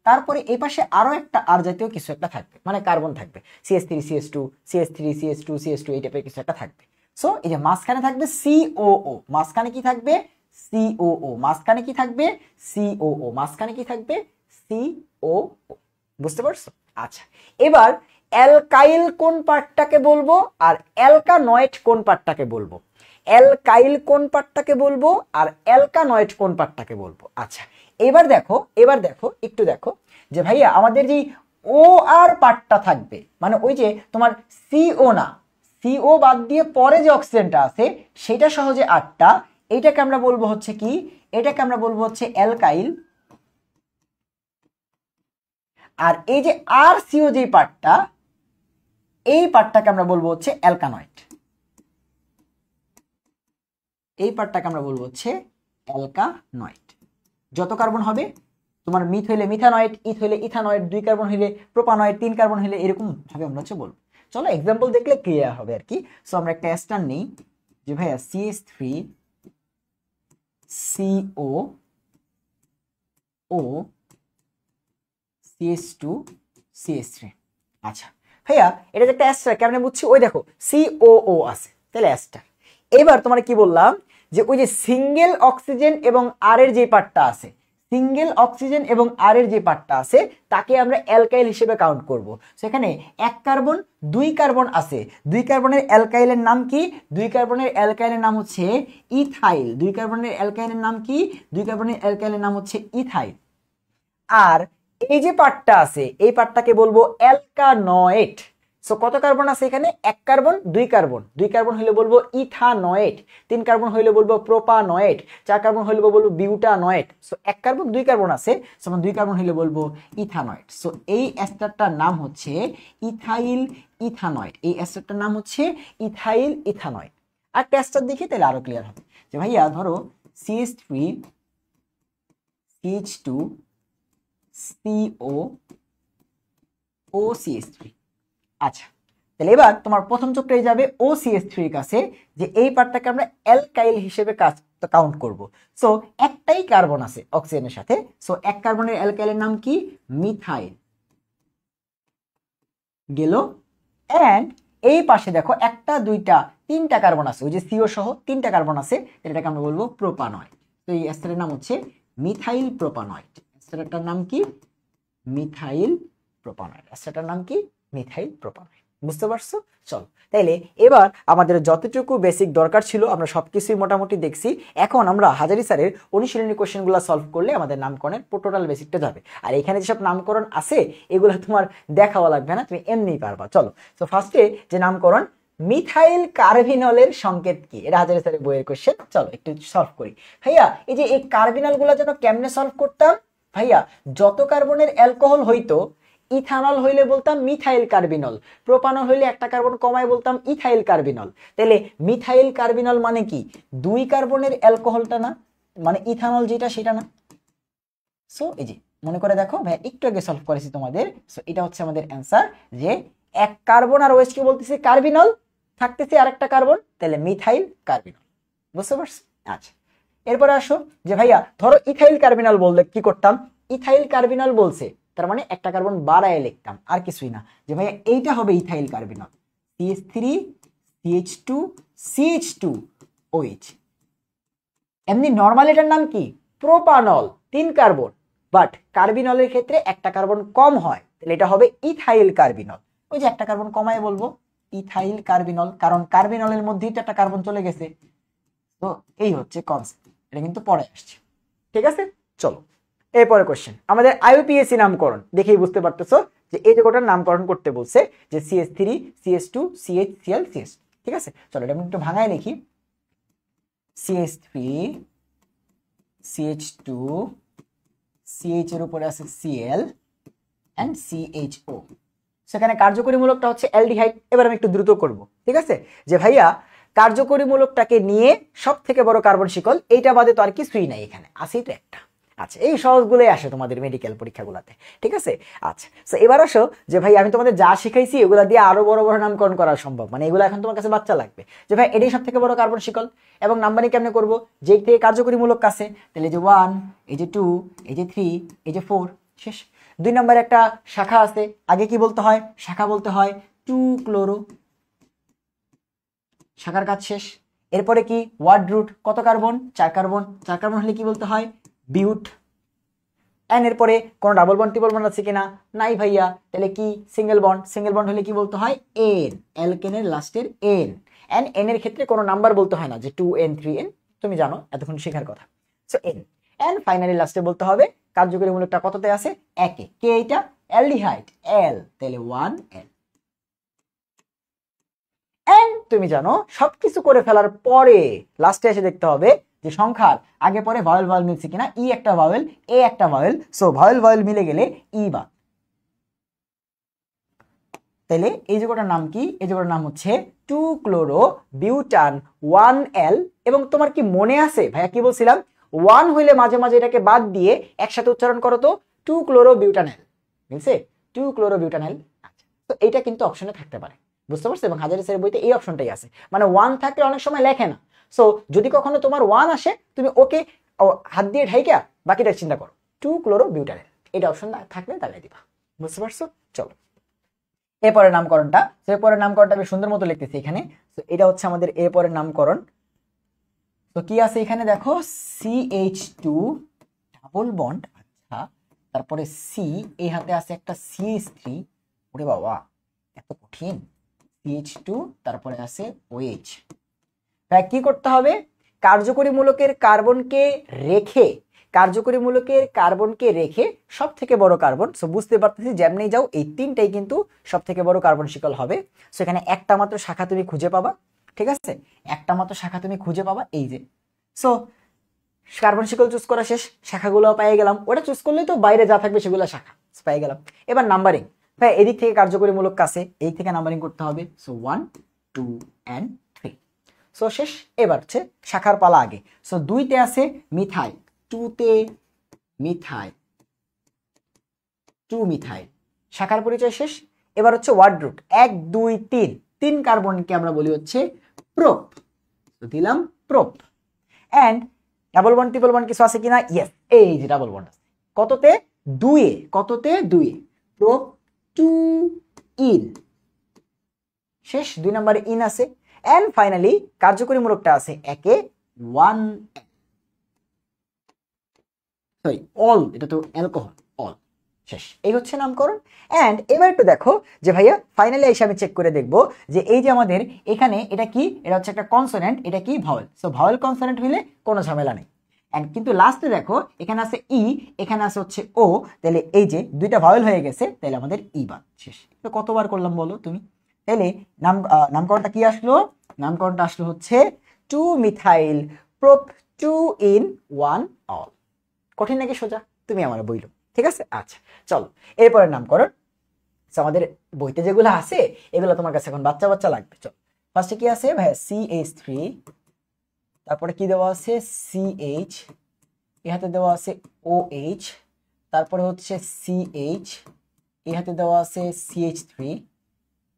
তারপরে এই পাশে আরো একটা আর জাতীয় কিছু একটা থাকবে, মানে কার্বন থাকবে, CS3 CS2 CS3 CS2 CS2 এই টাইপের কিছু একটা থাকবে। সো এই যে মাঝখানে থাকবে সিওও, মাঝখানে কি থাকবে? সিওও, মাঝখানে কি থাকবে? সিওও, মাঝখানে কি থাকবে? সিওও। বুঝতে পারছো? আচ্ছা, এবার অ্যালকাইল কোন পার্টটাকে বলবো আর অ্যালকানয়েড কোন পার্টটাকে বলবো? অ্যালকাইল কোন পার্টটাকে বলবো আর অ্যালকানয়েড কোন পার্টটাকে বলবো? আচ্ছা, এবার দেখো একটু দেখো যে ভাইয়া আমাদের যে ও আর পার্টটা থাকবে, মানে ওই যে তোমার সিও না, সিও বাদ দিয়ে পরে যে অক্সিজেনটা আছে সেটা সহজে 8টা, এইটাকে আমরা বলবো হচ্ছে কি? এটাকে আমরা বলবো হচ্ছে অ্যালকাইল। আর এই যে আর সিও যে পার্টটা, এই পার্টটাকে আমরা বলবো হচ্ছে অ্যালকানয়েড। এই পার্টটাকে আমরা বলবো হচ্ছে অ্যালকানয়েড। যত কার্বন হবে তোমার মিথ হইলে মিথানয়েড, ইথ হইলে ইথানয়েড, 2 কার্বন হইলে প্রোপানয়েড, 3 কার্বন হইলে এরকম ভাবে আমরা হচ্ছে বলবো। চলো এক্সাম্পল দেখলে ক্লিয়ার হবে আর কি। সো আমরা একটা এস্টার নেই যে ভাইয়া CH3 CO ও CH2 CH3। আচ্ছা ভাইয়া এটা যে একটা এস্টার কেমনে বুঝছি? ওই দেখো COO আছে, তাহলে এস্টার। এবার তোমার কি বললাম যে ওই যে সিঙ্গেল অক্সিজেন এবং আর এর যে পার্টটা আছে, সিঙ্গেল অক্সিজেন এবং আর এর যে পার্টটা আছে তাকে আমরা অ্যালকাইল হিসেবে কাউন্ট করব। সেখানে 1 কার্বন 2 কার্বন আছে, 2 কার্বনের অ্যালকাইলের নাম কি? 2 কার্বনের অ্যালকাইলের নাম হচ্ছে ইথাইল। 2 কার্বনের অ্যালকাইলের নাম কি? 2 কার্বনের অ্যালকাইলের নাম হচ্ছে ইথাইল। আর এই যে পার্টটা আছে এই পার্টটাকে বলবো অ্যালকানয়েড। সো কত কার্বন আছে এখানে? 1 কার্বন 2 কার্বন, 2 কার্বন হইলে বলবো ইথানয়েড, 3 কার্বন হইলে বলবো প্রোপানয়েড, 4 কার্বন হইলে বলবো বিউটানয়েড। সো 1 কার্বন 2 কার্বন আছে, সো 2 কার্বন হইলে বলবো ইথানয়েড। সো এই এস্টারটার নাম হচ্ছে ইথাইল ইথানয়েড। এই এস্টারটার নাম হচ্ছে ইথাইল ইথানয়েড। আর টেস্টার দেখি তাহলে আরো ক্লিয়ার হবে যে ভাইয়া ধরো CH3 CH2 CO ও CH3। আচ্ছা, তাহলে এবার তোমার প্রথম চক্রে যাবে OCH3 এর কাছে যে এই পার্টটাকে আমরা অ্যালকাইল হিসেবে কাউন্ট করব। সো একটাই কার্বন আছে অক্সিজেনের সাথে, সো 1 কার্বনের অ্যালকাইলের নাম কি? মিথাইল গেল। এন্ড এই পাশে দেখো 1টা 2টা 3টা কার্বন আছে, ওই যে CO সহ 3টা কার্বন আছে, এটাকে আমরা বলবো প্রোপানয়েড। তো এই এস্টারের নাম হচ্ছে মিথাইল প্রোপানয়েড। এস্টারটার নাম কি? Methyl propanoate. এস্টারটার নাম কি? Methyl propanoate. বুঝতে পারছো? চলো তাইলে এবার আমাদের যতটুকু বেসিক দরকার ছিল আমরা সবকিছুই মোটামুটি দেখছি। এখন আমরা হাজারি স্যারের অনুশীলনী কোশ্চেনগুলো সলভ করলে আমাদের নামকরণের টোটাল বেসিকটা যাবে। আর এখানে যেসব নামকরণ আছে এগুলো তোমার দেখাও লাগবে না, তুমি এমনিই পারবা। চলো, তো ফার্স্টে যে নামকরণ মিথাইল কার্বিনলের সংকেত কি? এটা হাজারি স্যারের বইয়ের কোশ্চেন। চলো একটু সলভ করি। ভাইয়া এই যে এই কার্বিনল গুলো যেন কেমনে সলভ করতাম? ভাইয়া যত কার্বনের অ্যালকোহল হইতো, ইথানল হইলে বলতাম মিথাইল কার্বিনল, প্রোপানল হইলে একটা কার্বন কমায় বলতাম ইথাইল কার্বিনল। তাহলে মিথাইল কার্বিনল মানে কি? 2 কার্বনের অ্যালকোহলটা না, মানে ইথানল যেটা সেটা না। সো এই যে মনে করে দেখো ভাই একটু আগে সলভ করেছি তোমাদের। সো এটা হচ্ছে আমাদের অ্যান্সার যে 1 কার্বন আর ওএইচ কে বলতেছে কার্বিনল, থাকতেছে আরেকটা কার্বন, তাহলে মিথাইল কার্বিনল। বুঝতে পারছো? আচ্ছা, এরপরে আসো যে ভাইয়া ধরো ইথাইল কার্বিনল বললে কি করতাম? ইথাইল কার্বিনল বলছে তার মানে একটা কার্বন বাড়ায় লিখতাম, আর কিছুই না। যে ভাইয়া এইটা হবে ethyl carbinol, CH3 CH2 CH2OH। এমনি নর্মাল এটার নাম কি? Propanol, 3 carbon. বাট কার্বিনলের ক্ষেত্রে একটা কার্বন কম হয়, তাহলে এটা হবে ইথাইল কার্বিনল। ওই যে একটা কার্বন কমায় বলবো ইথাইল কার্বিনল, কারণ কার্বিনলের মধ্যেই তো একটা কার্বন চলে গেছে। তো এই হচ্ছে কনসেপ্ট, এটা কিন্তু পরে আসছে। ঠিক আছে, চলো এরপরে কোশ্চেন। আমাদের আইইউপিএসি নামকরণ দেখেই বুঝতে পারতেছো যে এই জায়গাটার নামকরণ করতে বলছে, যে CH3, CH2, CH, Cl, CH। ঠিক আছে, চলো এটা আমি একটু ভাঙায় লিখি। CH3, CH2, CH এর উপরে আছে Cl and CHO। সেখানে কার্যকরী মূলকটা হচ্ছে অ্যালডিহাইড। এবার আমি একটু দ্রুত করব, ঠিক আছে, যে ভাইয়া কার্যকরী মূলকটাকে নিয়ে সব থেকে বড় কার্বন শিকল, এইটা বাদে তো আর কিছুই নাই, এখানে আসেই তো একটা। আচ্ছা, এই সহজগুলোই আসে তোমাদের মেডিকেল পরীক্ষাগুলোতে। ঠিক আছে, আচ্ছা তো এবার আসো যে ভাই আমি তোমাদের যা শিখাইছি এগুলা দিয়ে আরো বড় বড় নামকরণ করা সম্ভব, মানে এগুলো এখন তোমার কাছে বাচ্চা লাগবে যে ভাই এটাই সব থেকে বড় কার্বন শিকল। এবং নাম্বারিং কেমনে করবো? যে থেকে কার্যকরী মূলক কাছে, তাহলে যে 1, এই যে 2, এই যে 3, এই যে 4, শেষ। 2 নম্বরে একটা শাখা আছে, আগে কি বলতে হয়? শাখা বলতে হয় 2 ক্লোরো, শাখার কাজ শেষ। এরপরে কি? ওয়ার্ড রুট, কত কার্বন? 4 কার্বন। 4 কার্বন হলে কি বলতে হয়? বিউট। এন এরপরে কোন ডাবল বন্ড ট্রিপল বন্ড আছে কিনা? নাই ভাইয়া, তাহলে কি? Single bond. সিঙ্গেল বন্ড হলে কি বলতে হয়? এন, অ্যালকেনের লাস্টের এন। এন্ড এন এর ক্ষেত্রে কোনো নাম্বার বলতে হয় না, যে 2n 3n, তুমি জানো এতক্ষণ শেখার কথা। So N. এন্ড ফাইনালি লাস্টে বলতে হবে কার্যকরী মূলকটা কততে আছে? 1 এ। কে এইটা? অ্যালডিহাইড, এল, তাহলে 1n। এন্ড তুমি জানো সবকিছু করে ফেলার পরে লাস্টে এসে দেখতে হবে যে সংখ্যার আগে পরে ভাওয়েল ভাওয়েল মিলছে কিনা। ই একটা ভাওয়েল, এ একটা ভাওয়েল, সো ভাওয়েল ভাওয়েল মিলে গেলে ই বাদ। তাহলে এই জায়গাটার নাম কি? এই জায়গাটার নাম হচ্ছে 2 ক্লোরো বিউটান 1l। এবং তোমার কি মনে আছে ভাইয়া কি বলছিলাম? 1 হইলে মাঝে মাঝে এটাকে বাদ দিয়ে একসাথে উচ্চারণ করো তো, 2 ক্লোরো বিউটানেল। মিলছে? 2 ক্লোরো বিউটানেল। আচ্ছা, তো এটা কিন্তু অপশনে থাকতে পারে, বুঝতে পারছো? এবং হাজারি স্যারের বইতে এই অপশনটাই আছে, মানে 1 থাকলে অনেক সময় লেখে না। সো যদি কখনো তোমার 1 আসে, তুমি ওকে হাত দিয়ে ঢাইকা বাকিটা চিন্তা করো, 2 ক্লোরো বিউটানেল, এটা অপশন থাকলে তাহলে দিবা। বুঝতে পারছো? চলো এরপরের নামকরণটা, এরপরের নামকরণটা আমি সুন্দর মতো লিখতেছি এখানে। তো এটা হচ্ছে আমাদের এরপরের নামকরণ। তো কি আছে এখানে দেখো, CH2 ডাবল বন্ড, আচ্ছা, তারপরে সি, এই হাতে আছে একটা CH3, ওরে বাবা এত কঠিন। CH2, তারপরে আছে OH। তাই কি করতে হবে? কার্যকরী মূলকের কার্বনকে রেখে, কার্যকরী মূলকের কার্বনকে রেখে সব থেকে বড় কার্বন। সো বুঝতে পারতেছি যেমনি যাও এই তিনটাই কিন্তু সব থেকে বড় কার্বন শিকল হবে। সো এখানে একটা মাত্র শাখা তুমি খুঁজে পাবা, ঠিক আছে, একটা মাত্র শাখা তুমি খুঁজে পাবা, এই যে। সো কার্বন শিকল চুজ করা শেষ, শাখাগুলো পেয়ে গেলাম। ওটা চুজ করলেই তো বাইরে যা থাকবে সেগুলো শাখা পেয়ে গেলাম। এবার নাম্বারিং, ভাই এদিক থেকে কার্যকরী মূলক কাছে, এই থেকে নাম্বারিং করতে হবে। So 1, 2 and 3। সো শেষ। এবার হচ্ছে শাখার পালা আগে। সো 2তে আছে মিথাইল, 2তে মিথাইল, 2 মিথাইল, শাখার পরিচয় শেষ। এবার হচ্ছে ওয়ার্ড রুট, 1 2 3, 3 কার্বনকে আমরা বলি হচ্ছে প্রোপ। তো দিলাম prop. And double bond triple bond কিছু আছে কিনা? ইয়েস, এই যে ডাবল বন্ড আছে। কততে? 2 এ। কততে? 2 এ। প্রোপ 2 ইন, শেষ। 2 নম্বরে ইন আছে। এন্ড ফাইনালি কার্যকরী মূলকটা আছে 1 এ, 1, সরি অল, এটা তো অ্যালকোহল, অল, শেষ। এই হচ্ছে নামকরণ। এন্ড এবার একটু দেখো যে ভাইয়া ফাইনালি এসে আমি চেক করে দেখবো যে এই যে আমাদের এখানে এটা কি, এটা হচ্ছে একটা কনসোনেন্ট, এটা কি ভাওয়েল। সো ভাওয়েল কনসোনেন্ট হইলে কোনো ঝামেলা নেই। এন্ড কিন্তু লাস্টে দেখো এখানে আছে ই, এখানে আছে হচ্ছে ও, তাহলে এই যে দুইটা ভাওয়েল হয়ে গেছে, তাহলে আমাদের ই বাদ, শেষ। তো কতবার করলাম বলো তুমি? তাহলে নামকরণটা কি আসলো? নামকরণটা আসলো হচ্ছে 2 মিথাইল প্রোপ 2 ইন 1 অল। কঠিন নাকি সোজা? তুমি আমার বইলো, ঠিক আছে। আচ্ছা চলো এরপরের নামকরণ। আমাদের বইতে যেগুলো আছে এগুলো তোমার কাছে এখন বাচ্চা বাচ্চা লাগবে। চলো ফার্স্টে কি আছে ভাই? CH3, তারপরে কি দেওয়া আছে? CH, এই হাতে দেওয়া আছে OH, তারপরে হচ্ছে CH, এই হাতে দেওয়া আছে CH3,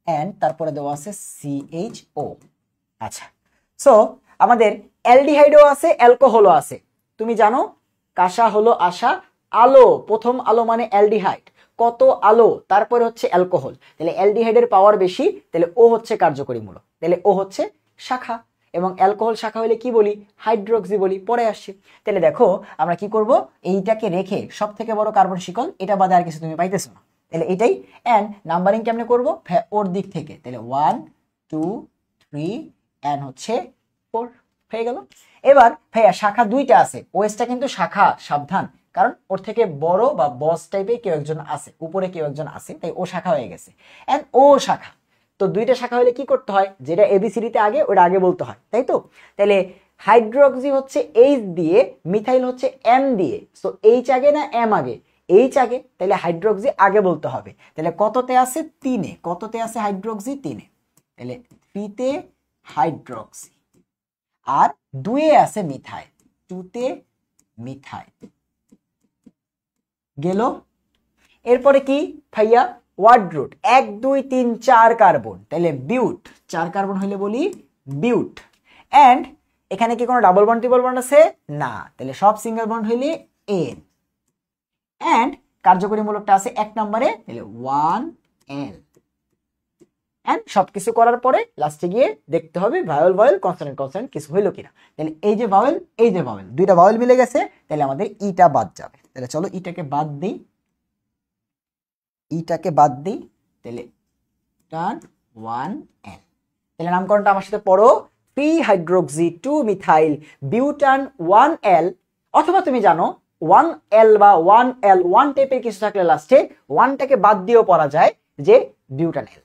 এন্ড তারপরে দেওয়া আছে CHO। আচ্ছা, সো আমাদের অ্যালডিহাইডও আছে, অ্যালকোহলও আছে। তুমি জানো কাঁসা হলো আশা, আলো, প্রথম আলো মানে অ্যালডিহাইড, কত আলো, তারপরে হচ্ছে অ্যালকোহল। তাহলে অ্যালডিহাইডের পাওয়ার বেশি, তাহলে ও হচ্ছে কার্যকরী মূলক, তাহলে ও হচ্ছে শাখা, এবং অ্যালকোহল শাখা হলে কি বলি? হাইড্রোক্সি বলি, পরে আসছে। তাহলে দেখো আমরা কি করব, এইটাকে রেখে সব থেকে বড় কার্বন শিকল, এটা বাদে আর কিছু তুমি পাইতেছো না, তাহলে এটাই। এন্ড নাম্বারিং কেমনে করবো? ওর দিক থেকে, তাহলে 1 2 3 এন্ড হচ্ছে 4 হয়ে গেল। এবার ভাইয়া শাখা দুইটা আছে, ওএসটা কিন্তু শাখা, সাবধান, কারণ ওর থেকে বড় বা বস টাইপের কেউ একজন আছে, উপরে কেউ একজন আছে, তাই ও শাখা হয়ে গেছে। এন্ড ও শাখা, তো দুইটা শাখা হলে কি করতে হয়? যেটা এবিসিডিতে আগে ওটা আগে বলতে হয়, তাই তো? তাহলে হাইড্রোক্সি হচ্ছে এইচ দিয়ে, মিথাইল হচ্ছে এম দিয়ে, সো এইচ আগে না এম আগে? এইচ আগে, তাহলে হাইড্রোক্সি আগে বলতে হবে। তাহলে কততে আছে? 3-এ। কততে আছে হাইড্রোক্সি? 3-এ। তাহলে 3-তে হাইড্রোক্সি, আর 2-এ আছে মিথাইল, 2-তে মিথাইল গেল। এরপরে কি ভাইয়া? ওয়ার্ড রুট 1 2 3 4 কার্বন, তাহলে বিউট, 4 কার্বন হইলে বলি বিউট। এন্ড এখানে কি কোনো ডাবল বন্ড ট্রিপল বন্ড আছে? না, তাহলে সব সিঙ্গেল বন্ড হইলে এন। এন্ড কার্যকরী মূলকটা আছে 1 নম্বরে, তাহলে 1L। এন্ড সবকিছু করার পরে লাস্টে গিয়ে দেখতে হবে ভাওয়েল ভাওয়েল কনসোনেন্ট কনসোনেন্ট কিছু হইলো কিনা। তাহলে এই যে ভাওয়েল, এই যে ভাওয়েল, দুইটা ভাওয়েল মিলে গেছে, তাহলে আমাদের ইটা বাদ যাবে। তাহলে চলো ইটাকে বাদ দিই, ইটাকে বাদ দিই, তাহলে টান 1L। তাহলে নামকরণটা আমার সাথে পড়ো, 3 হাইড্রোক্সি 2 মিথাইল বিউটান 1L। অথবা তুমি জানো 1L বা 1L 1 টাইপের কিছু থাকলে লাস্টে 1টাকে বাদ দিয়েও পড়া যায়, যে বিউটানেল।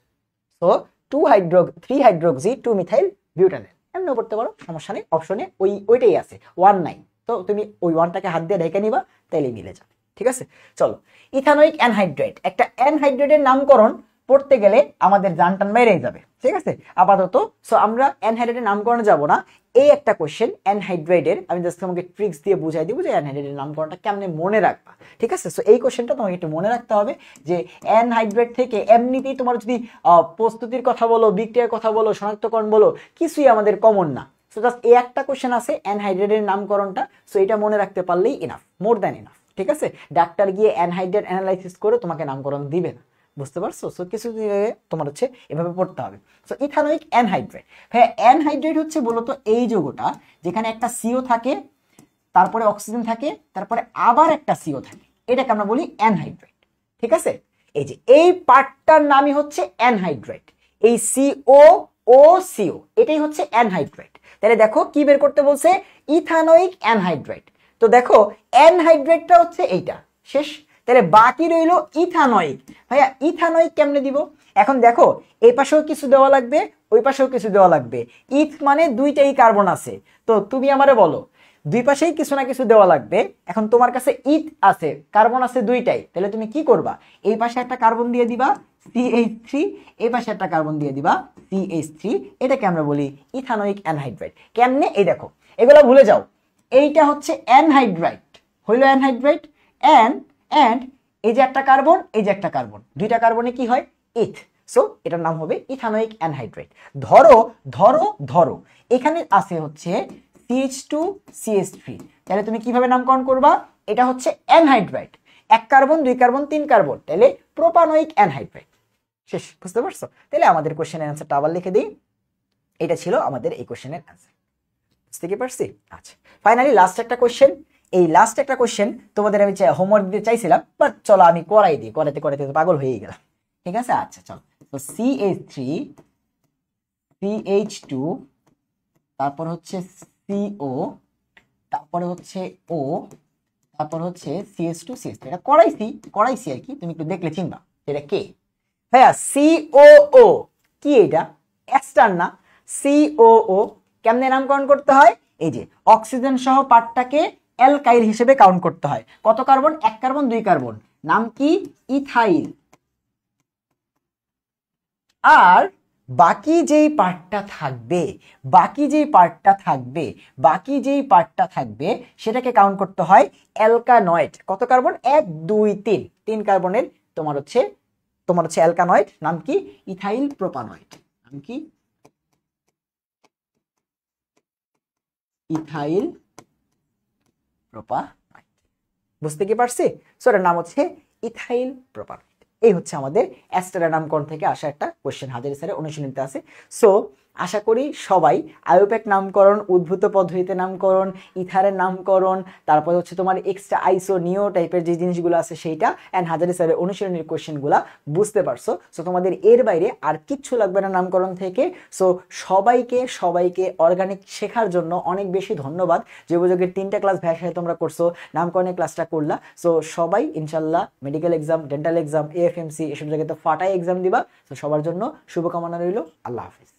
তো 3 হাইড্রোক্সি 2 মিথাইল বিউটানেল এমন পড়তে পারো, সমস্যা নেই। অপশনে ওইটাই আছে, 1 নাই, তো তুমি ওই 1টাকে হাত দিয়ে ঢেকে নিবা, তাইলে মিলে যাবে। ঠিক আছে, চলো। ইথানোয়িক অ্যানহাইড্রাইড, একটা অ্যানহাইড্রাইডের নামকরণ পড়তে গেলে আমাদের জান টান বেড়েই যাবে, ঠিক আছে আপাতত। সো আমরা অ্যানহাইড্রাইডের নামকরণে যাব না, এই একটা কোশ্চেন অ্যানহাইড্রাইডের, আমি জাস্ট তোমাকে ট্রিক্স দিয়ে বুঝাই দিব যে অ্যানহাইড্রাইডের নামকরণটা কেমনে মনে রাখবা, ঠিক আছে। সো এই কোশ্চেনটা তোমাকে একটু মনে রাখতে হবে যে অ্যানহাইড্রাইড থেকে এমনিতেই তোমার যদি প্রস্তুতির কথা বলো, বিক্রিয়ার কথা বলো, শনাক্তকরণ বলো, কিছুই আমাদের কমন না। সো জাস্ট এই একটা কোশ্চেন আছে অ্যানহাইড্রাইডের নামকরণটা, সো এটা মনে রাখতে পারলেই ইনাফ, মোর দ্যান ইনাফ, ঠিক আছে। ডাক্তার গিয়ে অ্যানহাইড্রাইড অ্যানালাইসিস করে তোমাকে নামকরণ দিবে না, বুঝতে পারছো। সো কিছু তোমার হচ্ছে এভাবে পড়তে হবে। সো ইথানোয়িক অ্যানহাইড্রাইড, হ্যাঁ অ্যানহাইড্রাইড হচ্ছে মূলত এই যৌগটা যেখানে একটা সিও থাকে, তারপরে অক্সিজেন থাকে, তারপরে আবার একটা সিও থাকে, এটাকে আমরা বলি অ্যানহাইড্রাইড, ঠিক আছে। এই যে এই পার্টটার নামই হচ্ছে অ্যানহাইড্রাইড, এই সিও ও সিও এটাই হচ্ছে অ্যানহাইড্রাইড। তাহলে দেখো কি বের করতে বলছে? Ethanoic anhydride. তো দেখো অ্যানহাইড্রাইডটা হচ্ছে এইটা, শেষ। তাহলে বাকি রইল ইথানোয়িক। ভাইয়া ইথানোয়িক কেমনে দিব? এখন দেখো এই পাশেও কিছু দেওয়া লাগবে, ওই পাশেও কিছু দেওয়া লাগবে। ইথ মানে দুইটাই কার্বন আছে, তো তুমি আমারে বলো দুই পাশেই কিছু না কিছু দেওয়া লাগবে। এখন তোমার কাছে ইথ আছে, কার্বন আছে দুইটাই, তাহলে তুমি কি করবা? এই পাশে একটা কার্বন দিয়ে দিবা CH3, এই পাশে একটা কার্বন দিয়ে দিবা CH3, এটাকে আমরা বলি ইথানোয়িক অ্যানহাইড্রাইড। কেমনে? এই দেখো, এগুলো ভুলে যাও, এইটা হচ্ছে অ্যানহাইড্রাইড, হইলো অ্যানহাইড্রাইড। এন্ড এই যে একটা কার্বন, এই যে একটা কার্বন, দুইটা কার্বনে কি হয়? ইথ। সো এটার নাম হবে ইথানোয়িক অ্যানহাইড্রাইড। ধরো ধরো ধরো এখানে আছে হচ্ছে CH2 CH3, তাহলে তুমি কিভাবে নামকরণ করবা? এটা হচ্ছে অ্যানহাইড্রাইড, 1 কার্বন 2 কার্বন 3 কার্বন, তাহলে প্রোপানোয়িক অ্যানহাইড্রাইড। শেষ, বুঝতে পারছো? তাহলে আমাদের কোশ্চেনের অ্যান্সারটা আবার লিখে দিই, এটা ছিল আমাদের এই কোশ্চেনের অ্যান্সার, বুঝতে কি পারছি? আচ্ছা, ফাইনালি লাস্ট একটা কোশ্চেন। এই লাস্ট একটা কোশ্চেন তোমাদের আমি হোমওয়ার্ক দিতে চাইছিলাম, বাট চলো আমি করাই দিই, করাতে করাতে পাগল হয়ে গেলাম, ঠিক আছে। আচ্ছা চলো, তো CH3 CH2, তারপর হচ্ছে CO, তারপরে হচ্ছে O, তারপর হচ্ছে CH2 CH3, এটা করাইছি আর কি, তুমি একটু দেখলে চিনবা এটা কে। ভাইয়া COO কি? এটা এস্টার না? COO কেমনে নামকরণ করতে হয়? এই যে অক্সিজেন সহ পার্টটাকে অ্যালকাইল হিসেবে কাউন্ট করতে হয়। কত কার্বন? 1 কার্বন 2 কার্বন, নাম কি? ইথাইল। আর বাকি যেই পার্টটা থাকবে, সেটাকে কাউন্ট করতে হয় অ্যালকানয়েড। কত কার্বন? 1 2 3 কার্বনের তোমার হচ্ছে অ্যালকানয়েড, নাম কি? Ethyl propanoate. নাম কি? Ethyl propanoate. বুঝতে কি পারছি? সো এর নাম হচ্ছে ইথাইল প্রোপানয়েড। এই হচ্ছে আমাদের অ্যাস্টারের নামকরণ থেকে আসা একটা কোশ্চেন, হাজারি স্যারের অনুশীলনীতে আছে। সো আশা করি সবাই আইউপ্যাক নামকরণ, উদ্ভূত পদ্ধতিতে নামকরণ, ইথারের নামকরণ, তারপর হচ্ছে তোমার এক্সট্রা আইসো নিও টাইপের যে জিনিসগুলো আছে সেইটা অ্যান্ড হাজারি স্যারের অনুশীলনের কোয়েশ্চেনগুলো বুঝতে পারছো। সো তোমাদের এর বাইরে আর কিচ্ছু লাগবে না নামকরণ থেকে। সো সবাইকে অর্গানিক শেখার জন্য অনেক বেশি ধন্যবাদ। যে উপযোগের 3টা ক্লাস ভাইয়ের সাথে তোমরা করছো, নামকরণের ক্লাসটা করলা। সো সবাই ইনশাল্লাহ medical exam, dental exam, AFMC এসব জায়গাতে ফাটাই এক্সাম দিবা। তো সবার জন্য শুভকামনা রইল। আল্লাহ হাফিজ।